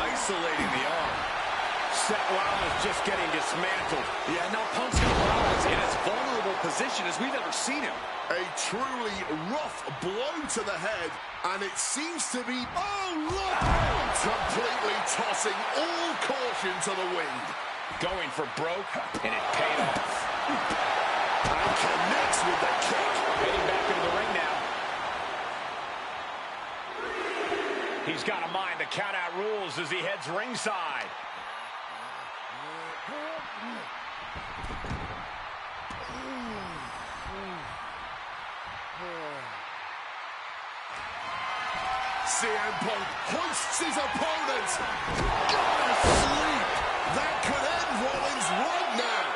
Isolating the arm. Seth Rollins just getting dismantled. Yeah, now Punk's got Rollins in as vulnerable position as we've ever seen him. A truly rough blow to the head, and it seems to be, oh look, completely tossing all caution to the wind. Going for broke, and it paid off. And connects with the kick. Heading back into the ring now. He's got to mind the count-out rules as he heads ringside. CM Punk hoists his opponent. Gonna sleep. That could end Rollins right now.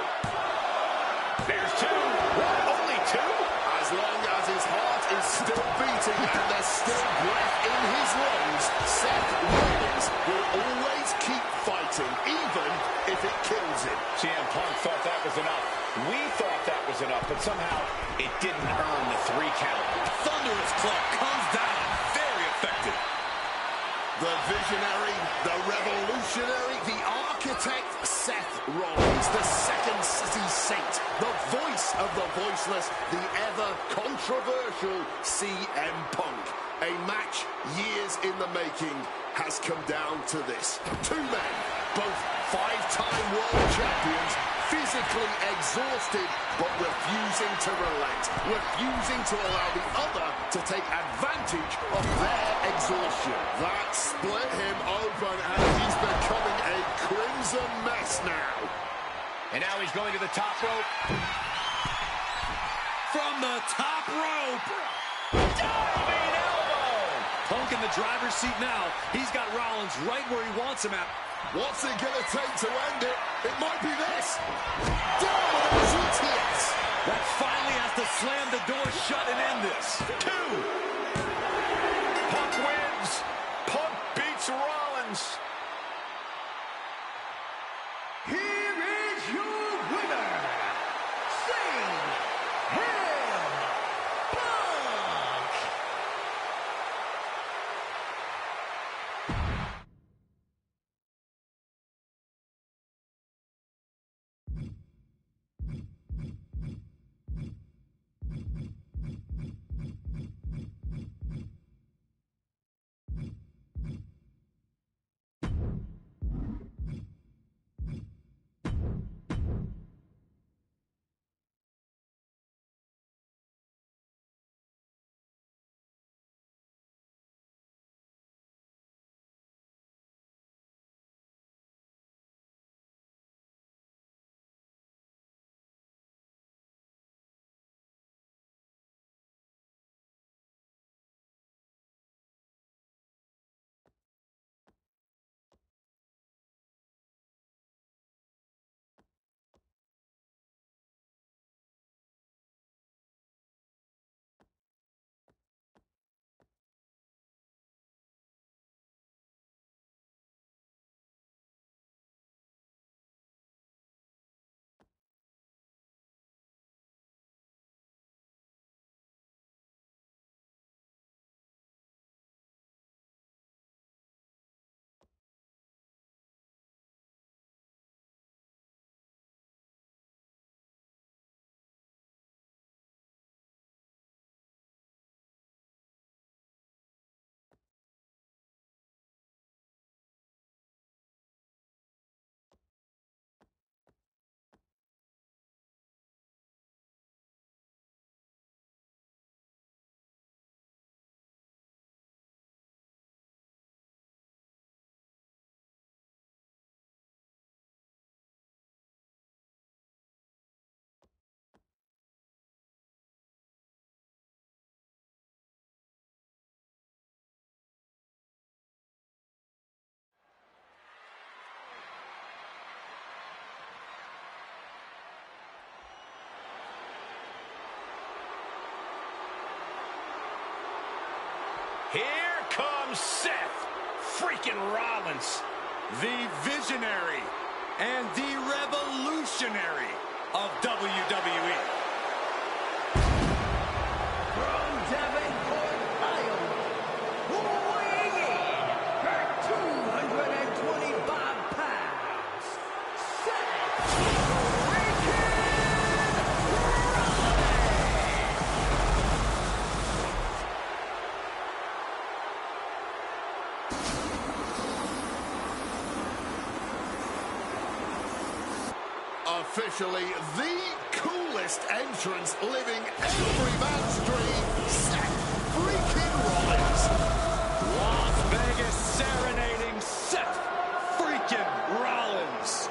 There's two. What? Only two? As long as his heart is still beating and there's still breath in his lungs, Seth Rollins will always keep fighting, even if it kills him. CM Punk thought that was enough. We thought that was enough, but somehow it didn't earn the 3 count. Thunderous club comes down. Very effective. The visionary, the revolutionary, the architect, Seth Rollins, the second city saint, the voice of the voiceless, the ever-controversial CM Punk. A match years in the making has come down to this. Two men, both 5-time world champions, physically exhausted, but refusing to relent, refusing to allow the other to take advantage of their exhaustion. That split him open, and he's becoming a crimson mess now. And now he's going to the top rope. From the top rope. Diving elbow! Punk in the driver's seat now. He's got Rollins right where he wants him at. What's it gonna take to end it? It might be this. Down with a GTS. That finally has to slam the door shut and end this. 2. Punk wins. Punk beats Rollins. Seth freaking Rollins. The visionary and the revolutionary of WWE. From Davenport, Iowa, weighing in at 225 pounds, Seth freaking Officially the coolest entrance living every man's dream, Seth freaking Rollins. Las Vegas serenading Seth freaking Rollins.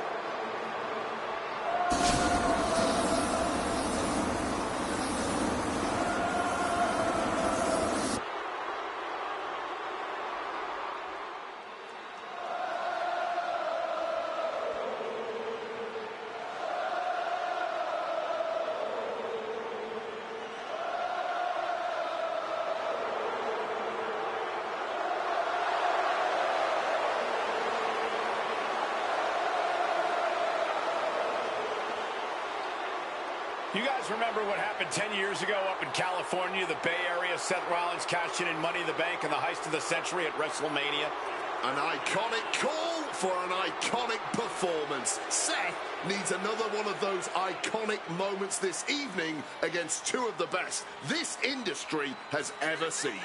You guys remember what happened 10 years ago up in California, the Bay Area? Seth Rollins cashing in Money in the Bank in the heist of the century at WrestleMania. An iconic call for an iconic performance. Seth needs another one of those iconic moments this evening against two of the best this industry has ever seen.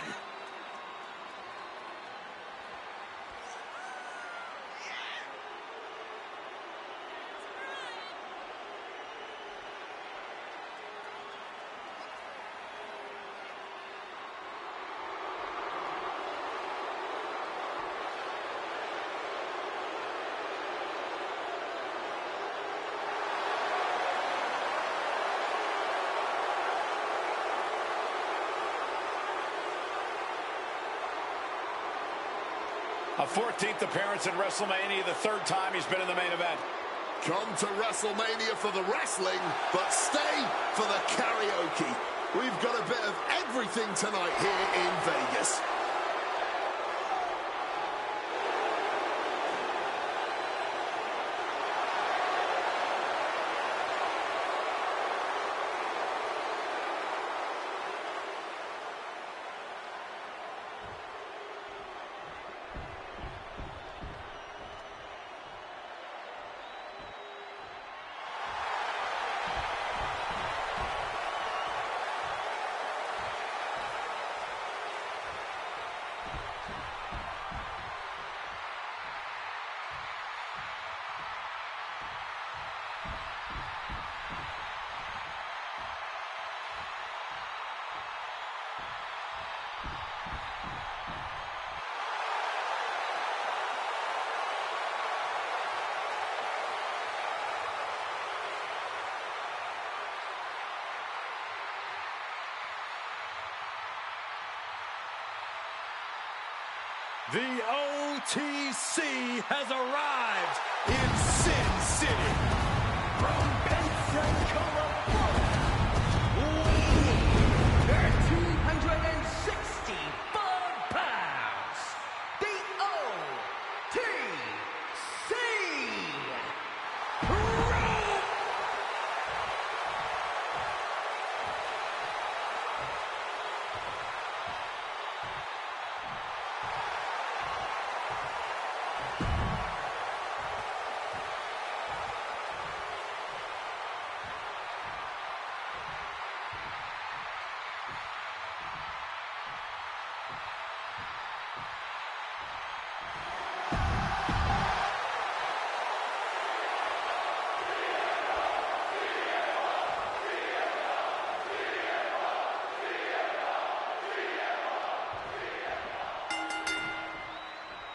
A 14th appearance at WrestleMania, the third time he's been in the main event. Come to WrestleMania for the wrestling, but stay for the karaoke. We've got a bit of everything tonight here in Vegas. The OTC has arrived in Sin City. from Pensacola, Florida, 265 pounds, the OTC.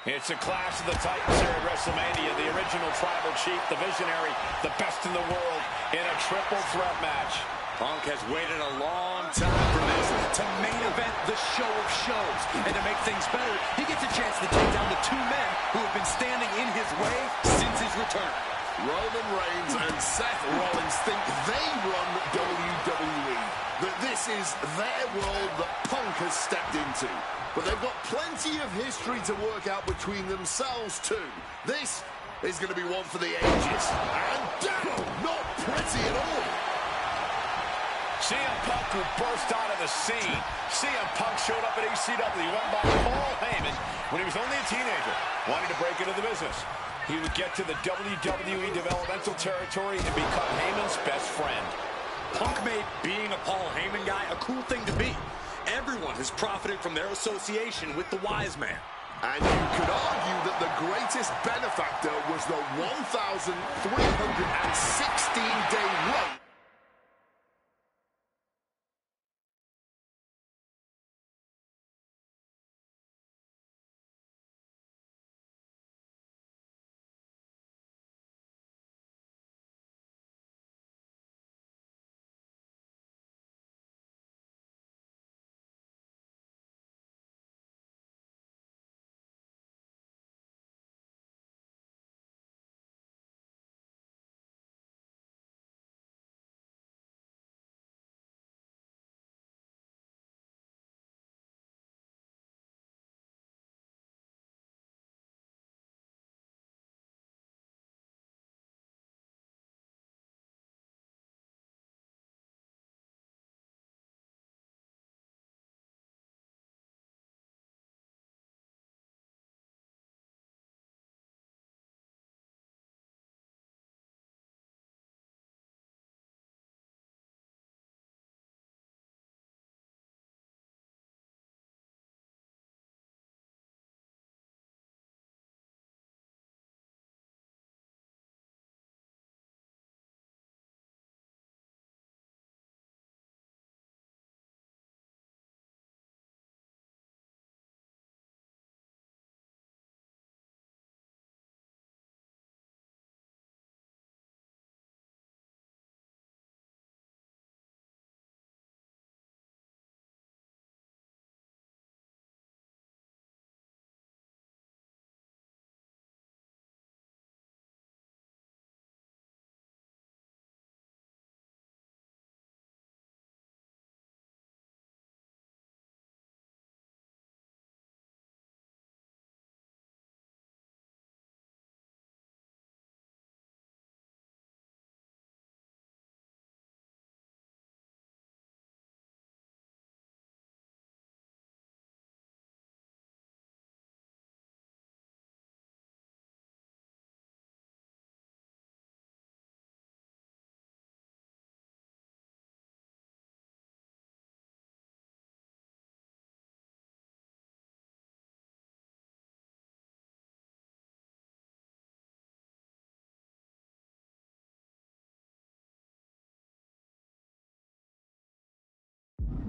It's a clash of the Titans here at WrestleMania. The original Tribal Chief, the visionary, the best in the world in a triple threat match. Punk has waited a long time for this to main event the show of shows. And to make things better, he gets a chance to take down the two men who have been standing in his way since his return. Roman Reigns and Seth Rollins think they run WWE. That This is their world that Punk has stepped into. But they've got plenty of history to work out between themselves, too. This is going to be one for the ages. And down! Not pretty at all. CM Punk will burst out of the scene. CM Punk showed up at ECW, won by Paul Heyman when he was only a teenager, wanting to break into the business. He would get to the WWE developmental territory and become Heyman's best friend. Punk made being a Paul Heyman guy a cool thing to be. Everyone has profited from their association with the Wise Man. And you could argue that the greatest benefactor was the 1,316-day run.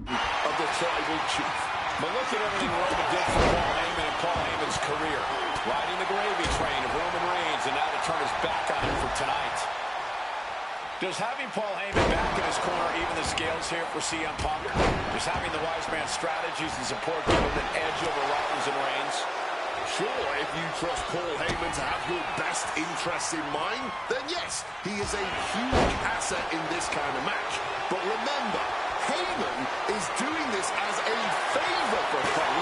Of the tribal chief. But look at everything Roman did for Paul Heyman and Paul Heyman's career. Riding the gravy train of Roman Reigns, and now to turn his back on him for tonight. Does having Paul Heyman back in his corner even the scales here for CM Punk? Does having the Wise Man strategies and support give him an edge over Rollins and Reigns? Sure, if you trust Paul Heyman to have your best interests in mind, then yes, he is a huge asset in this kind of match. But remember, Heyman is doing this as a favor for Punk.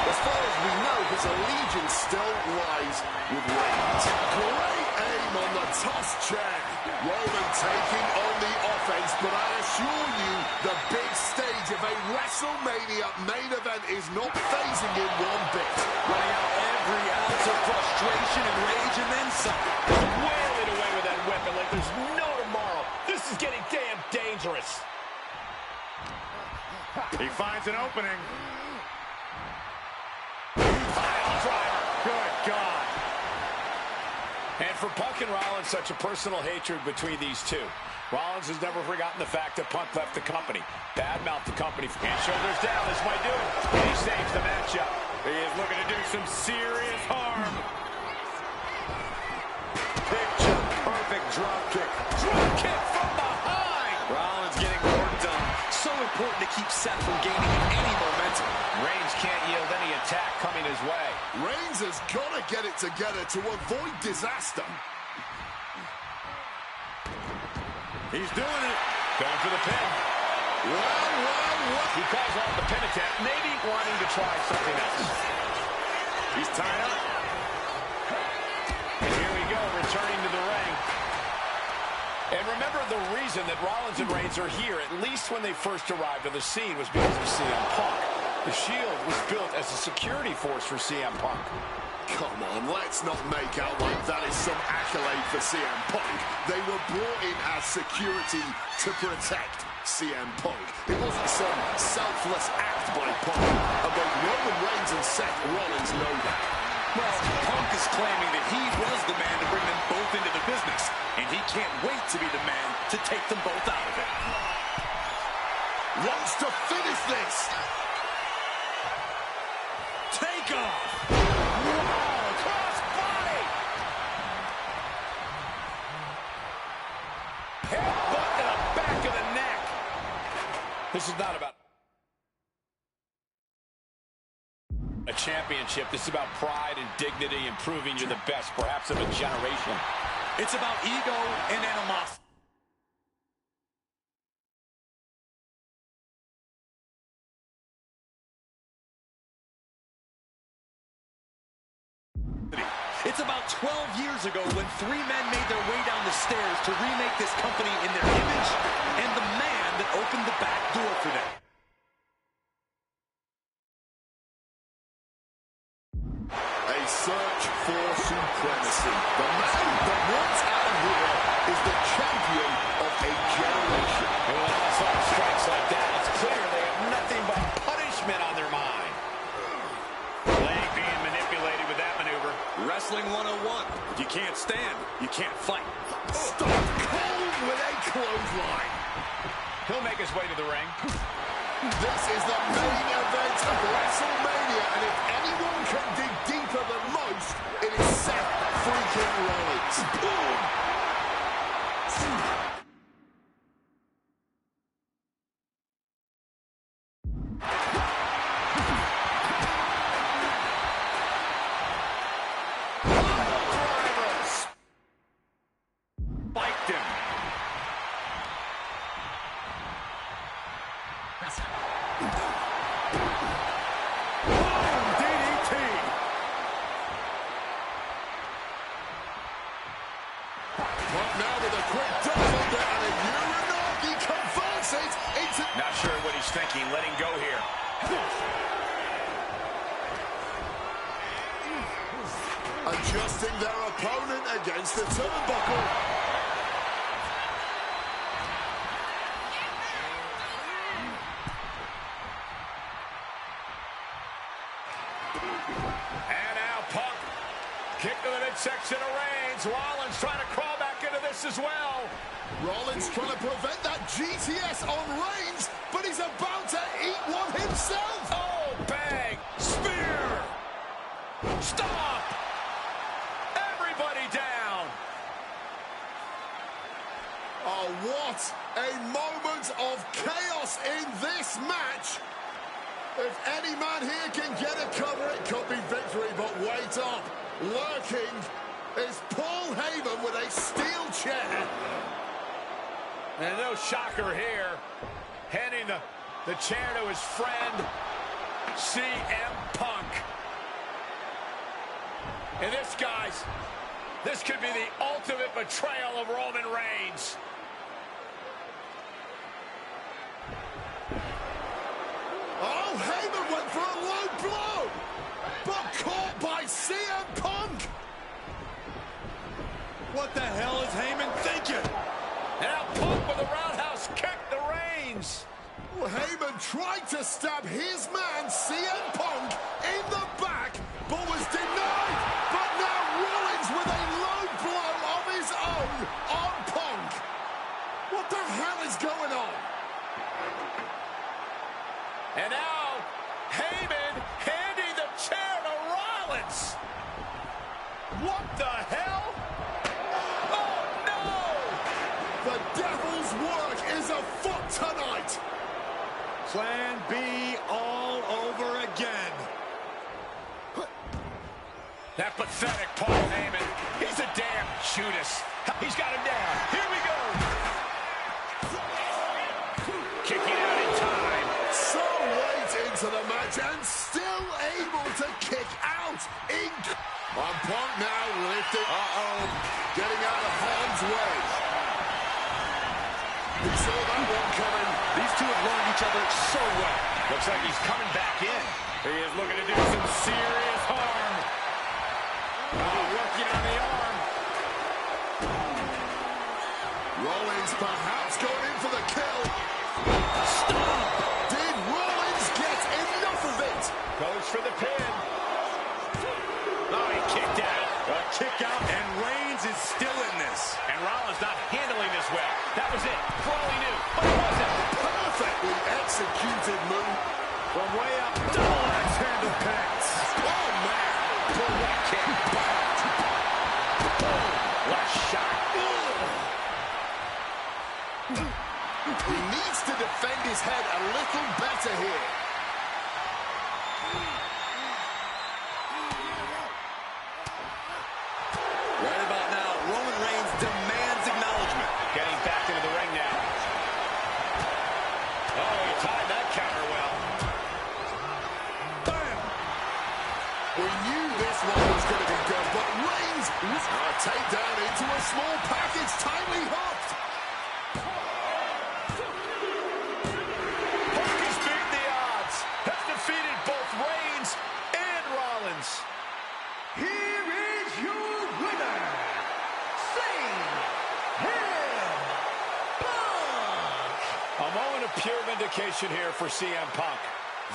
As far as we know, his allegiance still lies with Reigns. Great aim on the toss chair. Roman taking on the offense, but I assure you, the big stage of a WrestleMania main event is not phasing him one bit. Running out every ounce of frustration and rage and then some. Wailing away with that weapon like there's no tomorrow. This is getting damn dangerous. He finds an opening. Pile driver. Good God. And for Punk and Rollins, such a personal hatred between these two. Rollins has never forgotten the fact that Punk left the company. Badmouthed the company. And shoulders down, this might do it. And he saves the matchup. He is looking to do some serious harm. Picture perfect drop kick. Drop kick from behind. Rollins getting work done. So important to keep Seth from gaining any momentum. Reigns can't yield any attack coming his way. Reigns has got to get it together to avoid disaster. He's doing it. Going for the pin. Well. He calls off the pin attempt, maybe wanting to try something else. He's tied up. And here we go, returning to the ring. And remember, the reason that Rollins and Reigns are here, at least when they first arrived on the scene, was because of CM Punk. The Shield was built as a security force for CM Punk. Come on, let's not make out like that is some accolade for CM Punk. They were brought in as security to protect CM Punk. It wasn't some selfless act by Punk. And both Roman Reigns and Seth Rollins know that. Well, Punk is claiming that he was the man to bring them both into the business, and he can't wait to be the man to take them both out of it. Wants to finish this. Take off. Wow, cross body. Headbutt to the back of the neck. This is not about a championship. This is about pride and dignity and proving you're the best, perhaps of a generation. It's about ego and animosity. It's about 12 years ago when three men made their way down the stairs to remake this company in their image and the man that opened the back door for them. A search for supremacy. The man that wants out of here is the champion of a generation. And when onslaught strikes like that, it's clear they have nothing but punishment on their mind. Leg being manipulated with that maneuver. Wrestling 101. If you can't stand, you can't fight. Stop cold with a clothesline. He'll make his way to the ring. This is the main event of WrestleMania, and if anyone can dig deeper than most, it is Seth freaking Rollins. Boom! Spiked him. DDT. But now with a quick double and a Uranagi converts it into... Not sure what he's thinking, letting go here. Adjusting their opponent against the turnbuckle. And now Punk. Kick to the midsection of Reigns. Rollins trying to crawl back into this as well. Rollins trying to prevent that GTS on Reigns, but he's about to eat one himself. Oh, bang. Spear. Stop. Everybody down. Oh, what a moment of chaos in this match. If any man here can get a cover, it could be victory, but wait up. Lurking is Paul Heyman with a steel chair. And no shocker here. Handing the chair to his friend, CM Punk. And this, guys, this could be the ultimate betrayal of Roman Reigns. Oh, Heyman went for a low blow, but caught by CM Punk. What the hell is Heyman thinking? And now Punk with a roundhouse kick to Reigns. Heyman tried to stab his man, CM Punk, in the back, but was denied. But now Rollins with a low blow of his own on Punk. What the hell is going on? And now Heyman handing the chair to Rollins. What the hell? Oh, no! The devil's work is afoot tonight. Plan B all over again. That pathetic Paul Heyman. He's a damn Judas. He's got him down. Here we go. Kicking out into the match and still able to kick out. And Punk now lifted. Getting out of harm's way. We saw that one coming. These two have learned each other so well. Looks like he's coming back in. He is looking to do some serious harm. Working on the arm. Rollins perhaps going in for the kill. Stop! Did Rollins get enough of it? Goes for the pin. Oh, he kicked out. A kick out, and Reigns is still in this. And Rollins not handling this well. That was it, for all he knew. But it wasn't. Perfectly executed move. From way up, double axe handle pants. Oh, man. Direct kick. Left shot. He needs to defend his head a little better here. Right about now, Roman Reigns demands acknowledgement. Getting back into the ring now. Oh, he timed that counter well. Bam! We knew this one was going to be good, but Reigns a takedown into a small package, tightly hooked. Punk has beaten the odds. Has defeated both Reigns and Rollins. Here is your winner, Punk. A moment of pure vindication here for CM Punk.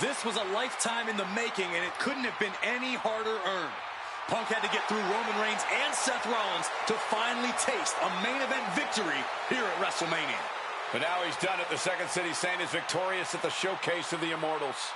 This was a lifetime in the making, and it couldn't have been any harder earned. Punk had to get through Roman Reigns and Seth Rollins to finally taste a main event victory here at WrestleMania. But now he's done it. The Second City Saint is victorious at the Showcase of the Immortals.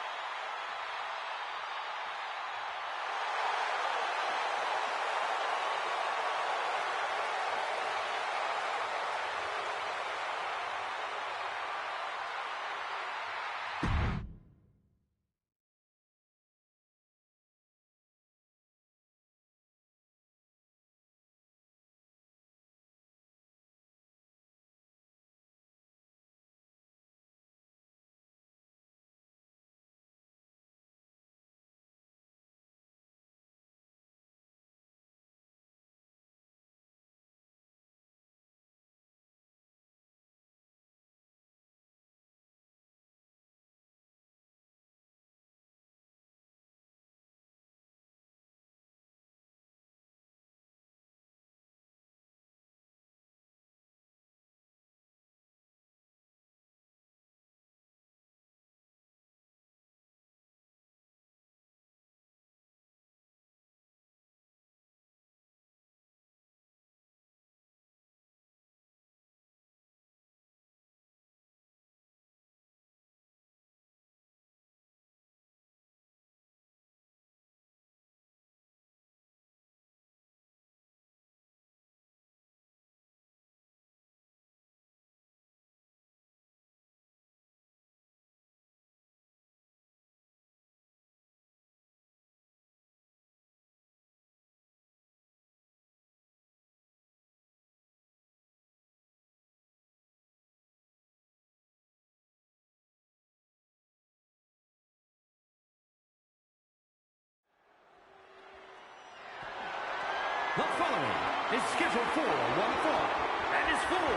The following is scheduled for one fall and is for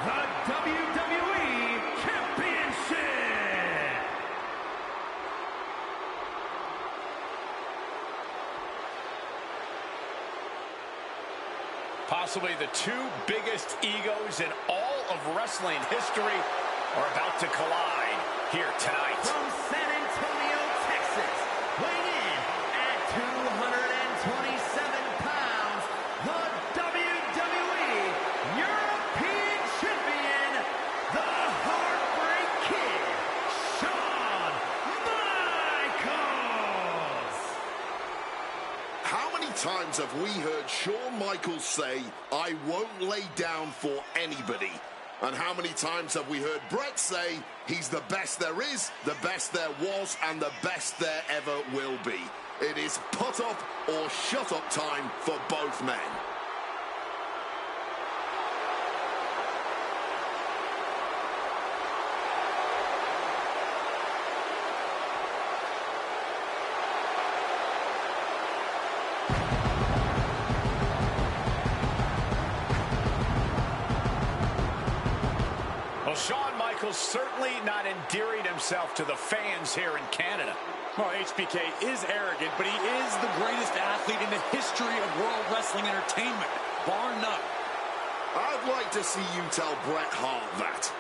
the WWE Championship. Possibly the two biggest egos in all of wrestling history are about to collide here tonight. From San Antonio, Texas, weighing in at 227 pounds, the WWE European Champion, the Heartbreak Kid, Shawn Michaels. How many times have we heard Shawn Michaels say, "I won't lay down for anybody"? And how many times have we heard Bret say, he's the best there is, the best there was, and the best there ever will be? It is put up or shut up time for both men. Shawn Michaels certainly not endearing himself to the fans here in Canada. Well, HBK is arrogant, but he is the greatest athlete in the history of World Wrestling Entertainment, bar none. I'd like to see you tell Bret Hart that.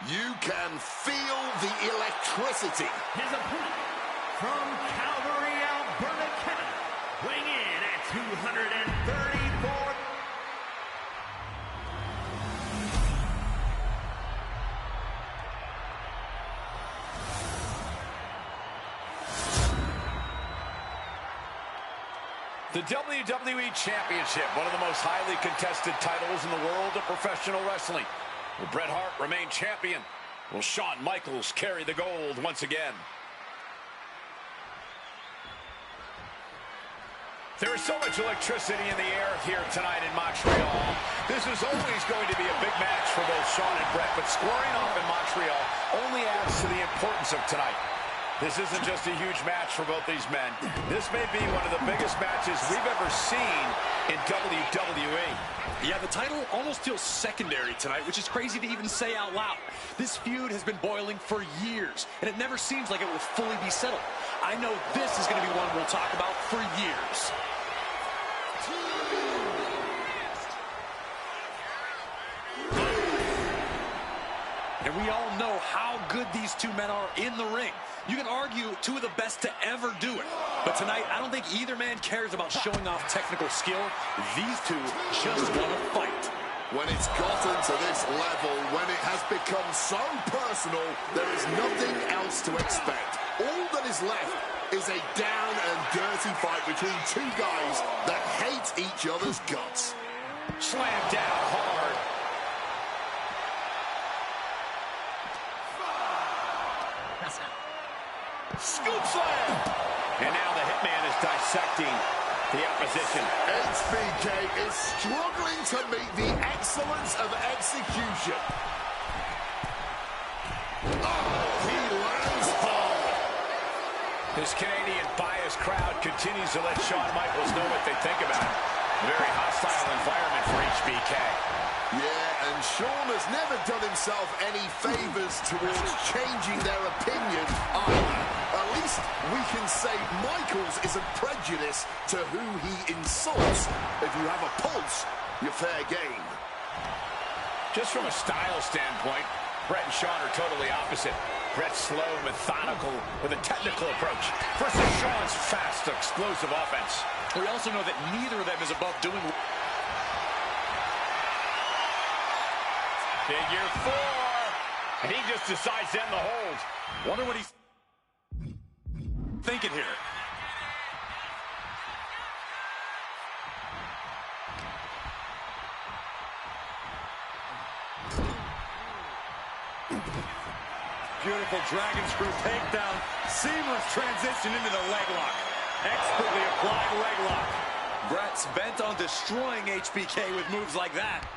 You can feel the electricity. His opponent from Calgary, Alberta, Canada, weighing in at 234. The WWE Championship, one of the most highly contested titles in the world of professional wrestling. Will Bret Hart remain champion? Will Shawn Michaels carry the gold once again? There is so much electricity in the air here tonight in Montreal. This is always going to be a big match for both Shawn and Bret, but squaring off in Montreal only adds to the importance of tonight. This isn't just a huge match for both these men. This may be one of the biggest matches we've ever seen in WWE. Yeah, the title almost feels secondary tonight, which is crazy to even say out loud. This feud has been boiling for years, and it never seems like it will fully be settled. I know this is going to be one we'll talk about for years. And we all know how good these two men are in the ring. You can argue two of the best to ever do it. But tonight, I don't think either man cares about showing off technical skill. These two just want to fight. When it's gotten to this level, when it has become so personal, there is nothing else to expect. All that is left is a down and dirty fight between two guys that hate each other's guts. Slam down hard. Scoop slam! And now the Hitman is dissecting the opposition. HBK is struggling to meet the excellence of execution. Oh, he lands hard. This Canadian biased crowd continues to let Shawn Michaels know what they think about him. Very hostile environment for HBK. Yeah, and Shawn has never done himself any favors towards changing their opinion either. At least we can say Michaels isn't prejudiced to who he insults. If you have a pulse, you're fair game. Just from a style standpoint, Bret and Shawn are totally opposite. Bret's slow, methodical, with a technical approach versus Shawn's fast, explosive offense. We also know that neither of them is above doing... Figure four, and he just decides to end the hold. Wonder what he's thinking here. Beautiful dragon screw takedown. Seamless transition into the leg lock. Expertly applied leg lock. Bret's bent on destroying HBK with moves like that.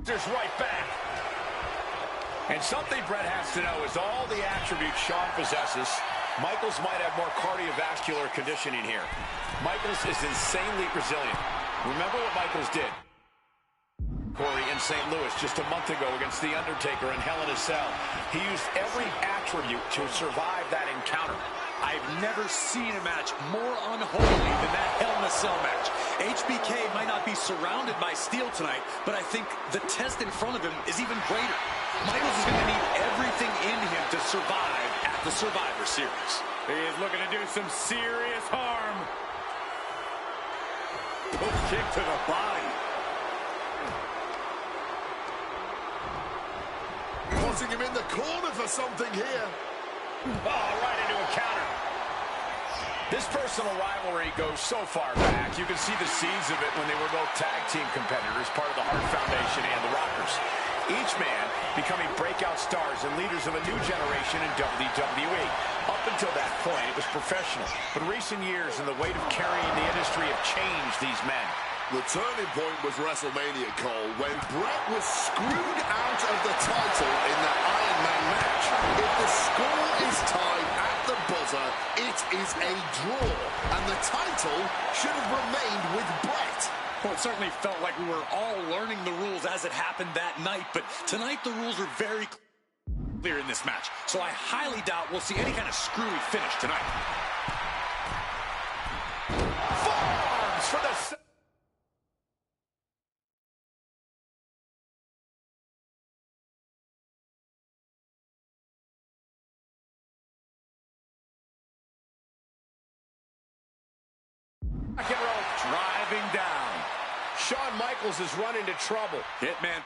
There's right back. And something Bret has to know is all the attributes Shawn possesses, Michaels might have more cardiovascular conditioning here. Michaels is insanely resilient. Remember what Michaels did, Corey, in St. Louis just a month ago against The Undertaker in Hell in a Cell. He used every attribute to survive that encounter. I've never seen a match more unholy than that Hell in a Cell match. HBK might not be surrounded by steel tonight, but I think the test in front of him is even greater. Michaels is going to need everything in him to survive at the Survivor Series. He is looking to do some serious harm. Hook kick to the body. Putting him in the corner for something here. Oh, right into a counter. This personal rivalry goes so far back. You can see the seeds of it when they were both tag team competitors, part of the Hart Foundation and the Rockers. each man becoming breakout stars and leaders of a new generation in WWE. Up until that point, it was professional. But recent years and the weight of carrying the industry have changed these men. The turning point was WrestleMania, Cole, when Bret was screwed out of the title in the Iron Man match. If the score is tied at the buzzer, it is a draw, and the title should have remained with Bret. Well, it certainly felt like we were all learning the rules as it happened that night, but tonight the rules are very clear in this match, so I highly doubt we'll see any kind of screwy finish tonight. Forearms for the... Driving down. Shawn Michaels has run into trouble. Hitman.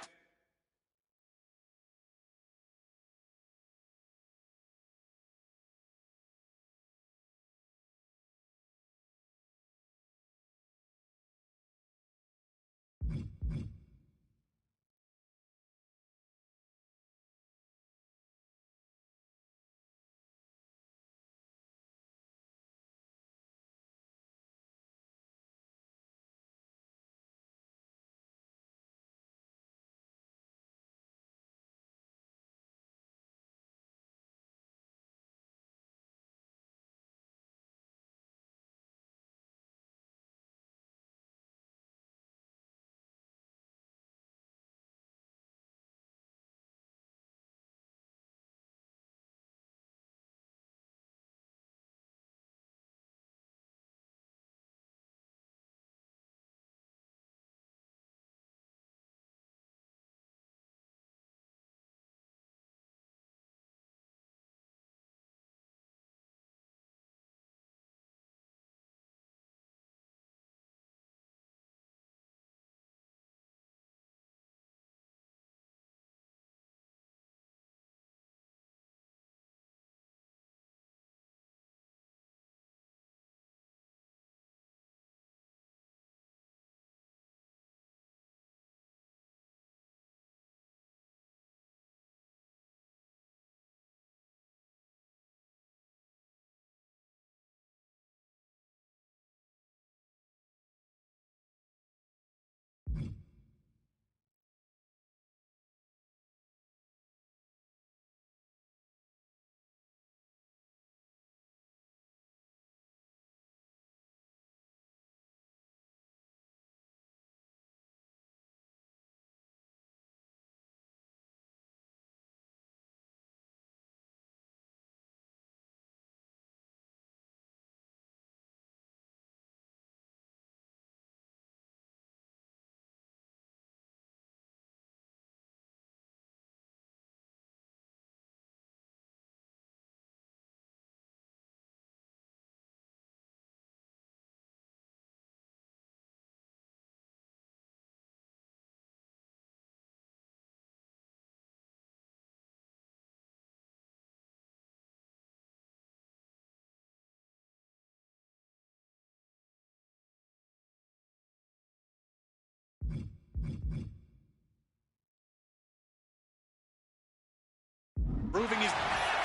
Proving he's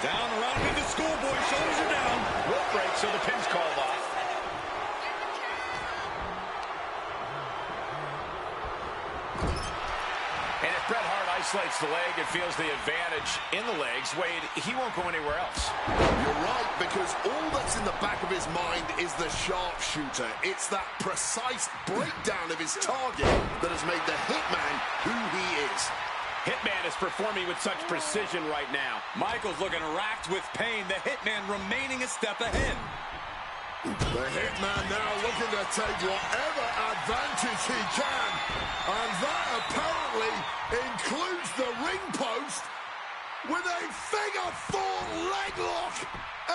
down around with the schoolboy. Shoulders are down. Rope break, so the pin's called off. And if Bret Hart isolates the leg and feels the advantage in the legs, Wade, he won't go anywhere else. You're right, because all that's in the back of his mind is the sharpshooter. It's that precise breakdown of his target that has made the Hitman who he is. Hitman is performing with such precision right now. Michaels looking racked with pain. The Hitman remaining a step ahead. The Hitman now looking to take whatever advantage he can. And that apparently includes the ring post with a figure-4 leg lock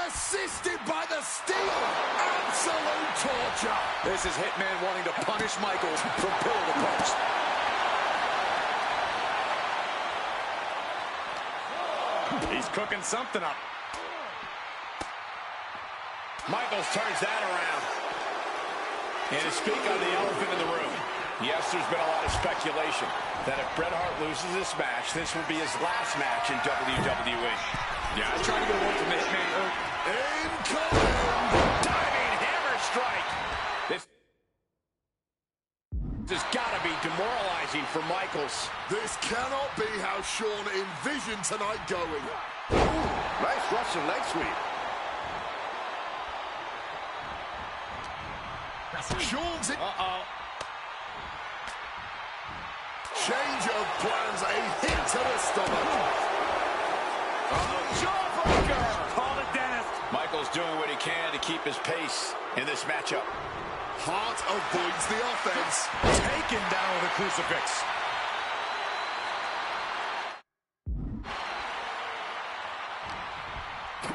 assisted by the steel. Absolute torture. This is Hitman wanting to punish Michaels from pillar to post. He's cooking something up. Michaels turns that around. And to speak on the elephant in the room, Yes, there's been a lot of speculation that if Bret Hart loses this match, this will be his last match in WWE. Yeah, I tried to go work from the Hitman. Incoming! Diving hammer strike. This has got to be demoralizing for Michaels. This cannot be how Shawn envisioned tonight going. Ooh, nice Russian leg sweep. Shawn's in. Uh-oh. Change of plans, a hit to the stomach. Jawbreaker. Call it Dennis. Michaels doing what he can to keep his pace in this matchup. Hart avoids the offense. Taken down with a crucifix.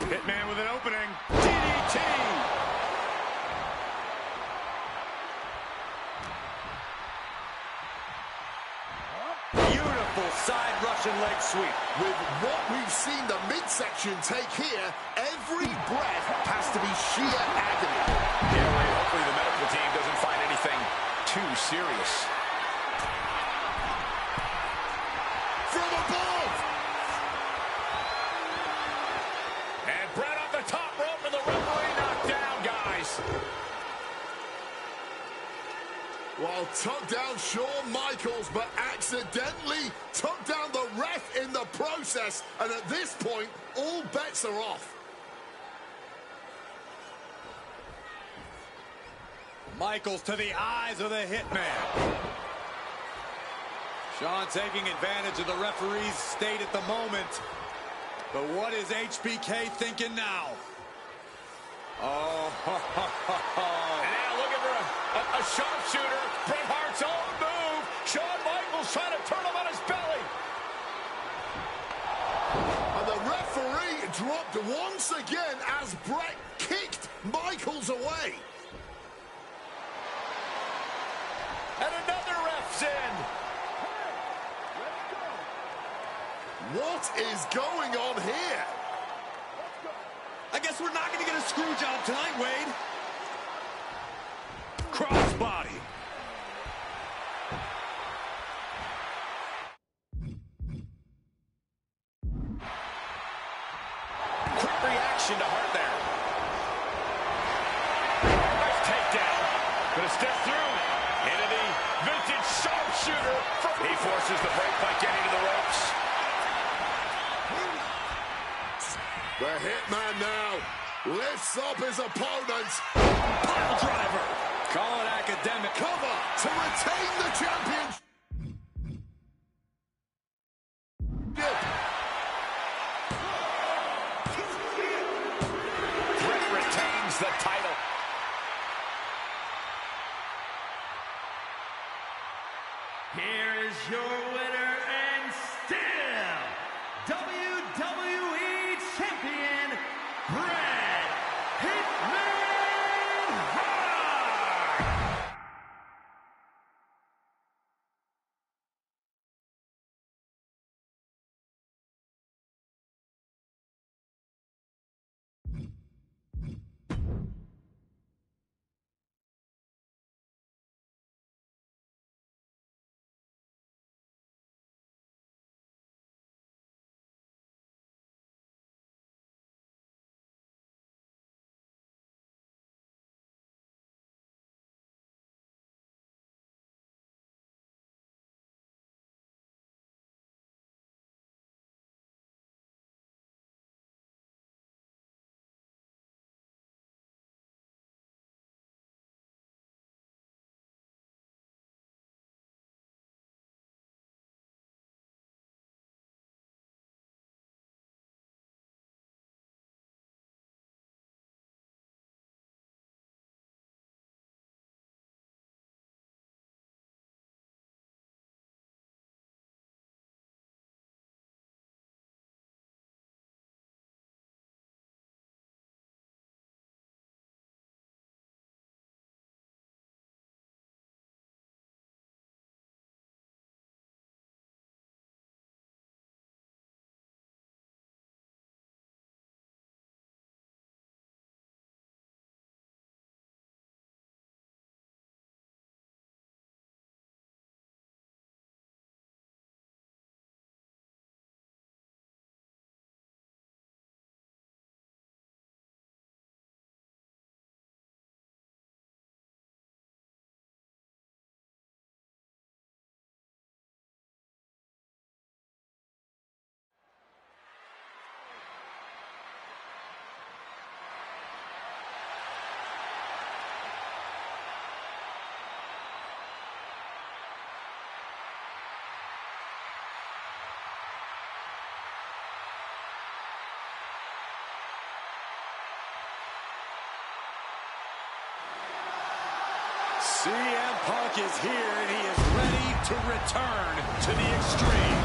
Hitman with an opening. DDT. Beautiful side Russian leg sweep. With what we've seen the midsection take here, every breath has to be sheer agony. Yeah, right. Hopefully the medical team doesn't find anything too serious. From above! And Bret off the top rope and the referee knocked down, guys. Well, took down Shawn Michaels, but accidentally took down the ref in the process. And at this point, all bets are off. Michaels to the eyes of the Hitman. Shawn taking advantage of the referee's state at the moment. But what is HBK thinking now? Oh, And now looking for a sharpshooter. Bret Hart's own move. Shawn Michaels trying to turn him on his belly. And the referee dropped once again as Bret kicked Michaels away. And another ref's in. What is going on here? I guess we're not going to get a screw job tonight, Wade. Crossbody. Quick reaction to Hart there. Nice takedown. Gonna step through into the vintage sharpshooter. He forces the break by getting to the ropes. The Hitman now lifts up his opponents. Pile driver. Call it academic. Cover to retain the championship. Bret retains the title. Here is your winner and still WWE Champion, Bret Hitman Hart! CM Punk is here, and he is ready to return to the Extreme.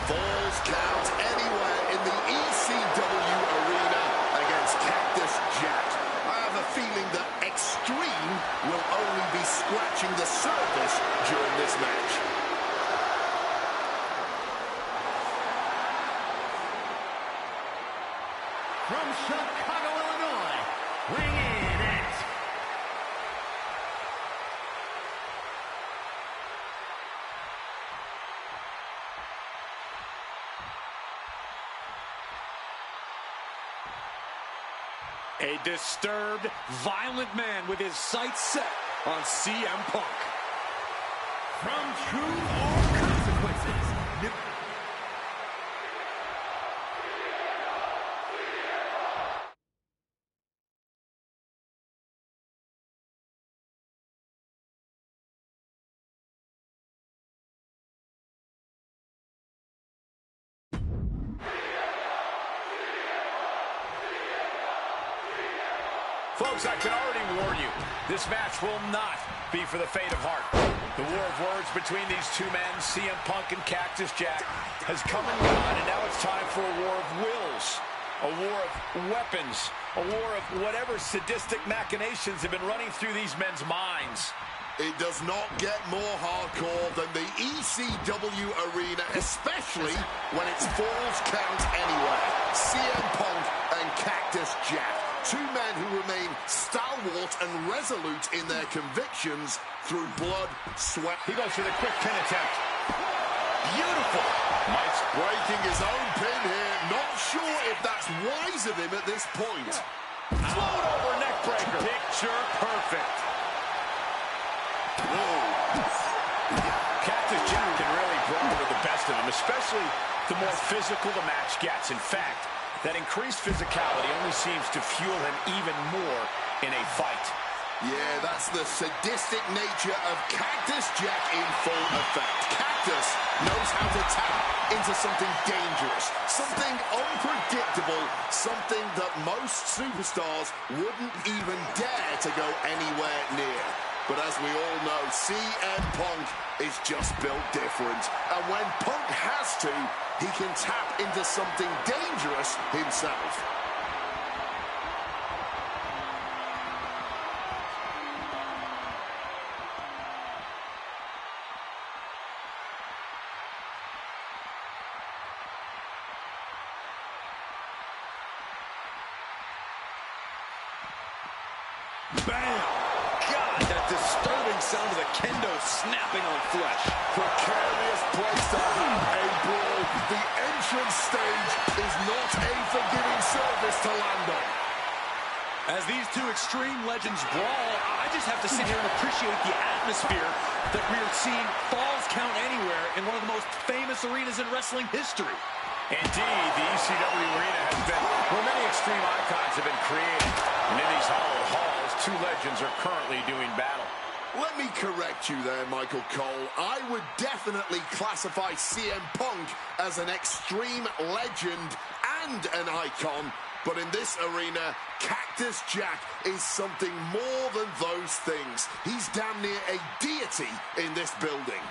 Falls count anywhere in the ECW arena against Cactus Jack. I have a feeling that Extreme will only be scratching the surface during this match. From Chicago, Illinois, weighing in at A disturbed, violent man with his sights set on CM Punk. From Truth or Consequences. Folks, I can already warn you, this match will not be for the faint of heart. The war of words between these two men, CM Punk and Cactus Jack, has come and gone, and now it's time for a war of wills, a war of weapons, a war of whatever sadistic machinations have been running through these men's minds. It does not get more hardcore than the ECW arena, especially when it's Falls Count anywhere. CM Punk and Cactus Jack. Two men who remain stalwart and resolute in their convictions through blood, sweat. He goes for the quick pin attempt. Beautiful. Mike's breaking his own pin here. Not sure if that's wise of him at this point. Float over neck breaker. Picture perfect. Whoa. Cactus Jack can really brawl with the best of them, especially the more physical the match gets. In fact, that increased physicality only seems to fuel him even more in a fight. Yeah, that's the sadistic nature of Cactus Jack in full effect. Cactus knows how to tap into something dangerous, something unpredictable, something that most superstars wouldn't even dare to go anywhere near. But as we all know, CM Punk is just built different. And when Punk has to, he can tap into something dangerous himself. Bam! God, that disturbing sound of the kendo snapping on flesh. Precarious place to have a brawl. The entrance stage is not a forgiving surface to land on. As these two extreme legends brawl, I just have to sit here and appreciate the atmosphere that we are seeing Falls Count Anywhere in one of the most famous arenas in wrestling history. Indeed, the ECW arena has been where many extreme icons have been created. And in these hallowed halls, two legends are currently doing battle. Let me correct you there, Michael Cole. I would definitely classify CM Punk as an extreme legend and an icon. But in this arena, Cactus Jack is something more than those things. He's damn near a deity in this building.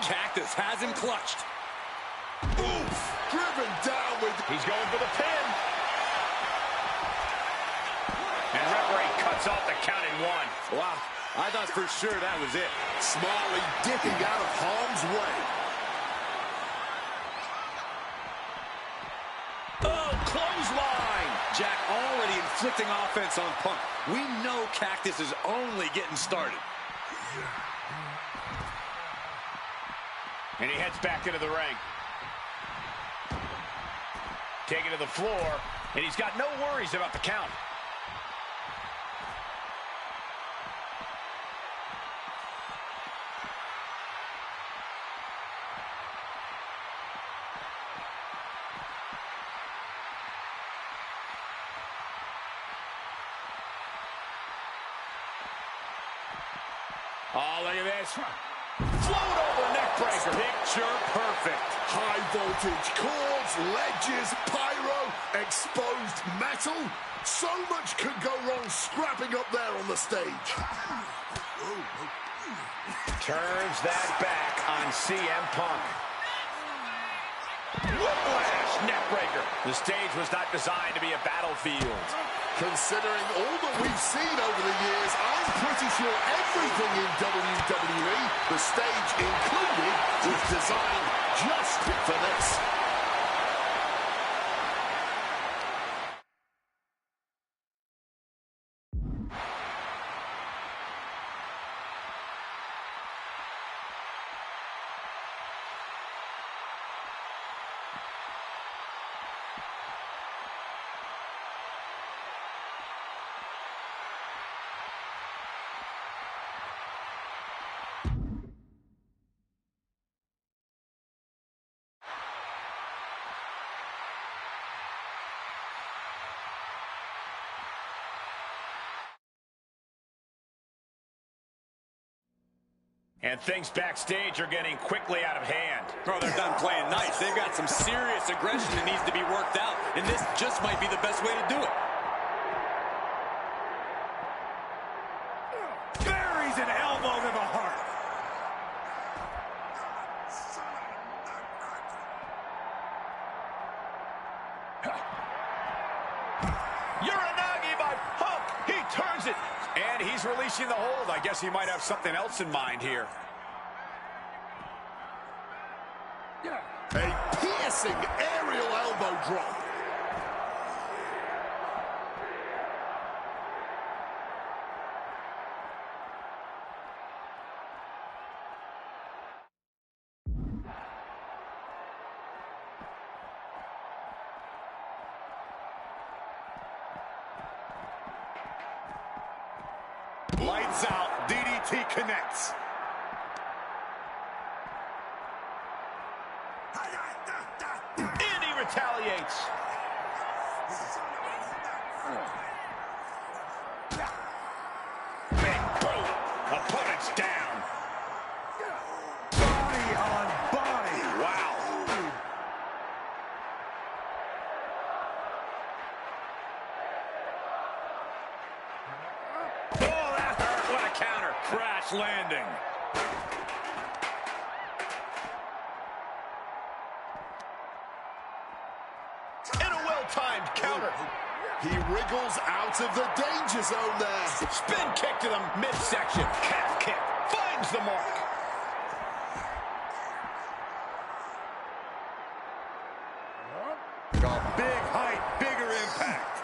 Cactus has him clutched. Oof! Driven down with... He's going for the pin. And referee cuts off the count in one. Wow, I thought for sure that was it. Smartly dipping out of harm's way. Oh, clothesline! Jack already inflicting offense on Punk. We know Cactus is only getting started. And he heads back into the ring. Taken to the floor, and he's got no worries about the count. Oh, look at this. Float over neck breaker. Picture perfect. High voltage cords, ledges, pyro, exposed metal. So much could go wrong scrapping up there on the stage. Turns that back on CM Punk. Whiplash neckbreaker. The stage was not designed to be a battlefield. Considering all that we've seen over the years, I'm pretty sure everything in WWE, the stage included, was designed just for this. And things backstage are getting quickly out of hand. Oh, they're done playing nice. They've got some serious aggression that needs to be worked out, and this just might be the best way to do it. Buries an elbow to the heart. Uranagi by Punk. He turns it. And he's releasing the hold. I guess he might have something else in mind here. A piercing aerial elbow drop. Lights out. DDT connects. And he retaliates. Big boot. Opponent's down. Body on body. Wow. Oh, that hurt. What a counter. Crash landing. And a well-timed counter. He wriggles out of the danger zone there. Spin kick to the midsection. Calf kick. Finds the mark. A big height, bigger impact.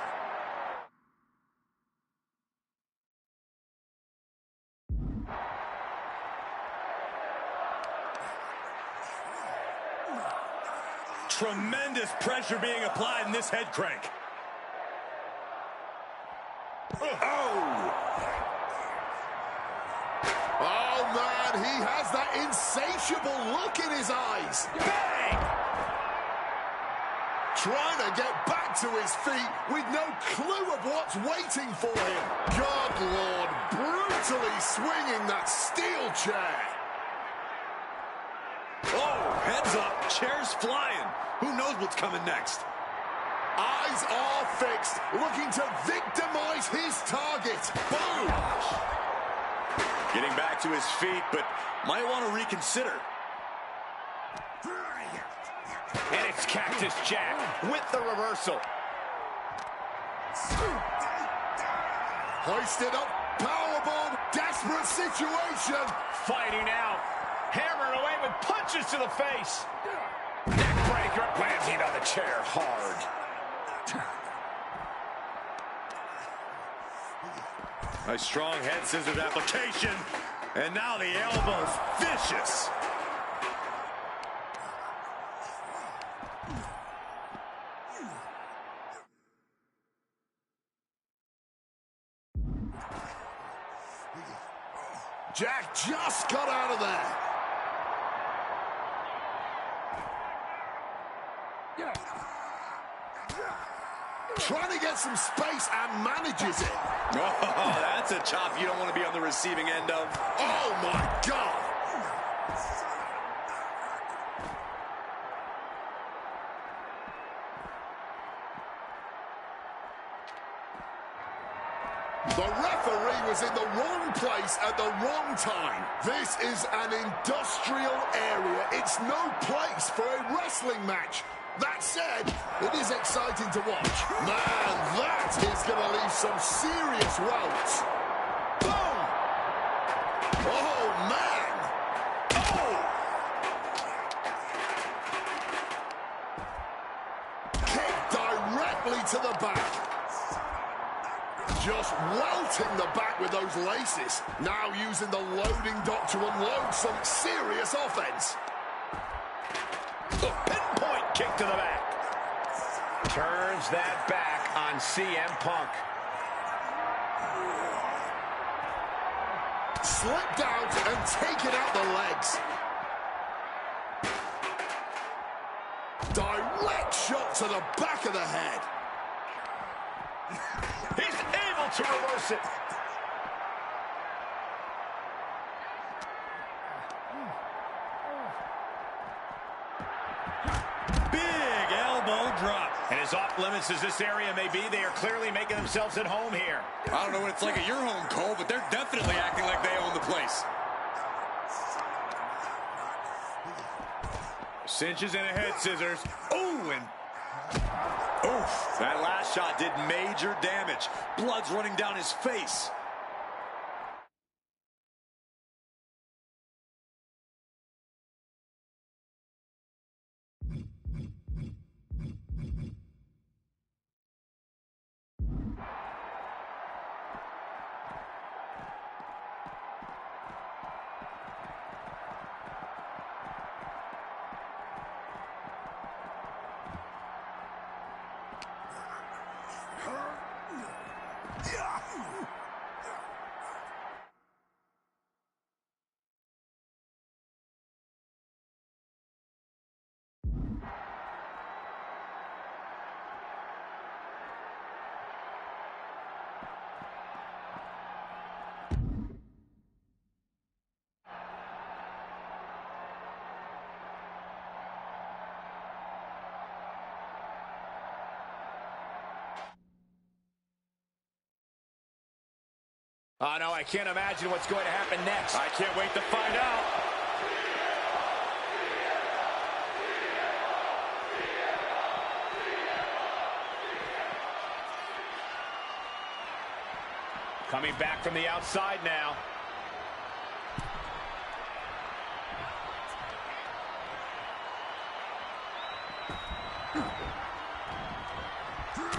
Tremendous pressure being applied in this head crank. Oh, man, he has that insatiable look in his eyes. Bang! Trying to get back to his feet with no clue of what's waiting for him. God, Lord, brutally swinging that steel chair. Oh, heads up, chair's flying. Who knows what's coming next? Eyes are fixed, looking to victimize his target. Boom! Getting back to his feet, but might want to reconsider. And it's Cactus Jack with the reversal. Hoisted up, powerbomb, desperate situation. Fighting out. Hammered away with punches to the face. Neckbreaker landing on the chair hard. A strong head scissors application. And now the elbow's vicious. Jack just got out of there. Trying to get some space and manages it. Oh, that's a chop you don't want to be on the receiving end of. Oh, my God. The referee was in the wrong place at the wrong time. This is an industrial area. It's no place for a wrestling match. That said, it is exciting to watch. Man, that is going to leave some serious welts. Boom! Oh, man! Oh! Kick directly to the back. Just welting the back with those laces. Now using the loading dock to unload some serious offense. The pinpoint kick to the back. Turns that back on CM Punk. Slipped out and taken out the legs. Direct shot to the back of the head. He's able to reverse it. Big elbow drop. And as off limits as this area may be, they are clearly making themselves at home here. I don't know what it's like at your home, Cole, but they're definitely acting like they own the place. Cinches in a head scissors. Oh, and oof, that last shot did major damage. Blood's running down his face. Oh, no, I can't imagine what's going to happen next. I can't wait to find out. Coming back from the outside now.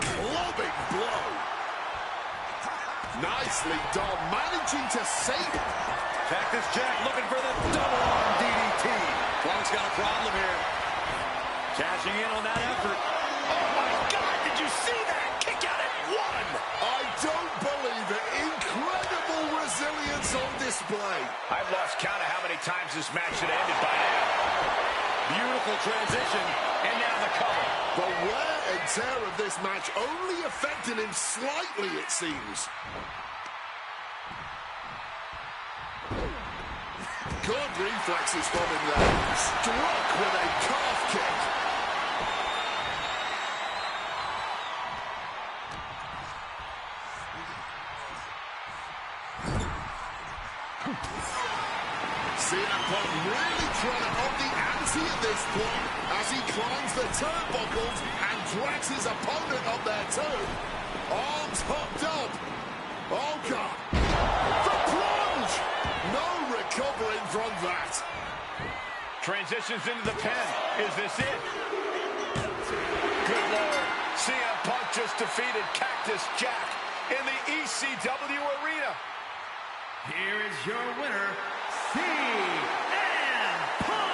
Clubbing blow. Nicely done, managing to save it. Cactus Jack looking for the double arm DDT. Punk's got a problem here. Cashing in on that effort. Oh, my God, did you see that? Kick out at one. I don't believe it. Incredible resilience on display. I've lost count of how many times this match should have ended by now. Beautiful transition. And now the cover. The wear and tear of this match only affected him slightly, it seems. Good reflexes from him there. Struck with a calf kick. CM Punk really trying to up the ante at this point as he climbs the turnbuckles and drags his opponent up there too. Arms hooked up. Oh, God. The plunge! No recovering from that. Transitions into the pen. Is this it? Good Lord. CM Punk just defeated Cactus Jack in the ECW arena. Here is your winner, CM Punk!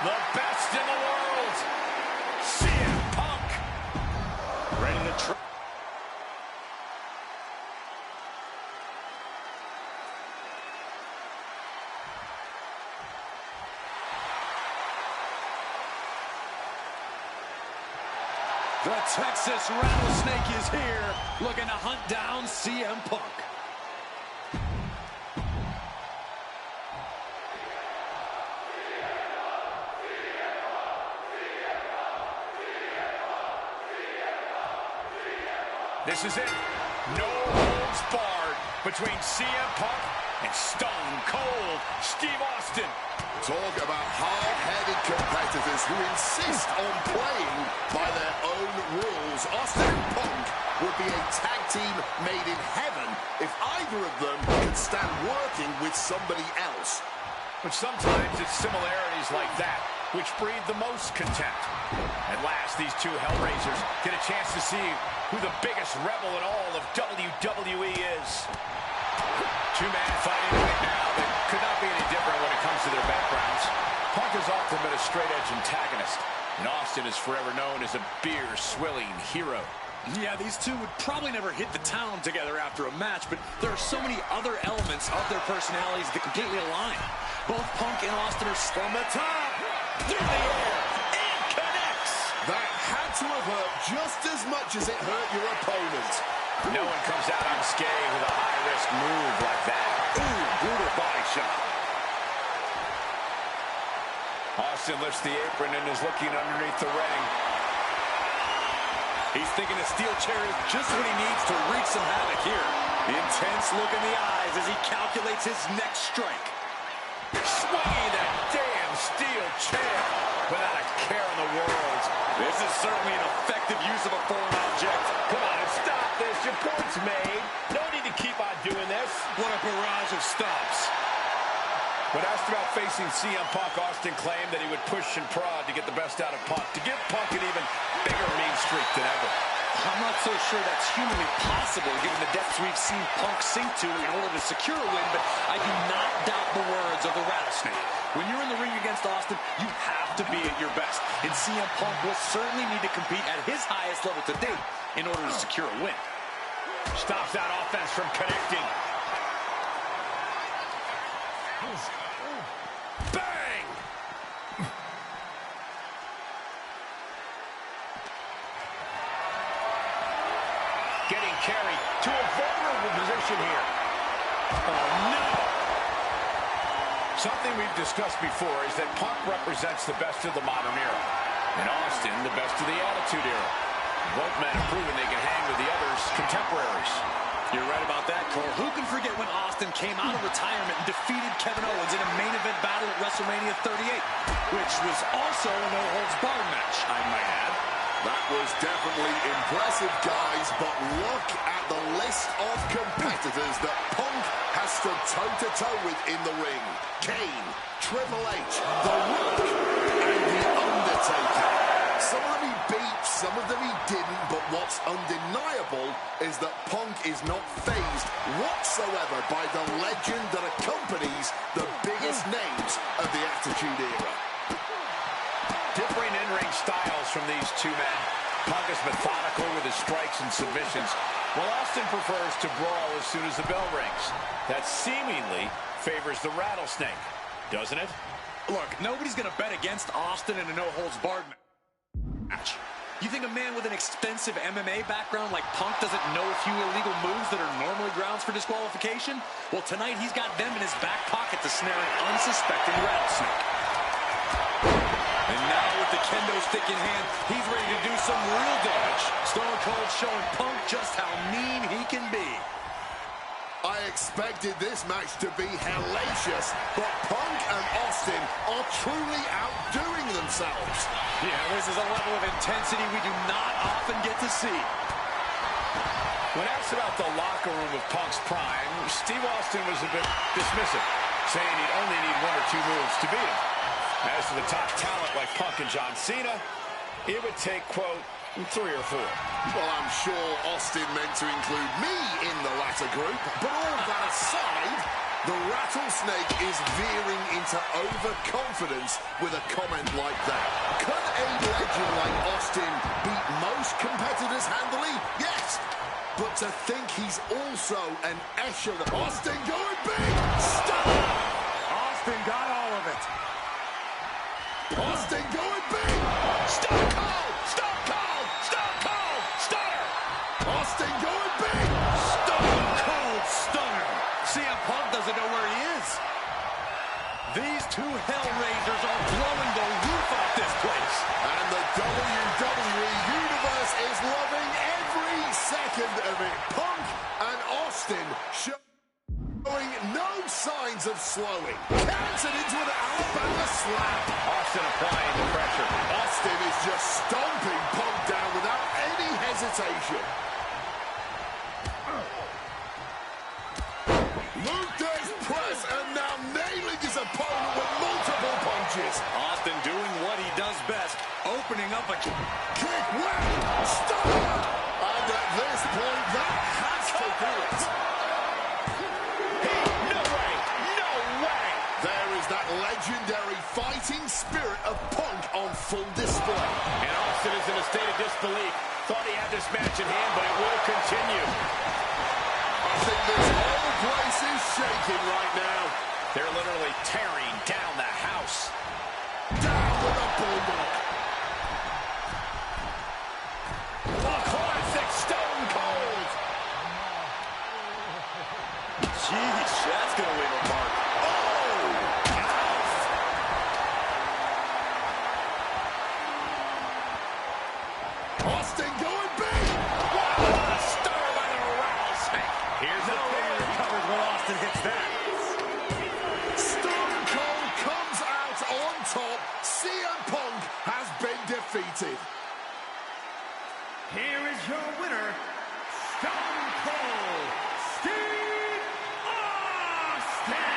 the best in the world, CM Punk. Ready to try. The Texas Rattlesnake is here, looking to hunt down CM Punk. This is it. No holds barred between CM Punk and Stone Cold Steve Austin. Talk about hard-headed competitors who insist on playing by their own rules. Austin and Punk would be a tag team made in heaven if either of them could stand working with somebody else. But sometimes it's similarities like that which breed the most contempt. At last, these two Hellraisers get a chance to see who the biggest rebel in all of WWE is. Two-man fighting right now that could not be any different when it comes to their backgrounds. Punk has often been a straight-edge antagonist, and Austin is forever known as a beer-swilling hero. Yeah, these two would probably never hit the town together after a match, but there are so many other elements of their personalities that completely align. Both Punk and Austin are from the top, through the air, and connects. That had to have hurt just as much as it hurt your opponent. No one comes out unscathed with a high-risk move like that. Ooh, brutal body shot. Austin lifts the apron and is looking underneath the ring. He's thinking a steel chair is just what he needs to wreak some havoc here. Intense look in the eyes as he calculates his next strike. Swinging that damn steel chair without a care in the world. This is certainly an effective use of a foreign object. Come on, stop this. Your point's made. No need to keep on doing this. What a barrage of stops. When asked about facing CM Punk, Austin claimed that he would push and prod to get the best out of Punk, to give Punk an even bigger mean streak than ever. I'm not so sure that's humanly possible given the depths we've seen Punk sink to in order to secure a win, but I do not doubt the words of the Rattlesnake. When you're in the ring against Austin, you have to be at your best, and CM Punk will certainly need to compete at his highest level to date in order to secure a win. Stops that offense from connecting. Bang! Getting carried to a vulnerable position here. Oh, no! Something we've discussed before is that Punk represents the best of the modern era, and Austin the best of the Attitude Era. Both men have proven they can hang with the others' contemporaries. You're right about that, Cole. Who can forget when Austin came out of retirement and defeated Kevin Owens in a main event battle at WrestleMania 38, which was also a no-holds-barred match, I might add. That was definitely impressive, guys, but look at the list of competitors that Punk has stood toe-to-toe with in the ring. Kane, Triple H, The Rock, and The Undertaker. Some of them he beat, some of them he didn't, but what's undeniable is that Punk is not fazed whatsoever by the legend that accompanies the biggest names of the Attitude Era. Differing in-ring styles from these two men. Punk is methodical with his strikes and submissions, while Austin prefers to brawl as soon as the bell rings. That seemingly favors the Rattlesnake, doesn't it? Look, nobody's going to bet against Austin in a no-holds-barred match. You think a man with an extensive MMA background like Punk doesn't know a few illegal moves that are normally grounds for disqualification? Well, tonight he's got them in his back pocket to snare an unsuspecting Rattlesnake. And now with the kendo stick in hand, he's ready to do some real damage. Stone Cold showing Punk just how mean he can be. I expected this match to be hellacious, but Punk and Austin are truly outdoing themselves. Yeah, this is a level of intensity we do not often get to see. When asked about the locker room of Punk's prime, Steve Austin was a bit dismissive, saying he'd only need one or two moves to beat him. As for the top talent like Punk and John Cena, it would take, quote, 3 or 4. Well, I'm sure Austin meant to include me in the latter group, but all that aside, The rattlesnake is veering into overconfidence with a comment like that. Could a legend like Austin beat most competitors handily? Yes. But to think he's also an echelon. Austin going big. Stop. Austin got all of it. Austin going big. Stop cold. Stop cold. Stop cold. Stunner. Austin going big. Stone Cold Stunner. CM Punk doesn't know where he is. These two Hellraisers are blowing the roof off this place. And the WWE Universe is loving every second of it. Punk and Austin showing no signs of slowing. Countered into an Alabama slap. Austin applying the pressure. Austin is just stomping Punk down without any hesitation. Luther's press and now nailing his opponent with multiple punches. Austin doing what he does best, opening up a Kick, wham, stunner. And at this point, that has to do it. No way! No way! There is that legendary fighting spirit of Punk on full display. And Austin is in a state of disbelief. Thought he had this match in hand, but it will continue. I think this whole place is shaking right now. They're literally tearing down the house. Down with a bulldog. A classic Stone Cold. Jeez, that's going to leave a mark. Austin going big. What a stunner by the rattlesnake. Here's the Nobody pin. recovers when Austin hits that. Stone Cold comes out on top. CM Punk has been defeated. Here is your winner, Stone Cold Steve Austin!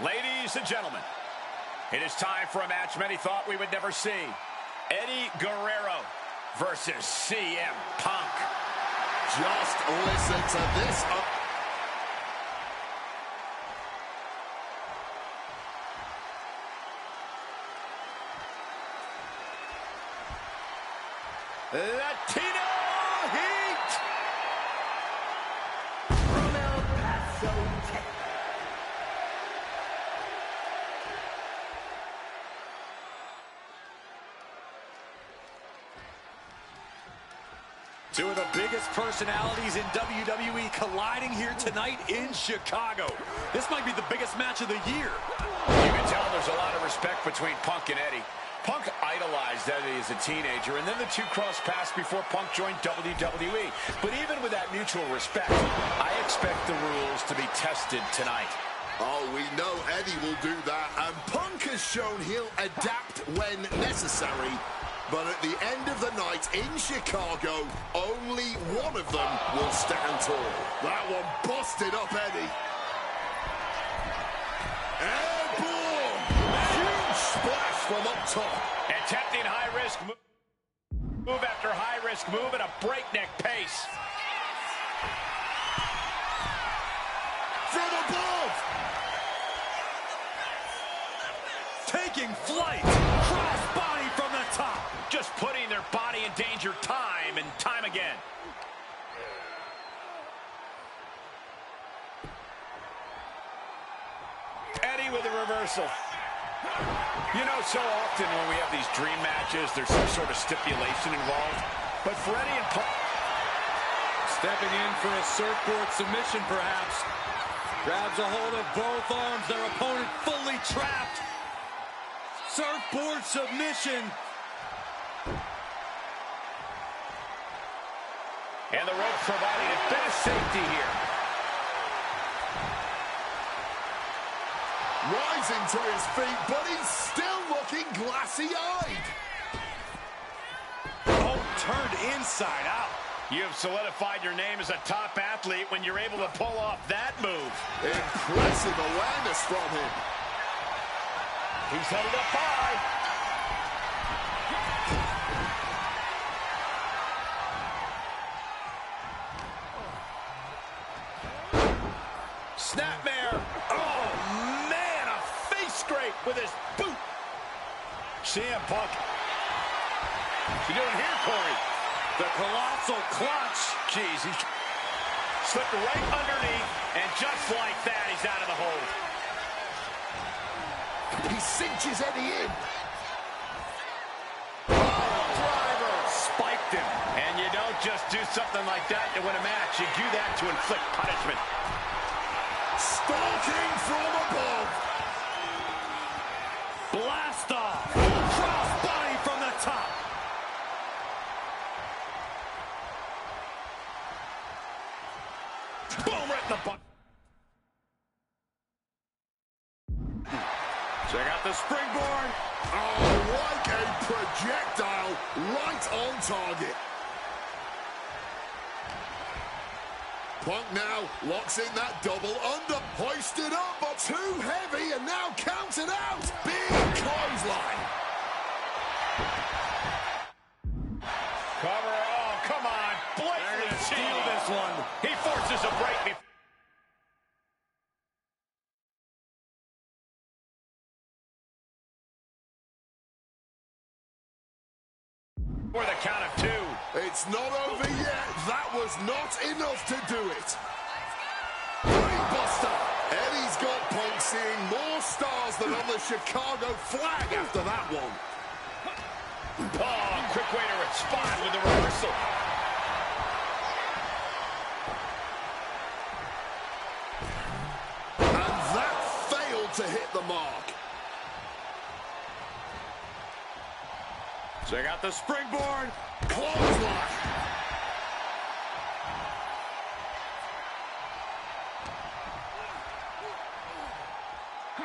Ladies and gentlemen, it is time for a match many thought we would never see. Eddie Guerrero versus CM Punk. Just listen to this. Latino Heat! From El Paso, Texas. Two of the biggest personalities in WWE colliding here tonight in Chicago. This might be the biggest match of the year. You can tell there's a lot of respect between Punk and Eddie. Punk idolized Eddie as a teenager, and then the two crossed paths before Punk joined WWE. But even with that mutual respect, I expect the rules to be tested tonight. Oh, we know Eddie will do that, and Punk has shown he'll adapt when necessary. But at the end of the night in Chicago, only one of them will stand tall. That one busted up Eddie. Airborne! Huge splash from up top. Attempting high-risk move after high-risk move at a breakneck pace. From above! Taking flight. Cross body from the top. Just putting their body in danger time and time again. Eddie with a reversal. You know, so often when we have these dream matches, there's some sort of stipulation involved. But for Eddie and Punk... Stepping in for a surfboard submission, perhaps. Grabs a hold of both arms. Their opponent fully trapped. Surfboard submission. And the rope providing a bit of safety here. Rising to his feet, but he's still looking glassy-eyed. Oh, turned inside out. You have solidified your name as a top athlete when you're able to pull off that move. Impressive awareness from him. He's headed up high. Snapmare. Oh, man, a face scrape with his boot. CM Punk. What's he doing here, Corey? The colossal clutch. Jeez, he slipped right underneath, and just like that, he's out of the hold. He cinches Eddie in. Driver spiked him. And you don't just do something like that to win a match. You do that to inflict punishment. Stalking from above. Blast off. Cross body from the top. Boom, right in the butt. Check out the springboard. Oh, like a projectile right on target. Punk now locks in that double under. Hoisted up, but too heavy, and now counted out. Big clothesline. Cover, oh, come on. Blatantly steal this one. He forces a break. For the count of two. It's not over yet. That was not enough to do it. Brainbuster. Eddie's got Punk seeing more stars than on the Chicago flag after that one. Oh, quick way to respond with the reversal. And that failed to hit the mark. Check out the springboard. Clothesline.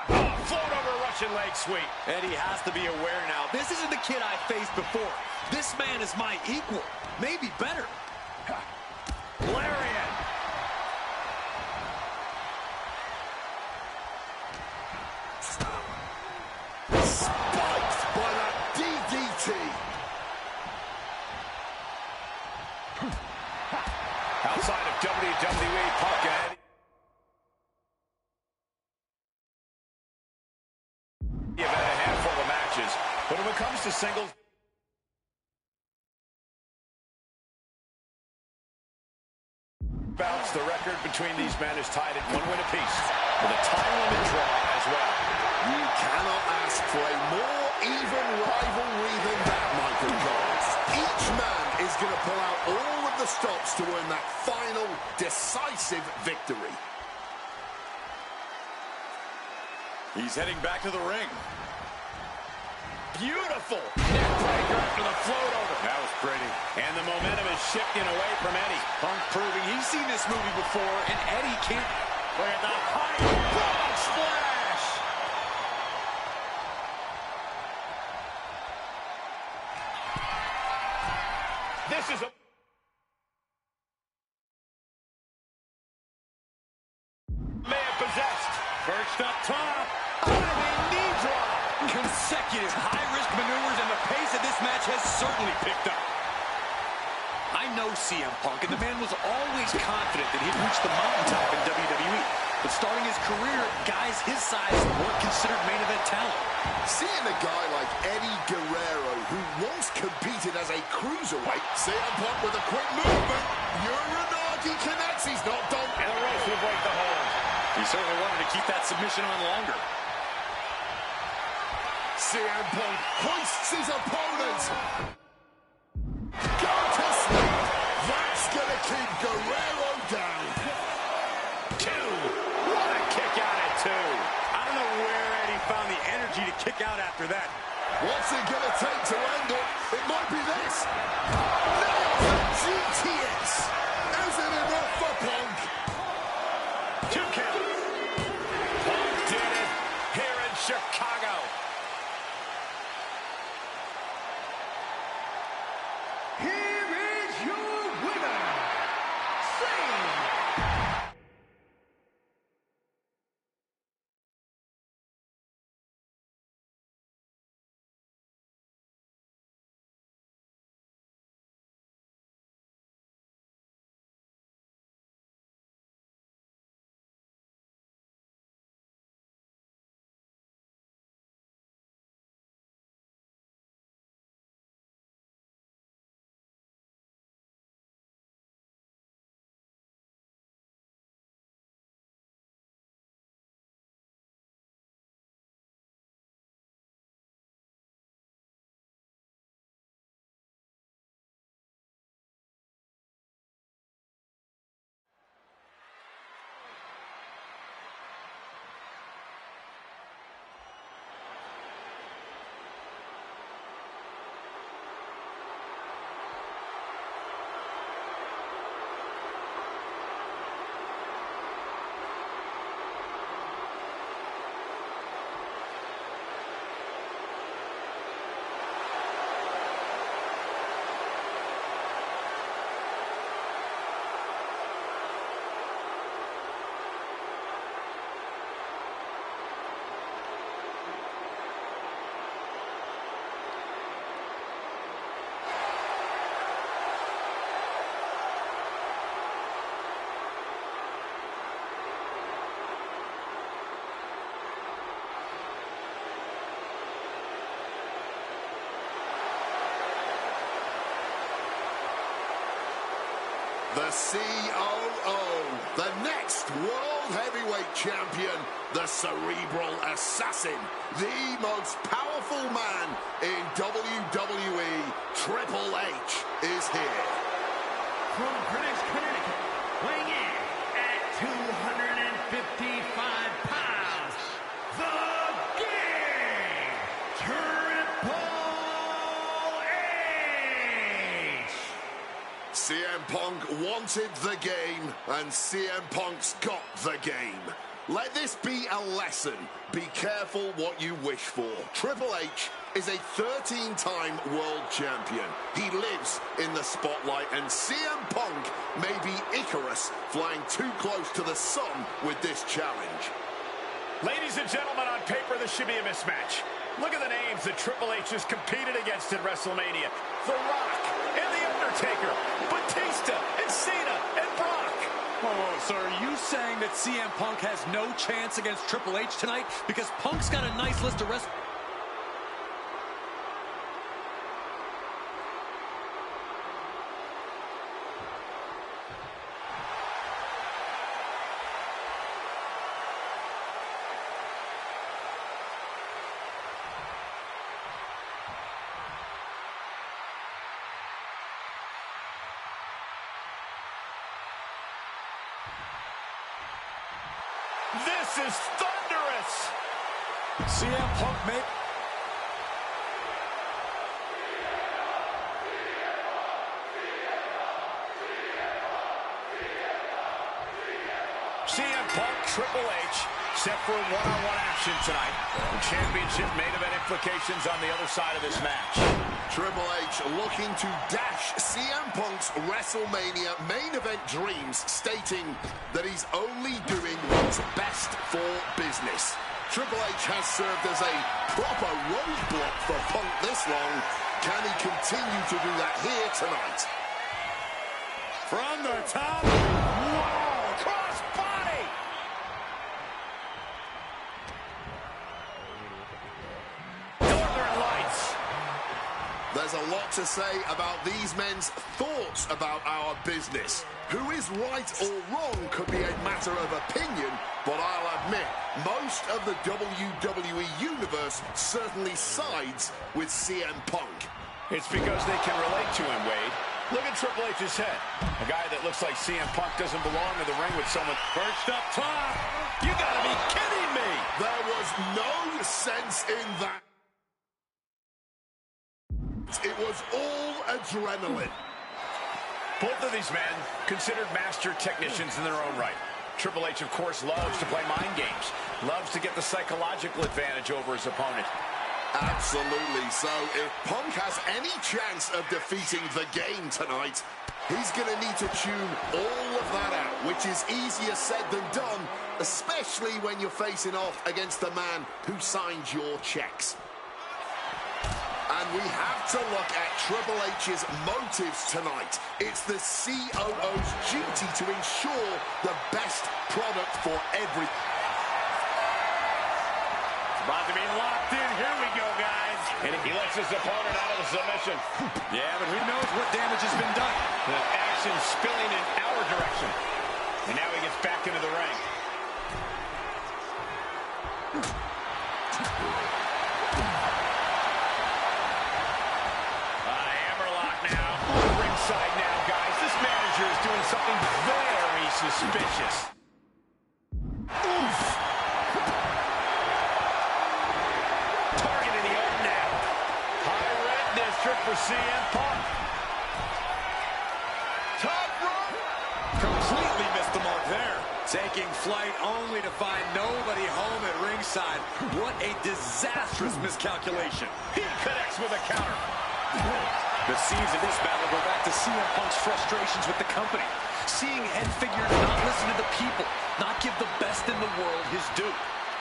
Oh, float over Russian leg sweep. Eddie has to be aware now. This isn't the kid I faced before. This man is my equal. Maybe better. Lariat. But when it comes to singles, bouts, the record between these men is tied at 1 win apiece, with a time limit draw as well. You cannot ask for a more even rivalry than that, Michael Cole. Each man is going to pull out all of the stops to win that final, decisive victory. He's heading back to the ring. Beautiful neckbreaker after the float over. That was pretty. And the momentum is shifting away from Eddie. Punk proving he's seen this movie before, and Eddie can't. Look at the high frog splash. This is a man possessed. Perched up top. Knee drop. Consecutive high-risk maneuvers, and the pace of this match has certainly picked up. I know CM Punk, and the man was always confident that he'd reach the mountaintop in WWE. But starting his career, guys his size weren't considered main event talent. Seeing a guy like Eddie Guerrero, who once competed as a cruiserweight, CM Punk with a quick movement. Uranagi connects, he's not done. And the ref will break the hold. He certainly wanted to keep that submission on longer. CM Punk hoists his opponent. Go to sleep. That's going to keep Guerrero down. 2. What a kick out at 2. I don't know where Eddie found the energy to kick out after that. What's it going to take to end it? It might be this. Nails the GTS. Is it enough for Punk? 2 count. Punk did it here in Chicago. Here is your winner, Sing. The COO, the next World Heavyweight Champion, the Cerebral Assassin, the most powerful man in WWE, Triple H, is here. From Greenwich, Connecticut, weighing in at 255 pounds, the King, Triple H! CM Punk wanted the game, and CM Punk's got the game. Let this be a lesson. Be careful what you wish for. Triple H is a 13-time world champion. He lives in the spotlight, and CM Punk may be Icarus flying too close to the sun with this challenge. Ladies and gentlemen, on paper, this should be a mismatch. Look at the names that Triple H has competed against in WrestleMania. The Rock and The Undertaker, Batista and Cena and Brock. Oh, so are you saying that CM Punk has no chance against Triple H tonight? Because Punk's got a nice list of This is thunderous. CM Punk may... CM Punk, Triple H, set for a one-on-one action tonight. The championship main event implications on the other side of this match. Triple H looking to dash CM Punk's WrestleMania main event dreams, stating that he's only doing what's best for business. Triple H has served as a proper roadblock for Punk this long. Can he continue to do that here tonight? From the top. Whoa, cross body. Northern Lights. There's a lot to say about these men's thoughts about our business. Who is right or wrong could be a matter of opinion, but I'll admit, most of the WWE Universe certainly sides with CM Punk. It's because they can relate to him, Wade. Look at Triple H's head. A guy that looks like CM Punk doesn't belong in the ring with someone perched up top. You gotta be kidding me. There was no sense in that. It was all adrenaline. Both of these men considered master technicians in their own right. Triple H, of course, loves to play mind games. Loves to get the psychological advantage over his opponent. Absolutely. So if Punk has any chance of defeating the game tonight, he's going to need to tune all of that out, which is easier said than done, especially when you're facing off against the man who signed your checks. And we have to look at Triple H's motives tonight. It's the COO's duty to ensure the best product for every... About to be locked in. Here we go, guys. And he lets his opponent out of the submission. Yeah, but who knows what damage has been done. The action spilling in our direction. And now he gets back into the ring. Hammerlock now. Ringside now, guys. This manager is doing something very suspicious. Oof. Targeting the arm now. High red district for CM Punk. Top rope. Completely missed the mark there. Taking flight only to find nobody home at ringside. What a disastrous miscalculation. He connects with a counter. The seeds of this battle go back to CM Punk's frustrations with the company. Seeing head figures not listen to the people, not give the best in the world his due.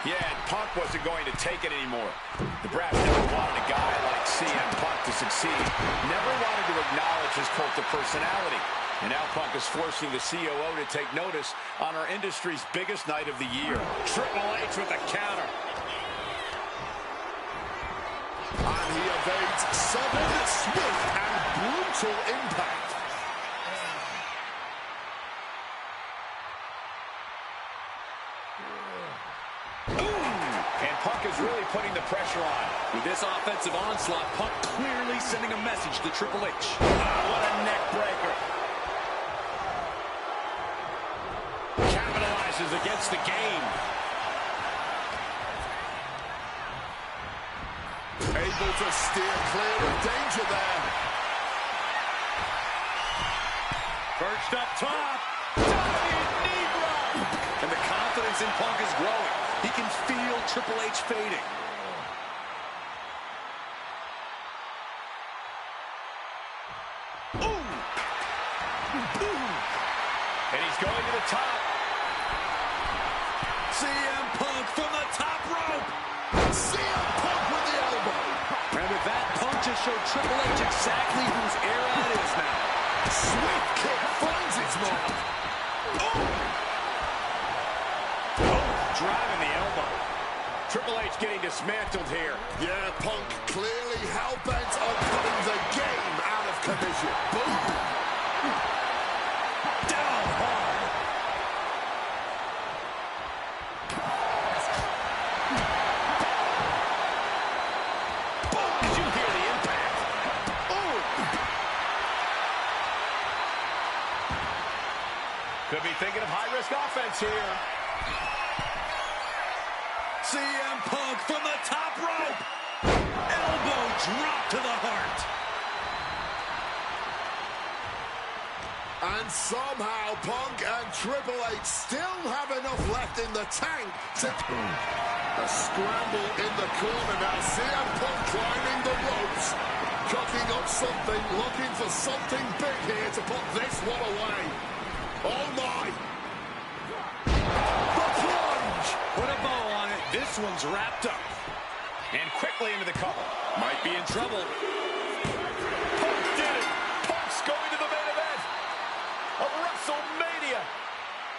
Yeah, and Punk wasn't going to take it anymore. The brass never wanted a guy like CM Punk to succeed. Never wanted to acknowledge his cult of personality. And now Punk is forcing the COO to take notice on our industry's biggest night of the year. Triple H with a counter. And he evades sudden, swift, and brutal impact. And Punk is really putting the pressure on. With this offensive onslaught, Punk clearly sending a message to Triple H. What a neck breaker. Capitalizes against the game. Able to steer clear of danger there. Perched up top. Diving knee drop. And the confidence in Punk is growing. He can feel Triple H fading. Ooh. Ooh. And he's going to the top. CM Punk from the top rope. CM Punk with the elbow. And with that, Punk just showed Triple H exactly whose era it is now. Swift kick finds its mark. Driving the elbow. Triple H getting dismantled here. Yeah, Punk clearly hell-bent on putting the game out of commission. Boom. Down hard. Boom. Did you hear the impact? Oh. Could be thinking of high-risk offense here. And somehow Punk and Triple H still have enough left in the tank to... A scramble in the corner now. CM Punk climbing the ropes, cooking up something, looking for something big here to put this one away. Oh my! The plunge! Put a bow on it. This one's wrapped up. And quickly into the cover. Might be in trouble. Punk did it! Punk's going to the main event of WrestleMania.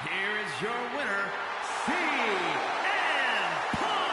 Here is your winner, CM Punk!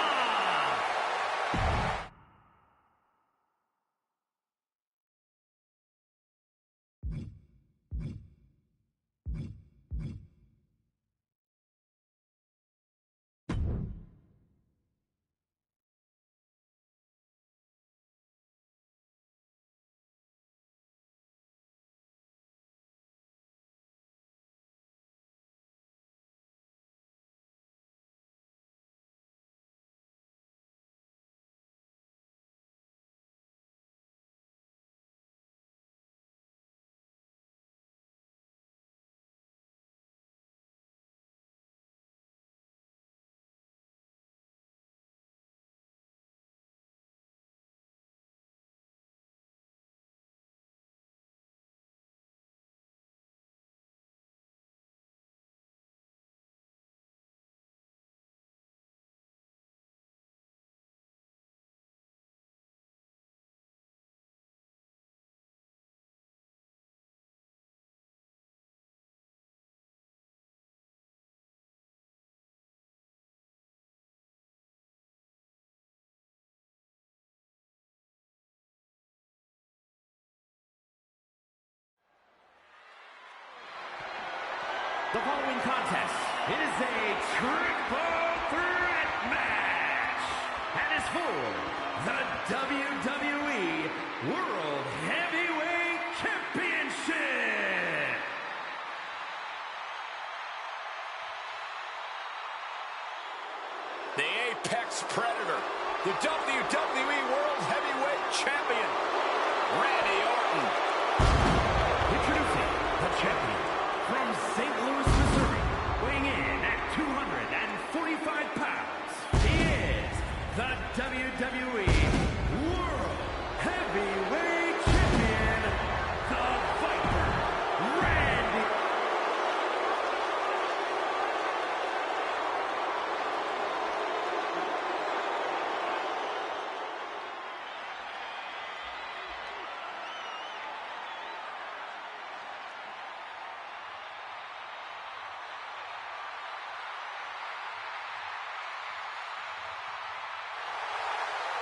The following contest is a triple threat match and is for the WWE World Heavyweight Championship. The Apex Predator, the WWE World Heavyweight Champion, Randy Orton. Introducing the champion from St. Louis, Missouri, weighing in at 245 pounds. He is the WWE World Heavyweight Champion, the Viper, Randy.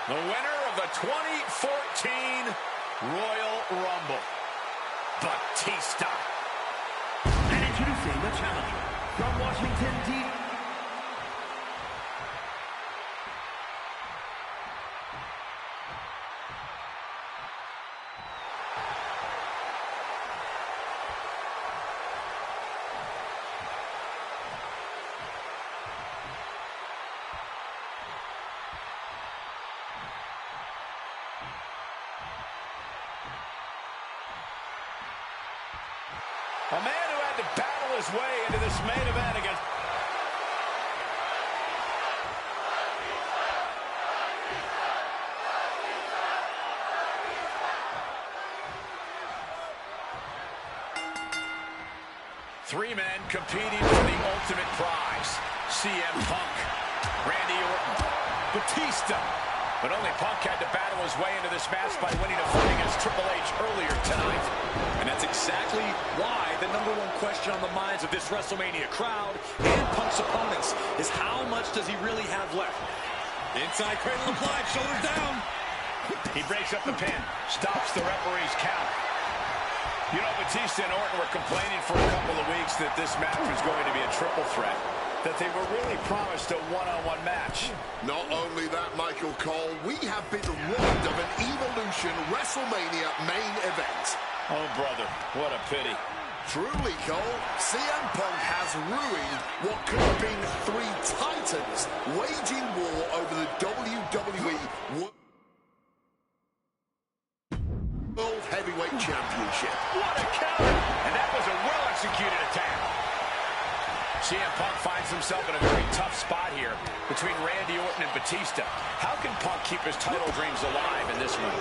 The winner of the 2014 Royal Rumble, Batista. And introducing the challenger from Washington, D.C. A man who had to battle his way into this main event against... Three men competing for the ultimate prize. CM Punk, Randy Orton, Batista. But only Punk had to battle his way into this match by winning a fight against Triple H earlier tonight. And that's exactly why the #1 question on the minds of this WrestleMania crowd and Punk's opponents is how much does he really have left? Inside cradle applied, shoulders down. He breaks up the pin, stops the referee's count. You know, Batista and Orton were complaining for a couple of weeks that this match was going to be a triple threat, that they were really promised a one-on-one match. Not only that, Michael Cole, we have been robbed of an Evolution WrestleMania main event. Oh, brother, what a pity. Truly, Cole, CM Punk has ruined what could have been three titans waging war over the WWE World Heavyweight Championship. What a counter! And that was a well between Randy Orton and Batista. How can Punk keep his title dreams alive in this one?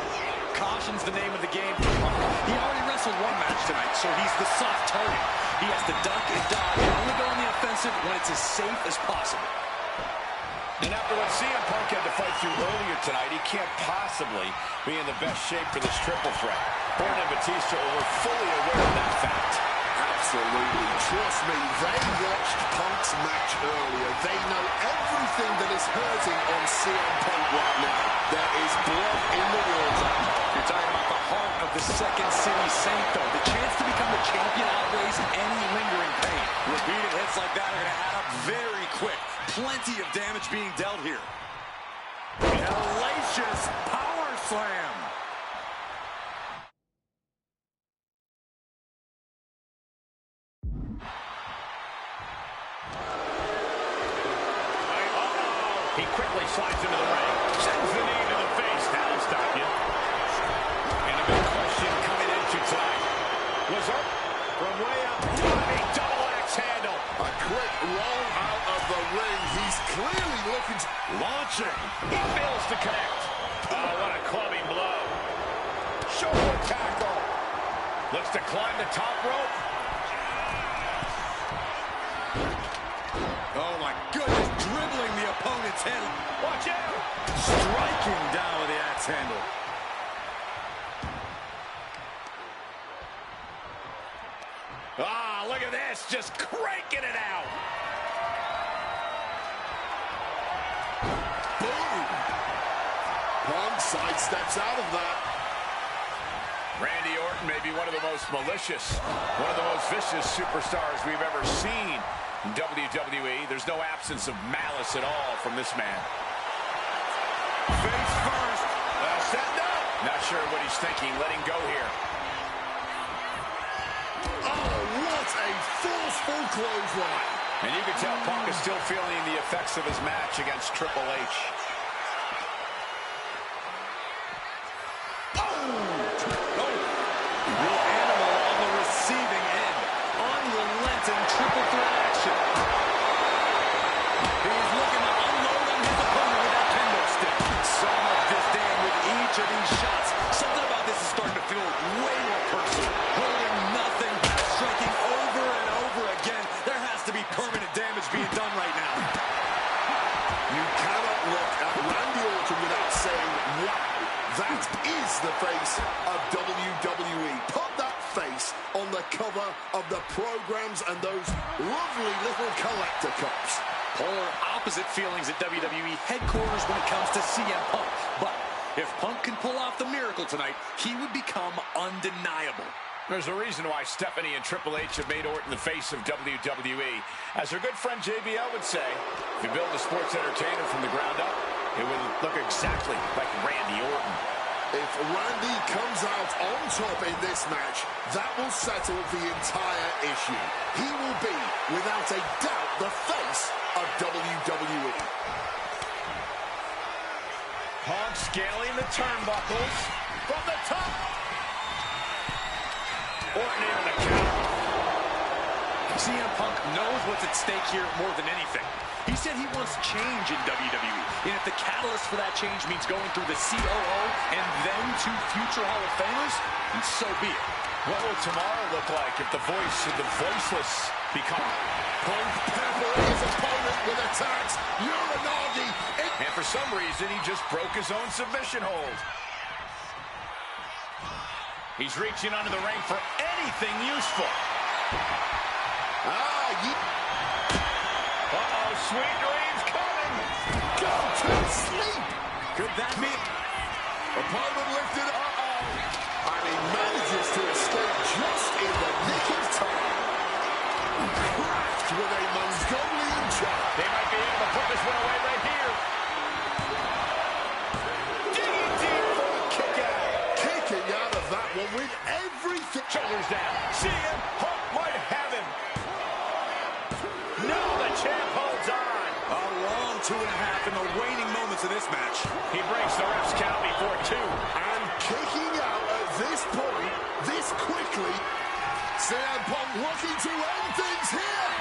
Caution's the name of the game for Punk. He already wrestled one match tonight, so he's the soft target. He has to duck and dodge and only go on the offensive when it's as safe as possible. And after what CM Punk had to fight through earlier tonight, he can't possibly be in the best shape for this triple threat. Orton and Batista were fully aware of that fact. Absolutely. Trust me, they watched Punk's match earlier. They know everything that is hurting on CM Punk right now. There is blood in the water. You're talking about the heart of the Second City Saint, though. The chance to become the champion outweighs any lingering pain. Repeated hits like that are going to add up very quick. Plenty of damage being dealt here. Hellacious power slam. He quickly slides into the ring. Sends the knee to the face. That'll stop you. And a big question coming into tonight. Was up from way up. Running double axe handle. A quick roll out of the ring. He's clearly looking to... Launching. He fails to connect. Oh, what a clubbing blow. Shoulder tackle. Looks to climb the top rope. Oh, my goodness. Dribbling the opponent's head. Watch out. Striking down with the axe handle. Ah, look at this. Just cranking it out. Boom! Punk sidesteps out of that. Randy Orton may be one of the most malicious, one of the most vicious superstars we've ever seen in WWE. There's no absence of malice at all from this man. Face first. Stand up. Not sure what he's thinking. Letting go here. Oh, what a forceful clothesline. And you can tell Punk is still feeling the effects of his match against Triple H. Triple threat action. He's looking to unload on his opponent with that kendo stick. So much disdain with each of these shots. Something about this is starting to feel way more personal. Holding nothing, striking over and over again. There has to be permanent damage being done right now. You cannot look at Randy Orton without saying, wow, that is the face of WWE. Put that face on the cover of the programs and those lovely little collector cups. Polar opposite feelings at WWE headquarters when it comes to CM Punk. But if Punk can pull off the miracle tonight, he would become undeniable. There's a reason why Stephanie and Triple H have made Orton the face of WWE. As her good friend JBL would say, if you build a sports entertainer from the ground up, it would look exactly like Randy Orton. If Randy comes out on top in this match, that will settle the entire issue. He will be, without a doubt, the face of WWE. Punk scaling the turnbuckles from the top. Orton in the count. CM Punk knows what's at stake here more than anything. He said he wants change in WWE, and if the catalyst for that change means going through the COO and then to future Hall of Famers, then so be it. What will tomorrow look like if the voice of the voiceless become... Punk peppering his opponent with attacks. Uranagi. And for some reason, he just broke his own submission hold. He's reaching under the ring for anything useful. Uh-oh, sweet dreams coming. Go to sleep. Could that be? Opponent lifted. And he manages to escape just in the nick of time. Cracked with a Mongolian chop. They might be able to put this one away right here. Digging deep for a kick out. Kicking out of that one with everything. Shoulders down. CM Punk might have him. No, the champ holds on. A long 2.5 in the waning moments of this match. He breaks the ref's count before 2. And kicking out at this point, this quickly. CM Punk looking to end things here.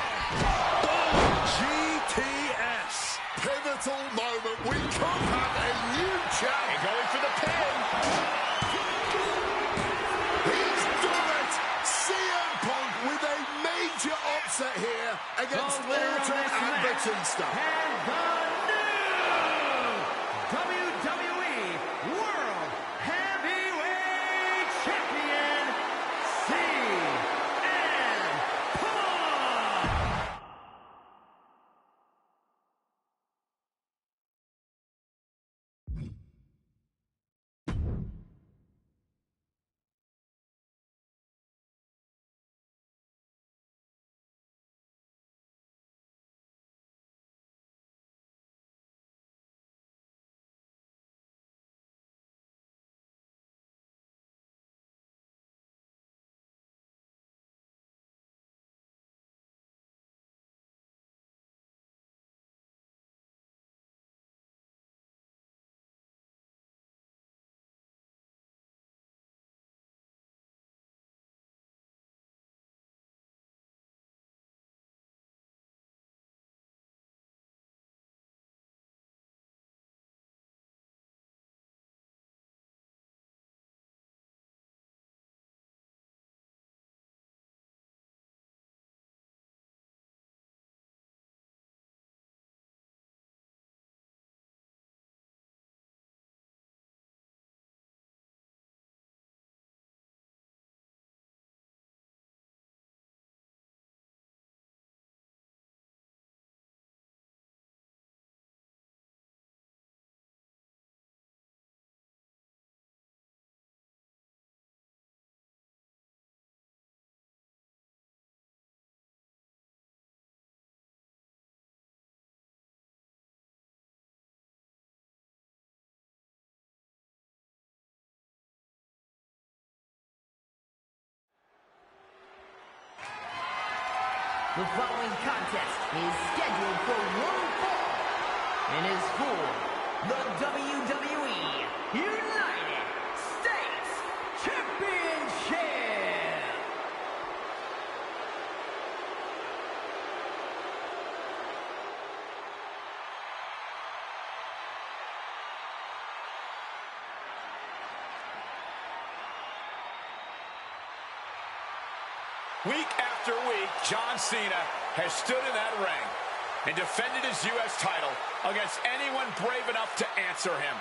GTS. pivotal moment. We could have a new champ. And going for the pin. He's done it. CM Punk with a major upset here against Orton and Batista. And the new WWE World Heavyweight Champion, CM Punk. The following contest is scheduled for one fall and is for the WWE United States Championship. Week after week, John Cena has stood in that ring and defended his U.S. title against anyone brave enough to answer him.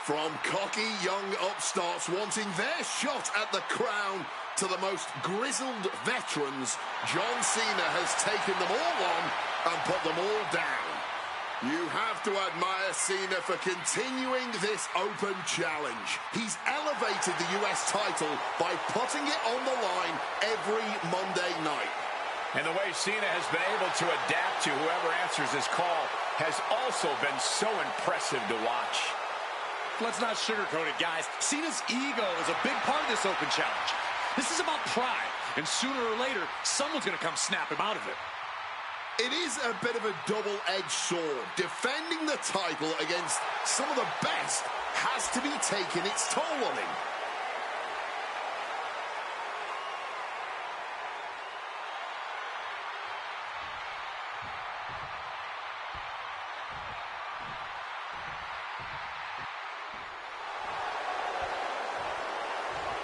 From cocky young upstarts wanting their shot at the crown to the most grizzled veterans, John Cena has taken them all on and put them all down. You have to admire Cena for continuing this open challenge. He's elevated the US title by putting it on the line every Monday night. And the way Cena has been able to adapt to whoever answers his call has also been so impressive to watch. Let's not sugarcoat it, guys. Cena's ego is a big part of this open challenge. This is about pride, and sooner or later, someone's going to come snap him out of it. It is a bit of a double-edged sword. Defending the title against some of the best has to be taking its toll on him.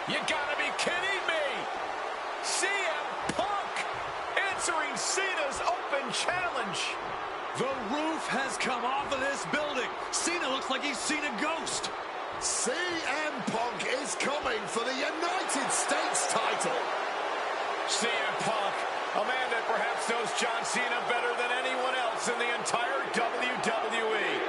You gotta be kidding me! CM Punk answering Cena's open challenge. The roof has come off of this building. Cena looks like he's seen a ghost. CM Punk is coming for the United States title. CM Punk, a man that perhaps knows John Cena better than anyone else in the entire WWE.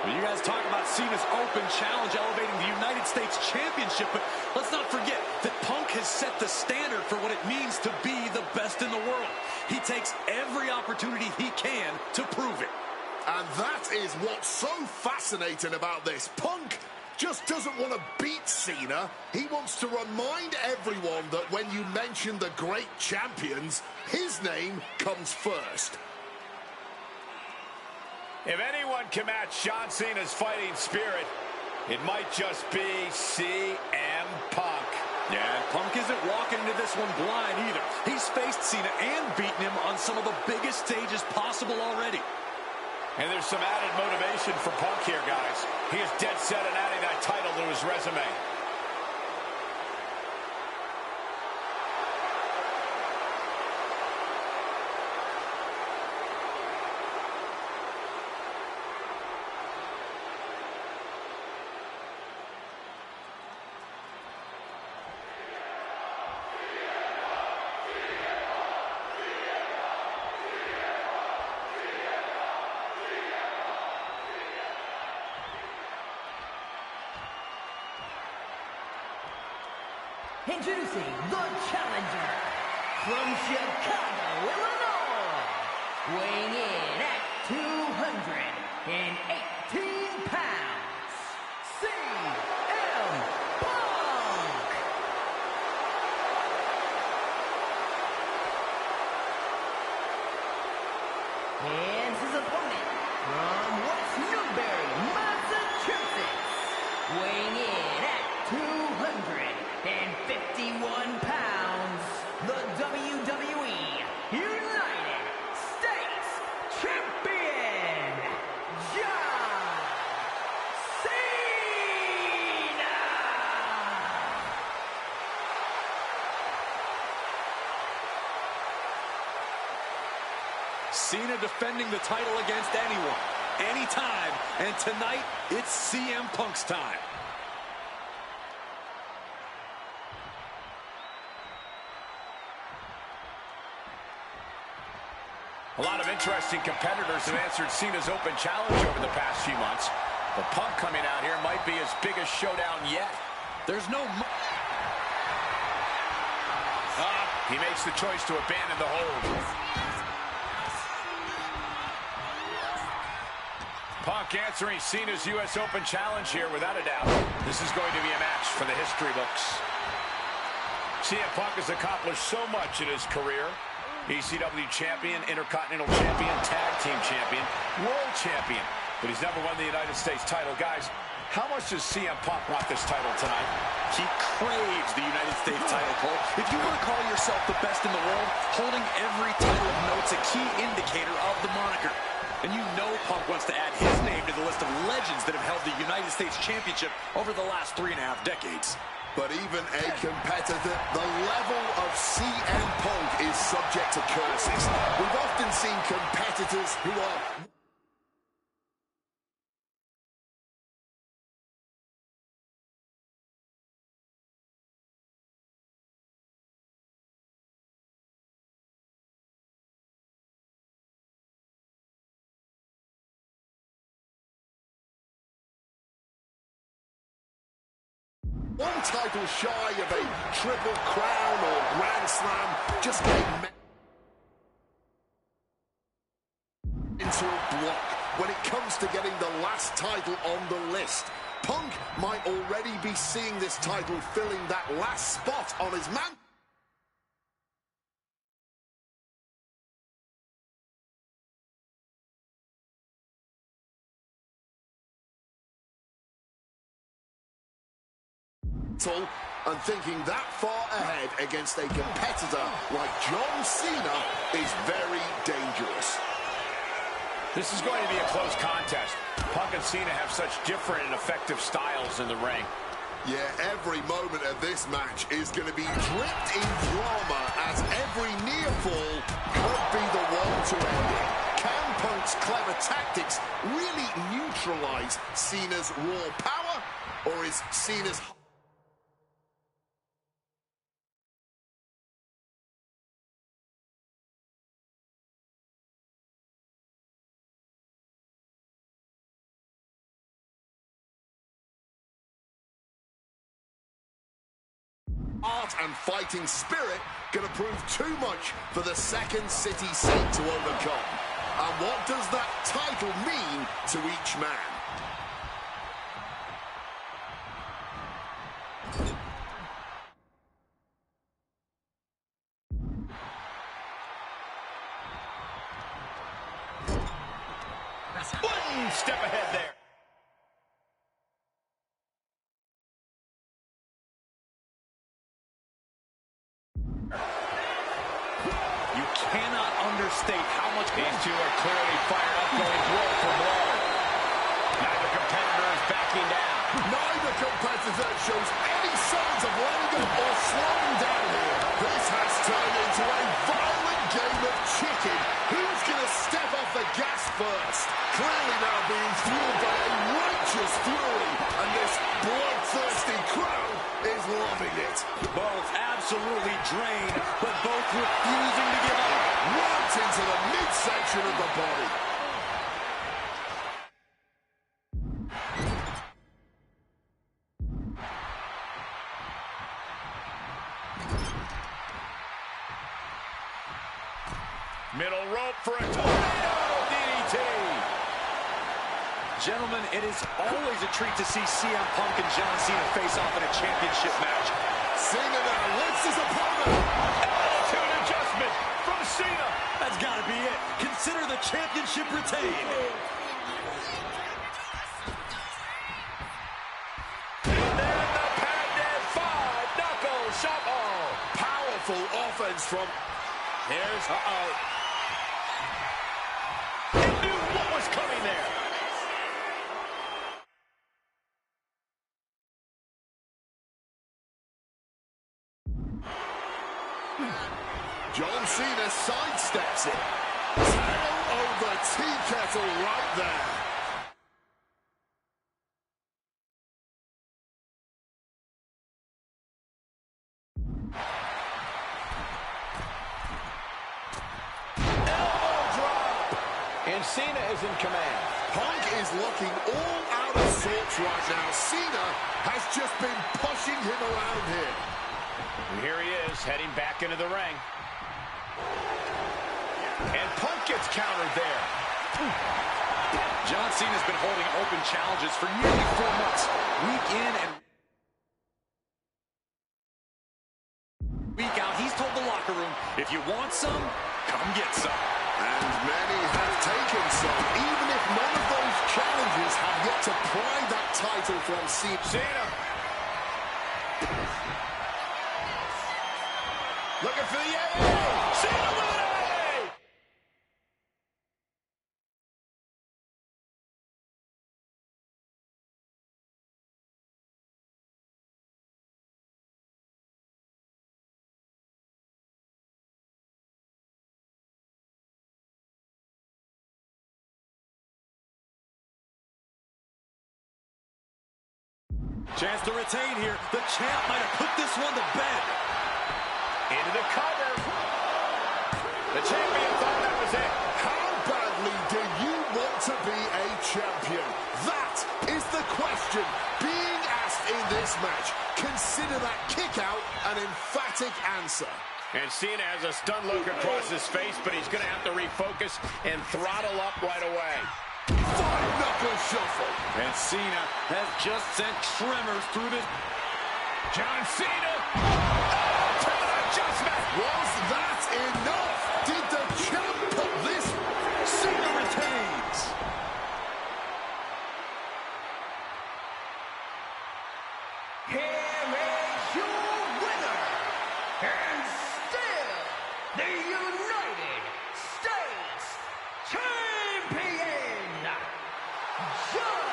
You guys talk about Cena's open challenge elevating the United States Championship, but let's not forget that Punk has set the standard for what it means to be the best in the world. He takes every opportunity he can to prove it. And that is what's so fascinating about this. Punk just doesn't want to beat Cena. He wants to remind everyone that when you mention the great champions, his name comes first. If anyone can match John Cena's fighting spirit, it might just be CM Punk. Yeah, and Punk isn't walking into this one blind either. He's faced Cena and beaten him on some of the biggest stages possible already. And there's some added motivation for Punk here, guys. He is dead set on adding that title to his resume. Introducing the challenger from Chicago, Illinois, weighing in at 218 pounds, CM Punk. And his opponent from West Newbury, Massachusetts, weighing in at 251 pounds, the WWE United States Champion, John Cena! Cena defending the title against anyone, anytime, and tonight, it's CM Punk's time. A lot of interesting competitors have answered Cena's open challenge over the past few months. But Punk coming out here might be his biggest showdown yet. There's no... He makes the choice to abandon the hold. Punk answering Cena's U.S. Open challenge here without a doubt. This is going to be a match for the history books. CM Punk has accomplished so much in his career. ECW champion, Intercontinental champion, tag team champion, world champion. But he's never won the United States title. Guys, how much does CM Punk want this title tonight? He craves the United States title, Cole. If you want to call yourself the best in the world, holding every title of note's a key indicator of the moniker. And you know Punk wants to add his name to the list of legends that have held the United States Championship over the last 3.5 decades. But even a competitor, the level of CM Punk is subject to curses. We've often seen competitors who are... one title shy of a triple crown or grand slam, just getting into a block when it comes to getting the last title on the list. Punk might already be seeing this title filling that last spot on his man. And thinking that far ahead against a competitor like John Cena is very dangerous. This is going to be a close contest. Punk and Cena have such different and effective styles in the ring. Yeah, every moment of this match is going to be dripped in drama, as every near fall could be the one to end it. Can Punk's clever tactics really neutralize Cena's raw power? Or is Cena's... art and fighting spirit going to prove too much for the second city saint to overcome? And what does that title mean to each man? step ahead there. You cannot understate how much... These two are clearly fired up, going blow for blow. Neither competitor is backing down. Neither competitor shows any signs of letting up or slowing down here. This has turned into a violent game of chicken. Who's going to step off the gas first? Clearly now being fueled by a righteous fury, and this bloodthirsty crowd is loving it. Both absolutely drained, but both refusing to give up. Right into the midsection of the body. Middle rope for a tornado DDT. Gentlemen, it is always a treat to see CM Punk and John Cena face off in a championship match. Cena now lifts his opponent. Attitude adjustment from Cena. That's got to be it. Consider the championship retained. And then the patented five-knuckle shuffle. Powerful offense from... Here's... He knew what was coming there. John Cena sidesteps it. Tail over tea kettle right there. And Cena is in command. Punk is looking all out of sorts right now. Cena has just been pushing him around here. And here he is, heading back into the ring. And Punk gets countered there. John Cena's been holding open challenges for nearly 4 months. Week in and week out, he's told the locker room, if you want some, come get some. And many have taken some, even if none of those challenges have yet to pry that title from Cena. Looking for the AA. Cena with an AA. Chance to retain here. The champ might have put this one to bed. Into the cover. The champion thought that was it. How badly do you want to be a champion? That is the question being asked in this match. Consider that kick out an emphatic answer. And Cena has a stunned look across his face, but he's going to have to refocus and throttle up right away. Five-knuckle shuffle. And Cena has just sent tremors through this. John Cena. Adjustment. Was that enough? Did the champ put this? Cena retains. Here is your winner, and still the United States Champion, John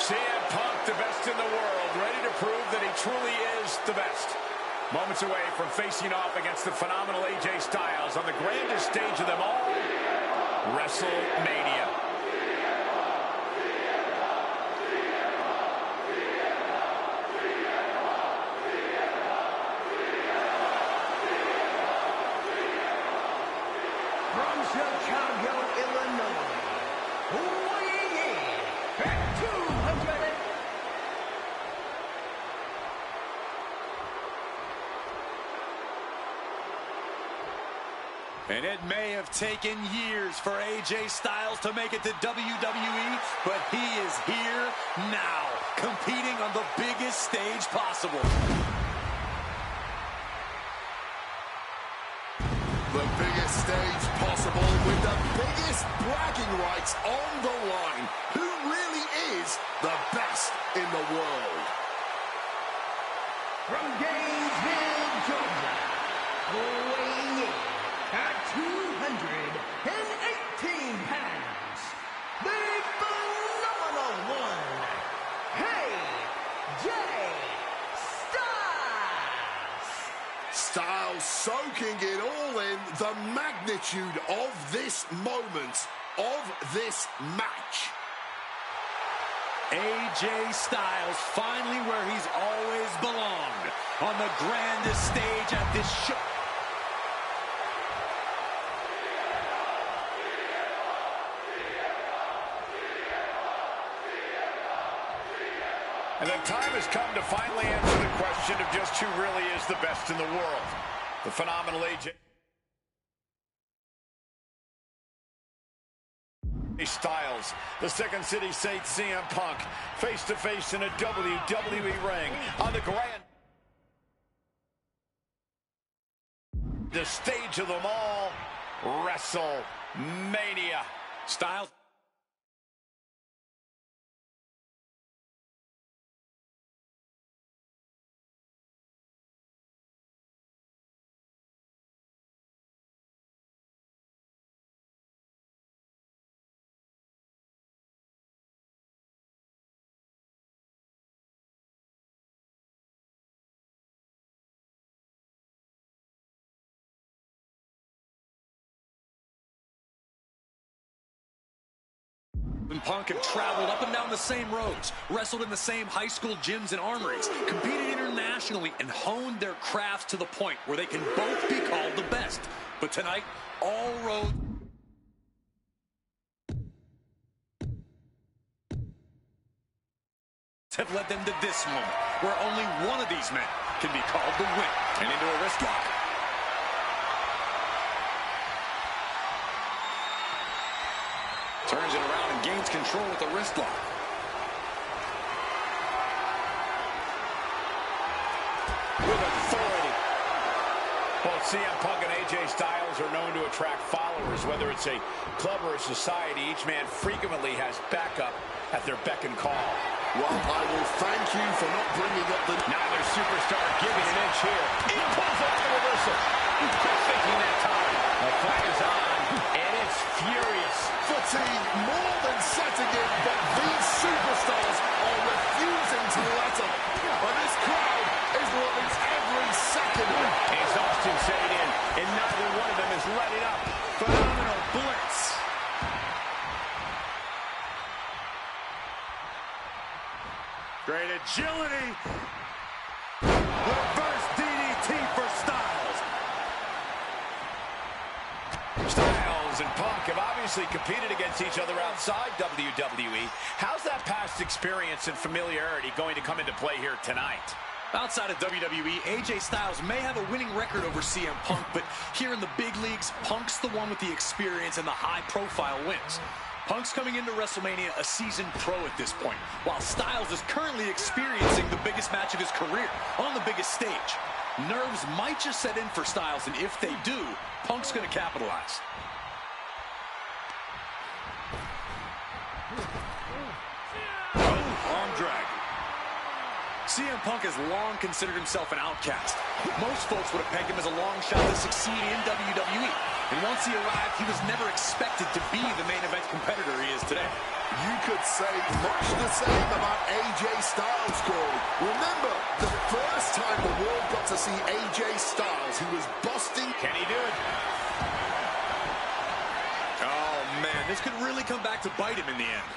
CM Punk, the best in the world, ready to prove that he truly is the best. Moments away from facing off against the phenomenal AJ Styles on the grandest stage of them all, WrestleMania. From Chicago, Illinois, weighing in at 200. And it may have taken years for AJ Styles to make it to WWE, but he is here now, competing on the biggest stage possible. The biggest stage possible with the biggest bragging rights on the line. Who really is the best in the world? From Gainesville, Georgia, weighing in at 218 pounds, the phenomenal one, AJ Styles. Styles soaking it all in, the magnitude of this moment, of this match. AJ Styles finally where he's always belonged, on the grandest stage at this show. And the time has come to finally answer the question of just who really is the best in the world. The phenomenal AJ Styles, the Second City Saint CM Punk, face-to-face in a WWE ring on the the stage of them all, WrestleMania. Styles. And Punk have traveled up and down the same roads, wrestled in the same high school gyms and armories, competed internationally, and honed their crafts to the point where they can both be called the best. But tonight, all roads have led them to this moment, where only one of these men can be called the winner. And into a wrist lock. Turns it around and gains control with the wrist lock. With authority. Both CM Punk and AJ Styles are known to attract followers, whether it's a club or a society. Each man frequently has backup at their beck and call. Well, I will thank you for not bringing up the... Neither superstar giving an inch here. He pulls off the reversal. Quick thinking that time. The flag is on, and it's furious. Fatigue more than setting in, but these superstars are refusing to let up. And this crowd is loving every second of it. Exhaustion setting in, and neither one of them is letting up. Phenomenal blitz. Great agility. Reverse DDT for Styles. Styles and Punk have obviously competed against each other outside WWE. How's that past experience and familiarity going to come into play here tonight? Outside of WWE, AJ Styles may have a winning record over CM Punk, but here in the big leagues, Punk's the one with the experience and the high-profile wins. Punk's coming into WrestleMania a seasoned pro at this point, while Styles is currently experiencing the biggest match of his career on the biggest stage. Nerves might just set in for Styles, and if they do, Punk's going to capitalize. Oh, arm drag. CM Punk has long considered himself an outcast. Most folks would have pegged him as a long shot to succeed in WWE. And once he arrived, he was never expected to be the main event competitor he is today. You could say much the same about AJ Styles, Corey. Remember, the first time the world got to see AJ Styles, he was busting. Can he do it? Oh, man, this could really come back to bite him in the end.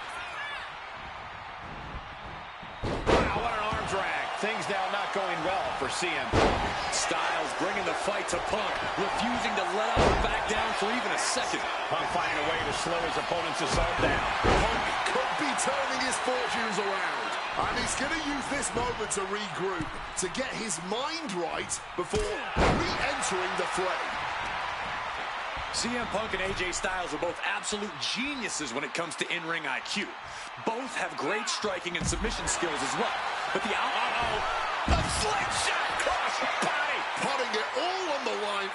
Wow, what an arm drag. Things now not going well for CM Punk. Styles bringing the fight to Punk, refusing to let up or back down for even a second. Punk finding a way to slow his opponent's assault down. Punk could be turning his fortunes around. And he's going to use this moment to regroup, to get his mind right before re-entering the fray. CM Punk and AJ Styles are both absolute geniuses when it comes to in-ring IQ. Both have great striking and submission skills as well. But the The slingshot across the body. Putting it all on the line.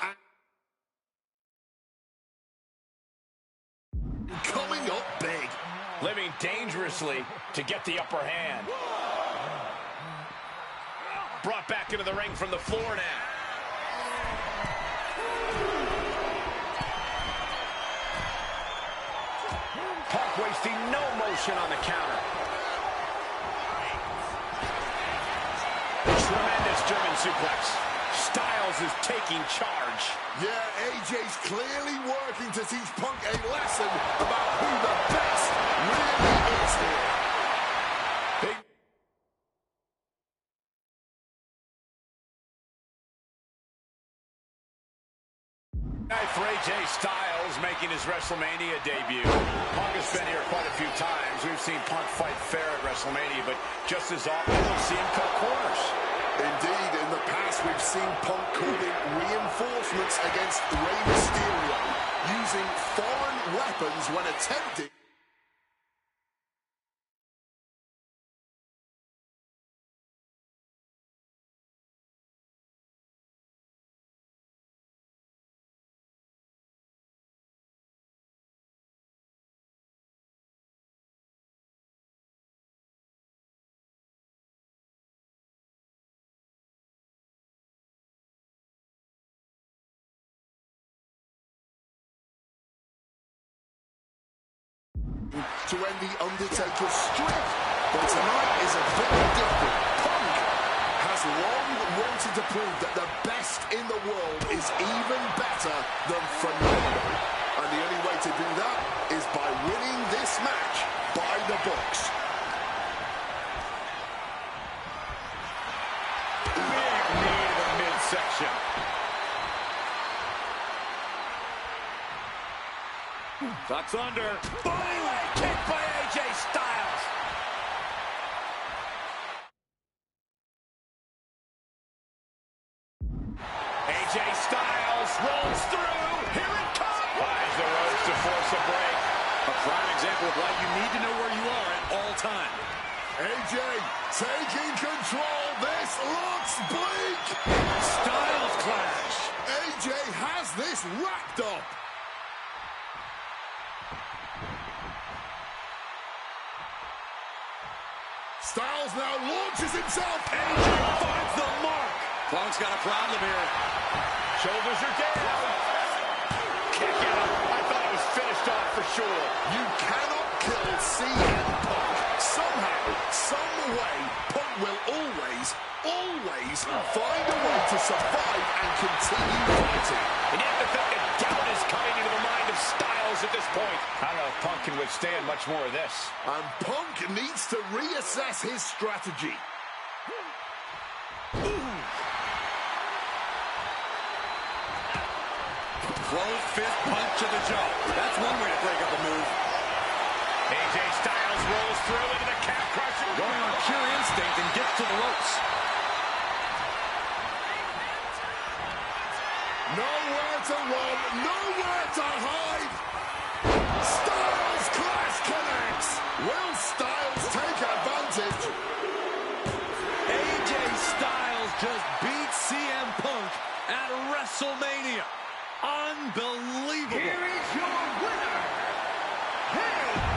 And coming up big. Living dangerously to get the upper hand. Brought back into the ring from the floor now. Punk wasting no motion on the counter. Tremendous German suplex. Styles is taking charge. Yeah, AJ's clearly working to teach Punk a lesson about who the best really is here. Night for AJ Styles making his WrestleMania debut. Punk has been here quite a few times. We've seen Punk fight fair at WrestleMania, but just as often we've seen him cut corners. Indeed, in the past we've seen Punk calling reinforcements against Rey Mysterio, using foreign weapons when attempting. To end the Undertaker's streak. But tonight is a bit different. Punk has long wanted to prove that the best in the world is even better than phenomenal. And the only way to do that is by winning this match by the books. Big knee to the midsection. Ducks under. Bodyweight kick by AJ Styles. AJ Styles rolls through. Here it comes. Finds the ropes to force a break. A prime example of why you need to know where you are at all time. AJ taking control. This looks bleak. Styles clash. AJ has this wrapped up. Styles now launches himself. AJ finds the mark. Punk's got a problem here. Shoulders are down. Kick out. I thought it was finished off for sure. You cannot kill CM Punk. Somehow, some way, Punk will always find a way to survive and continue fighting. And you have to think that doubt is coming into the mind of Styles at this point. I don't know if Punk can withstand much more of this. And Punk needs to reassess his strategy. Closed fist punch to the jaw. That's one way to break up a move. AJ Styles rolls through into the calf crusher. Going on pure instinct and gets to the ropes. Nowhere to run, nowhere to hide. Styles clash connects. Will Styles take advantage? AJ Styles just beat CM Punk at WrestleMania. Unbelievable. Here is your winner, Hey!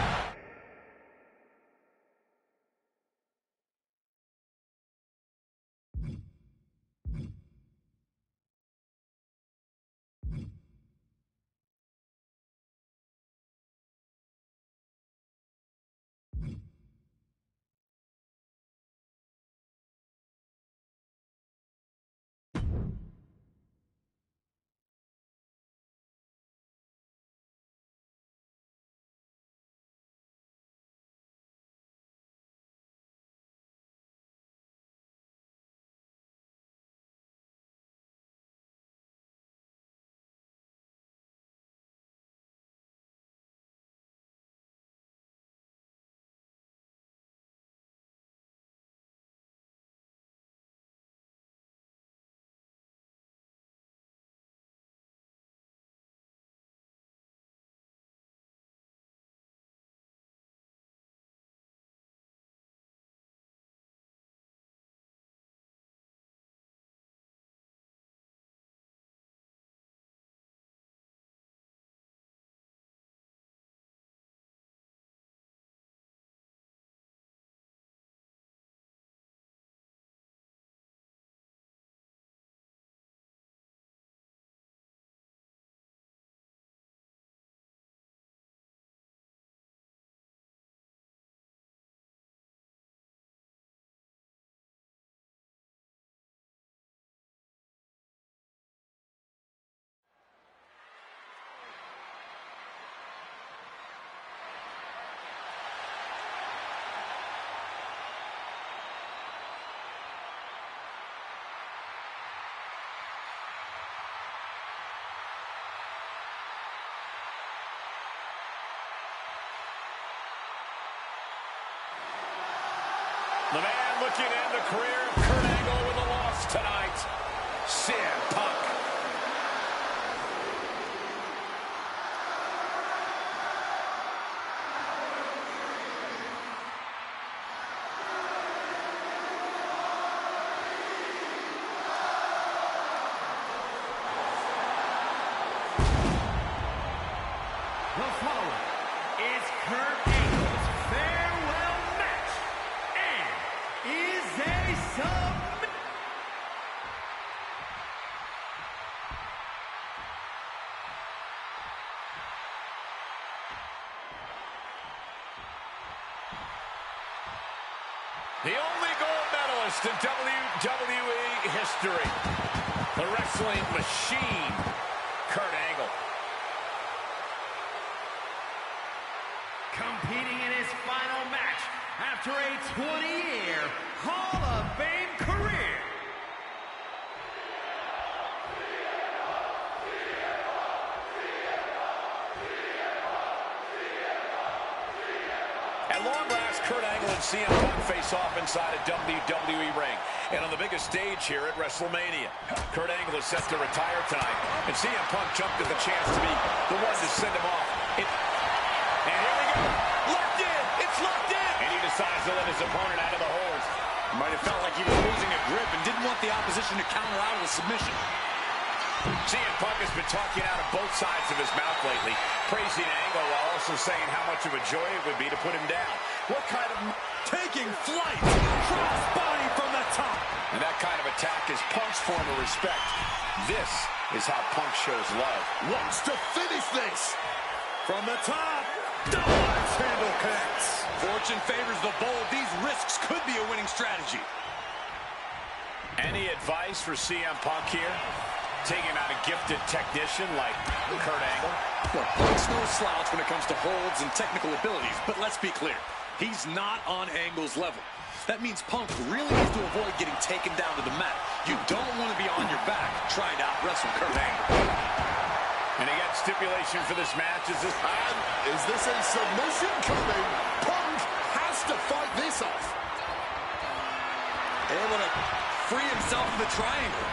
The man looking to end the career of Kurt Angle with a loss tonight, CM Punk. The following is Kurt Angle's farewell match and is a sub. The only gold medalist in WWE history, the wrestling machine, Kurt Angle. Competing in his final match after a 20-year Hall of Fame career. At long last, Kurt Angle and CM Punk face off inside a WWE ring. And on the biggest stage here at WrestleMania, Kurt Angle is set to retire tonight. And CM Punk jumped at the chance to be the one to send him off. And here we go. Locked in. It's locked in. And he decides to let his opponent out of the hold. Might have felt like he was losing a grip and didn't want the opposition to counter out of the submission. CM Punk has been talking out of both sides of his mouth lately, praising Angle while also saying how much of a joy it would be to put him down. What kind of... Taking flight. Cross body from the top. And that kind of attack is Punk's form of respect. This is how Punk shows love. Wants to finish this. From the top. Double axe handle connects. Fortune favors the bold. These risks could be a winning strategy. Any advice for CM Punk here? Taking out a gifted technician like Kurt Angle? Look, Punk's no slouch when it comes to holds and technical abilities, but let's be clear. He's not on Angle's level. That means Punk really needs to avoid getting taken down to the mat. You don't want to be on your back trying to out-wrestle Kurt Angle. And again, stipulation for this match is this. And is this a submission coming? Punk has to fight this off. Able to free himself of the triangle.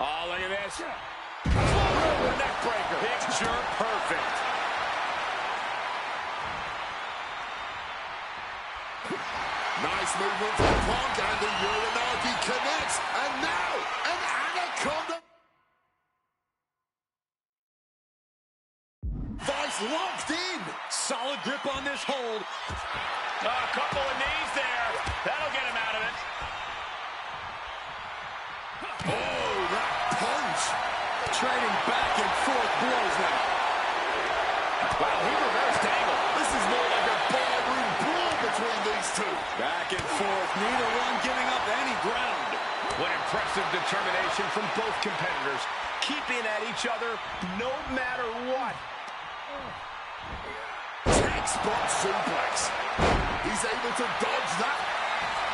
Oh, look at this. Over neck breaker. Picture perfect. Nice movement from Punk, and the Uranagi connects. And now, an anaconda. Vice locked in. Solid grip on this hold. A couple of knees there. That'll get him out of it. Oh, that punch. Trading back and forth blows now. Wow, he reversed Angle. This is more like a barroom brawl between these two. Back and forth, neither one giving up any ground. What impressive determination from both competitors, keeping at each other no matter what. Textbook suplex. He's able to dodge that.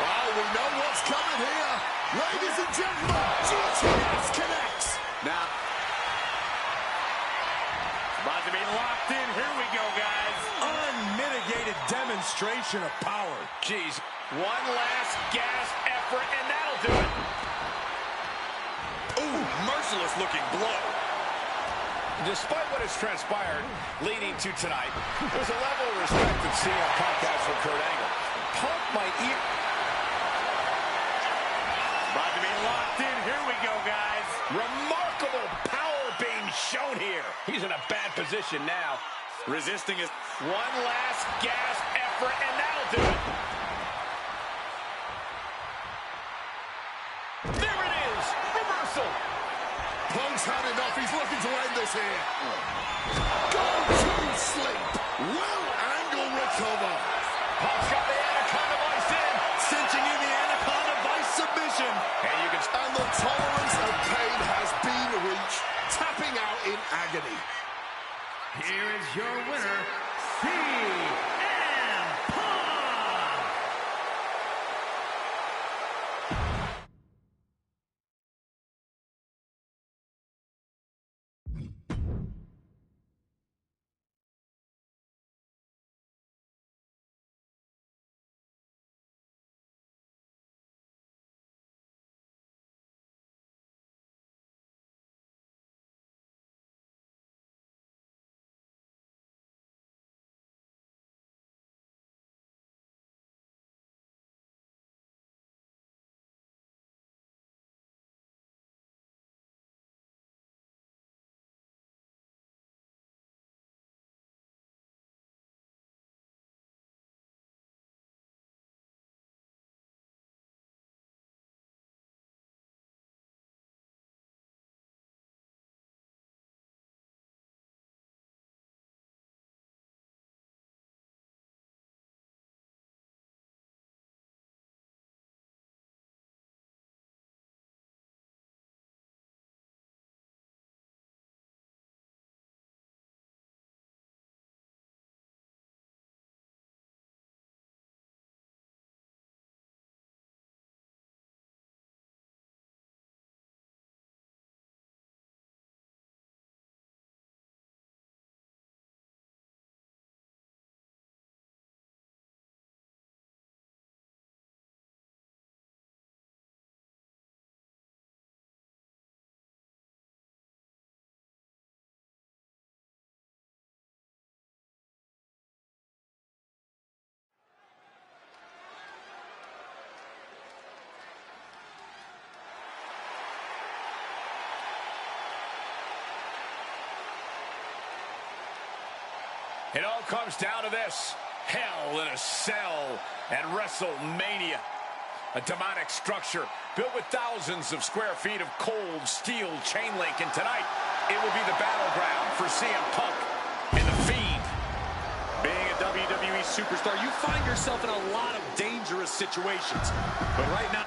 Oh, we know what's coming here. Ladies and gentlemen, GTS connects. Now, About to be locked in. Here we go, guys. unmitigated demonstration of power. Geez, one last gasp effort, and that'll do it. Ooh, merciless looking blow. Despite what has transpired leading to tonight, there's a level of respect that CM Punk has for Kurt Angle. Punk might eat... About to be locked in. Here we go, guys. Remarkable power being shown here. He's in a bad position now. Resisting his... One last gasp effort, and that'll do it. There it is. Reversal. Punk's had enough. He's looking to end this here. Go to sleep. Will Angle recover? Punk's got the Anaconda Vice in. Cinching in the Anaconda Vice submission. And you can... And the tolerance of pain has been reached. Tapping out in agony. Here is your winner, CM Punk! It all comes down to this. Hell in a Cell at WrestleMania. A demonic structure built with thousands of square feet of cold steel chain link. And tonight, it will be the battleground for CM Punk and The Fiend. Being a WWE superstar, you find yourself in a lot of dangerous situations. But right now...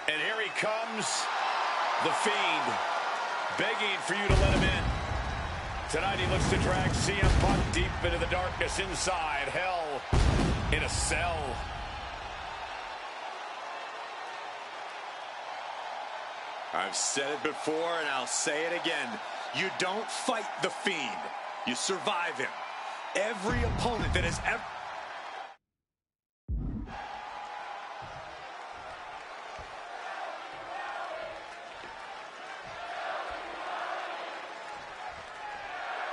And here he comes, The Fiend, begging for you to let him in. Tonight he looks to drag CM Punk deep into the darkness inside Hell in a Cell. I've said it before and I'll say it again. You don't fight The Fiend. You survive him. Every opponent that has ever...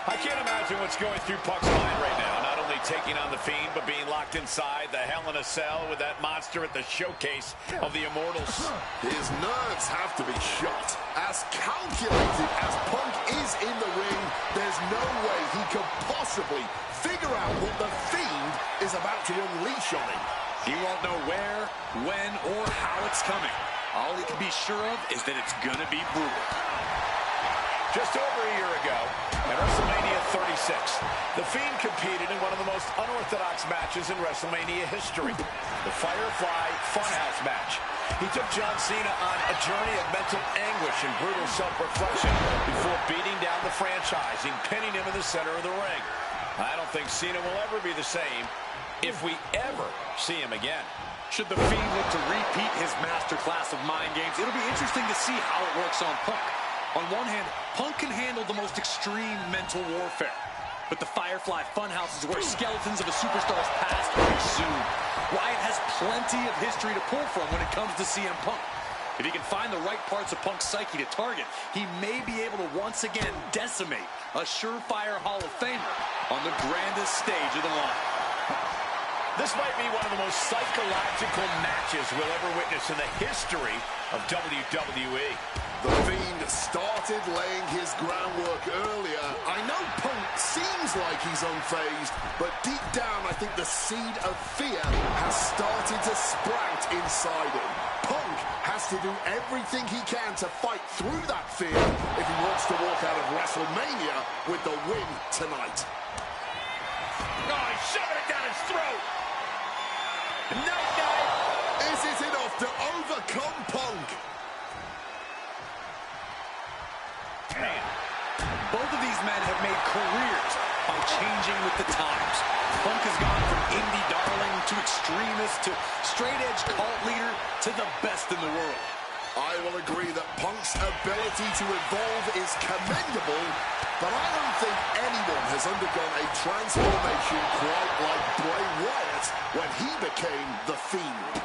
I can't imagine what's going through Punk's mind right now. Not only taking on The Fiend, but being locked inside the Hell in a Cell with that monster at the showcase of the Immortals. His nerves have to be shot. As calculated as Punk is in the ring, there's no way he could possibly figure out what The Fiend is about to unleash on him. He won't know where, when, or how it's coming. All he can be sure of is that it's gonna be brutal. Just over a year ago, at WrestleMania 36, The Fiend competed in one of the most unorthodox matches in WrestleMania history, the Firefly Funhouse match. He took John Cena on a journey of mental anguish and brutal self-reflection before beating down the franchise and pinning him in the center of the ring. I don't think Cena will ever be the same if we ever see him again. Should The Fiend look to repeat his masterclass of mind games, it'll be interesting to see how it works on Punk. On one hand, Punk can handle the most extreme mental warfare. But the Firefly Funhouse is where skeletons of a superstar's past are exhumed. Wyatt has plenty of history to pull from when it comes to CM Punk. If he can find the right parts of Punk's psyche to target, he may be able to once again decimate a surefire Hall of Famer on the grandest stage of the line. This might be one of the most psychological matches we'll ever witness in the history of WWE. The Fiend started laying his groundwork earlier. I know Punk seems like he's unfazed, but deep down I think the seed of fear has started to sprout inside him. Punk has to do everything he can to fight through that fear if he wants to walk out of WrestleMania with the win tonight. Oh, he's shoving it down his throat! Night-night! Is it enough to overcome Punk? Man. Both of these men have made careers by changing with the times. Punk has gone from indie darling to extremist to straight-edge cult leader to the best in the world. I will agree that Punk's ability to evolve is commendable, but I don't think anyone has undergone a transformation quite like Bray Wyatt when he became The Fiend.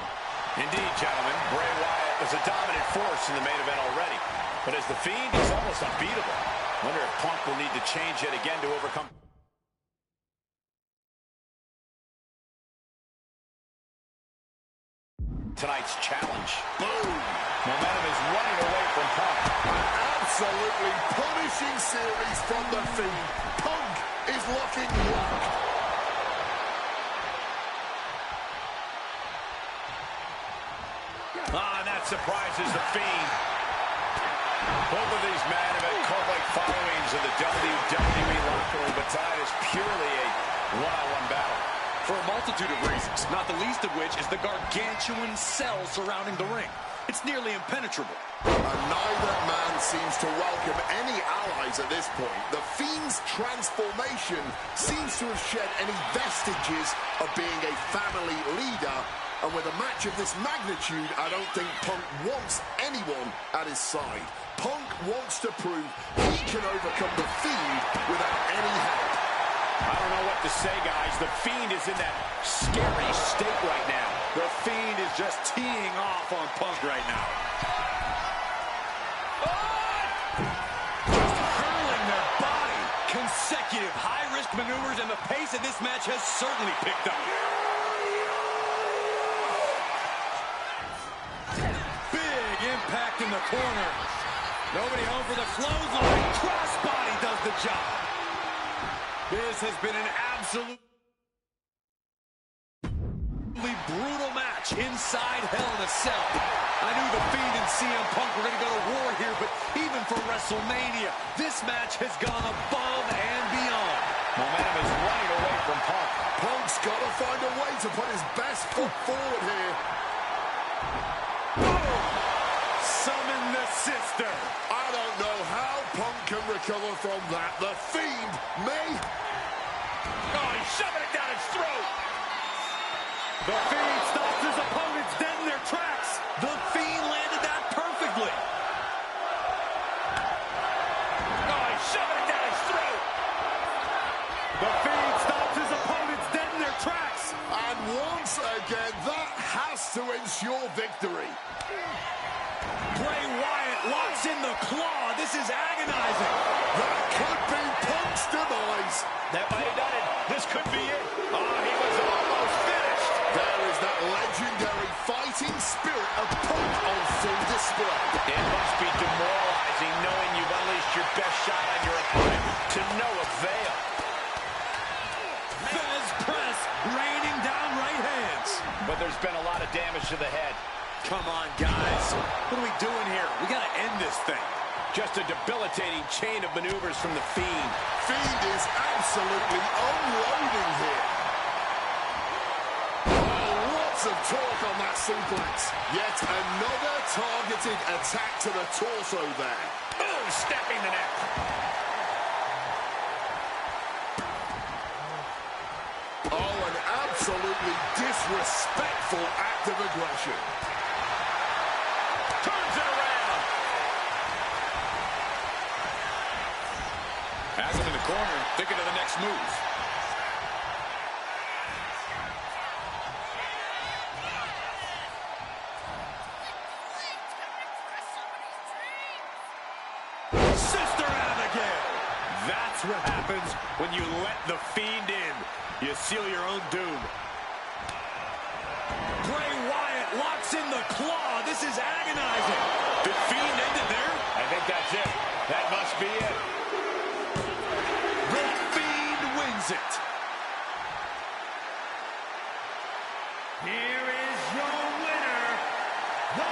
Indeed, gentlemen, Bray Wyatt was a dominant force in the main event already. But as The Fiend, he's almost unbeatable. Wonder if Punk will need to change it again to overcome. Tonight's challenge. Boom! Momentum is running away from Punk. An absolutely punishing series from The Fiend. Punk is looking locked. And that surprises The Fiend. Both of these men have had cult-like followings in the WWE locker room, but tonight is purely a one-on-one battle. For a multitude of reasons, not the least of which is the gargantuan cell surrounding the ring. It's nearly impenetrable. And neither man seems to welcome any allies at this point. The Fiend's transformation seems to have shed any vestiges of being a family leader And with a match of this magnitude, I don't think Punk wants anyone at his side. Punk wants to prove he can overcome the Fiend without any help. I don't know what to say, guys. The Fiend is in that scary state right now. The Fiend is just teeing off on Punk right now. Just hurling their body. Consecutive high-risk maneuvers, and the pace of this match has certainly picked up. Big impact in the corner. Nobody home for the clothesline. Crossbody does the job. This has been an absolutely brutal match inside Hell in a Cell. I knew the Fiend and CM Punk were going to go to war here, but even for WrestleMania, this match has gone above and beyond. Momentum is running away from Punk. Punk's got to find a way to put his best foot forward here. Boom! Summon the sister. I don't know how Punk can recover from that. The Fiend may... Oh, he's shoving it down his throat. The Fiend stops his opponents dead in their tracks. The Fiend landed that perfectly. Oh, he's shoving it down his throat. The Fiend stops his opponents dead in their tracks. And once again, that has to ensure victory. Bray Wyatt locks in the claw. This is agonizing. That could be Punk's demise. That might have done it. This could be it. Oh, he was almost finished. There is that legendary fighting spirit of Punk on full display. It must be demoralizing knowing you've unleashed your best shot on your opponent to no avail. Fez press raining down right hands. But there's been a lot of damage to the head. Come on, guys. What are we doing here? We got to end this thing. Just a debilitating chain of maneuvers from the Fiend. Fiend is absolutely unloading here. Oh, lots of torque on that suplex. Yet another targeted attack to the torso there. Oh, stepping the neck. Oh, an absolutely disrespectful act of aggression. Turns it around. Has him in the corner, thinking of the next move. Sister Abigail! That's what happens when you let the Fiend in. You seal your own doom. Bray Wyatt locks in the claw. This is agonizing. Did Fiend end it there? I think that's it. That must be it. The Fiend wins it. Here is your winner, the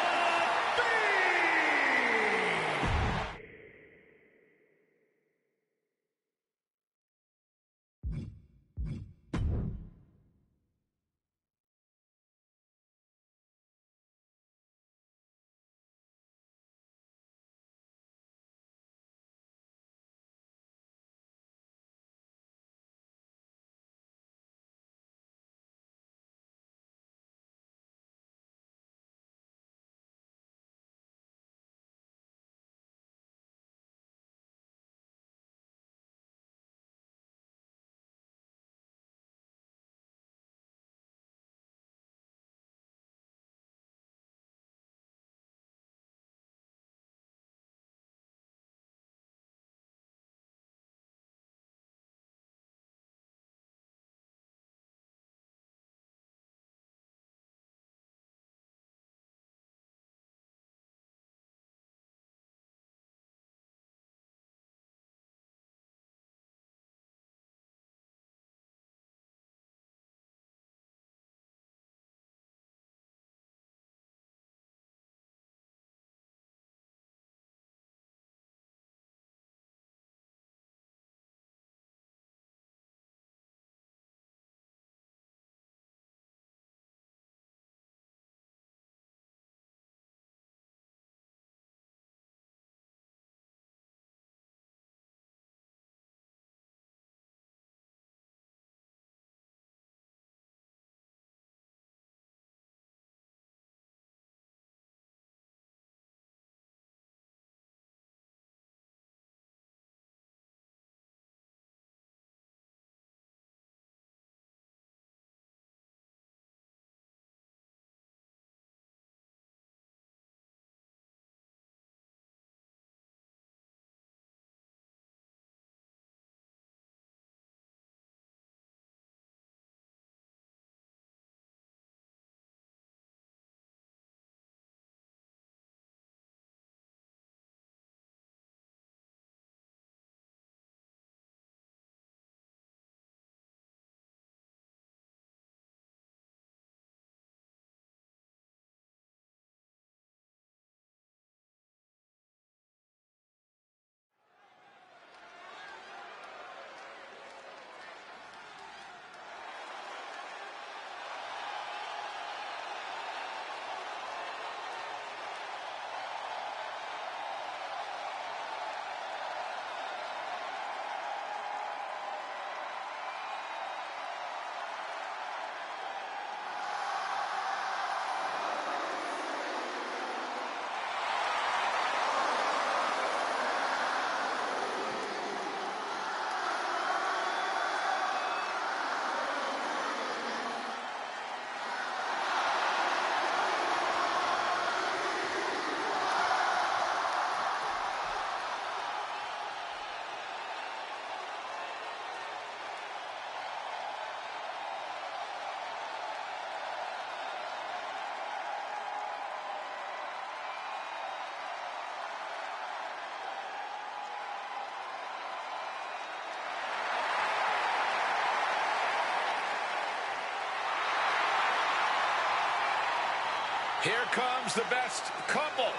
Here comes the best couple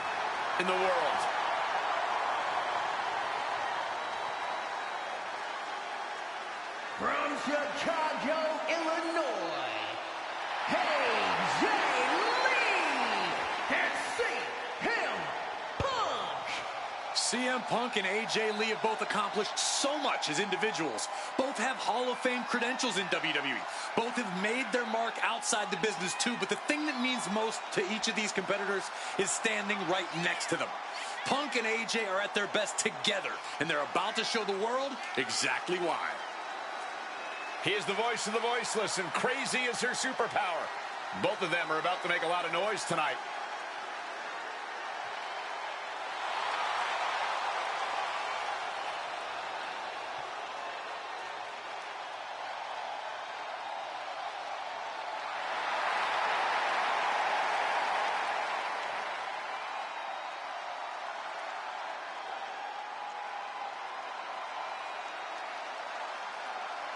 in the world. From Chicago, Illinois, AJ Lee and CM Punk. CM Punk and AJ Lee have both accomplished so much as individuals. Both have Hall of Fame credentials in WWE. Both have made their mark outside the business too, but the thing that means most to each of these competitors is standing right next to them. Punk and AJ are at their best together, and they're about to show the world exactly why. He is the voice of the voiceless, and crazy is her superpower. Both of them are about to make a lot of noise tonight.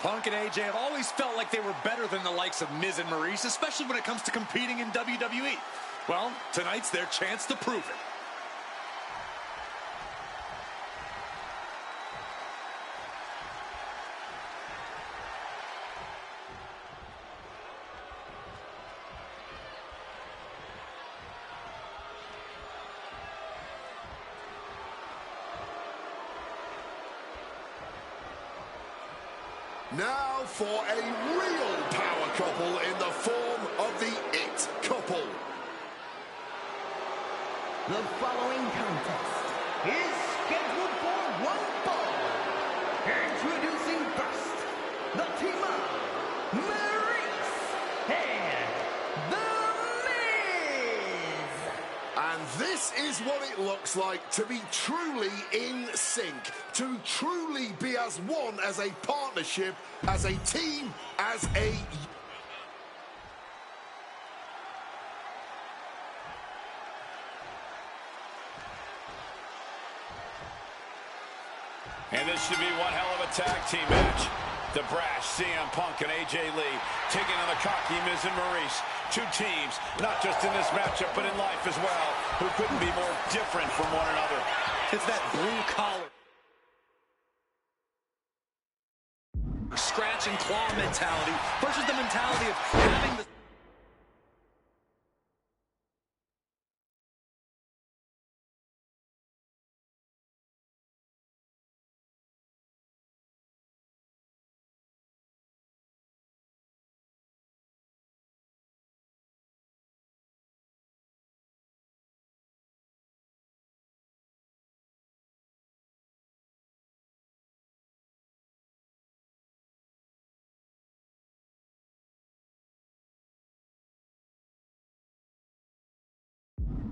Punk and AJ have always felt like they were better than the likes of Miz and Maurice, especially when it comes to competing in WWE. Well, tonight's their chance to prove it. Now for a real power couple in the form of the It Couple. The following contest is scheduled for one fall. Introducing first, the team of Maurice and The Miz. And this is what it looks like to be truly in sync, to truly be as one, as a partnership, as a team, as a... And this should be one hell of a tag team match. The brash CM Punk and AJ Lee taking on the cocky Miz and Maurice. Two teams, not just in this matchup, but in life as well, who couldn't be more different from one another. It's that blue collar, scratch and claw mentality versus the mentality of having the...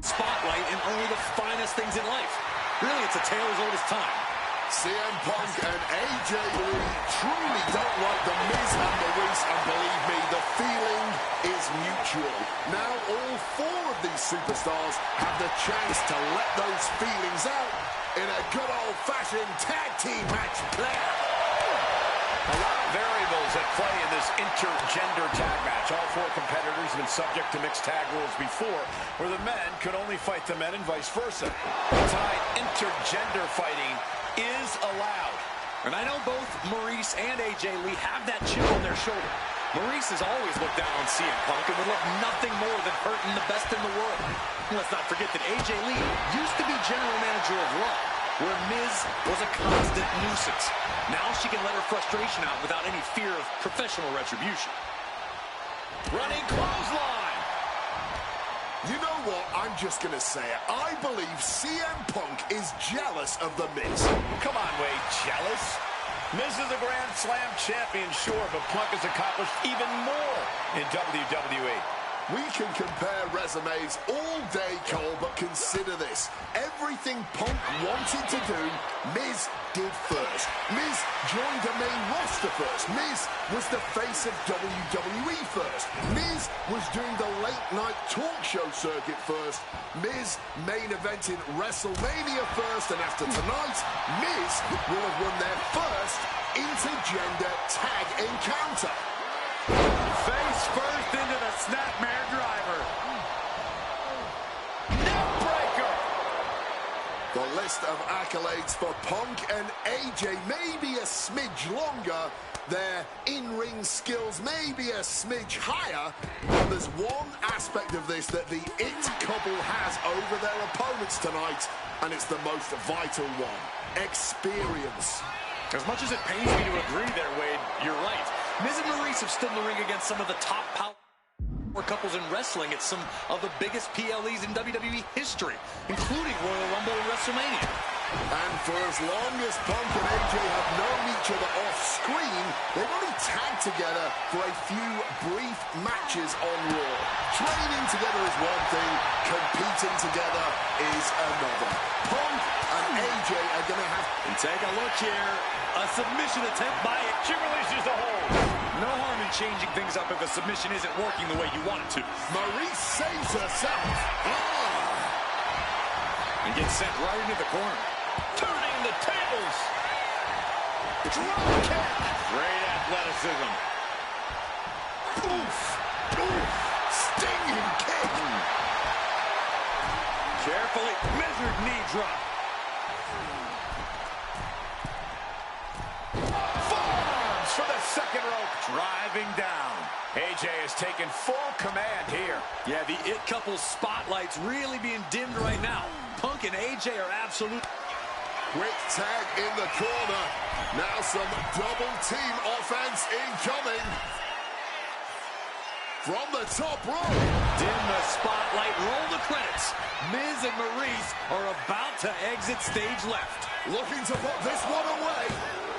spotlight and only the finest things in life. Really, it's a tale as old as time. CM Punk and AJ Lee truly don't like the Miz and Maurice, and believe me, the feeling is mutual. Now all four of these superstars have the chance to let those feelings out in a good old-fashioned tag team match play. A lot of variables at play in this intergender tag match. All four competitors have been subject to mixed tag rules before, where the men could only fight the men and vice versa. Tonight, intergender fighting is allowed. And I know both Maurice and AJ Lee have that chip on their shoulder. Maurice has always looked down on CM Punk and would love nothing more than hurting the best in the world. And let's not forget that AJ Lee used to be general manager of Raw, where Miz was a constant nuisance. Now she can let her frustration out without any fear of professional retribution. Running clothesline. You know what? I'm just going to say it. I believe CM Punk is jealous of The Miz. Come on, Wade, jealous? Miz is a Grand Slam champion, sure, but Punk has accomplished even more in WWE. We can compare resumes all day, Cole, but consider this. Everything Punk wanted to do, Miz did first. Miz joined the main roster first. Miz was the face of WWE first. Miz was doing the late-night talk show circuit first. Miz main evented WrestleMania first, and after tonight, Miz will have won their first intergender tag encounter. Face first into the snapmare driver. list of accolades for Punk and AJ. Maybe a smidge longer. Their in-ring skills may be a smidge higher. But there's one aspect of this that the It couple has over their opponents tonight, and it's the most vital one. Experience. As much as it pains me to agree there, Wade, you're right. Miz and Maurice have stood in the ring against some of the top power couples in wrestling at some of the biggest PLEs in WWE history, including Royal Rumble and WrestleMania. And for as long as Punk and AJ have known each other off screen, they've only tagged together for a few brief matches on Raw. Training together is one thing, competing together is another. Punk and AJ are going to have... And take a look here. A submission attempt by it. She releases the hold. No harm in changing things up if a submission isn't working the way you want it to. Maurice saves herself. And gets sent right into the corner. Turning the tables. Drop kick. Great athleticism. Oof. Oof. Stinging kick. Carefully measured knee drop. Forearms for the second rope. Driving down. AJ has taken full command here. Yeah, the It couple's spotlight's really being dimmed right now. Punk and AJ are absolute... Quick tag in the corner. Now some double team offense incoming. From the top rope. Dim the spotlight, roll the credits. Miz and Maurice are about to exit stage left. Looking to put this one away.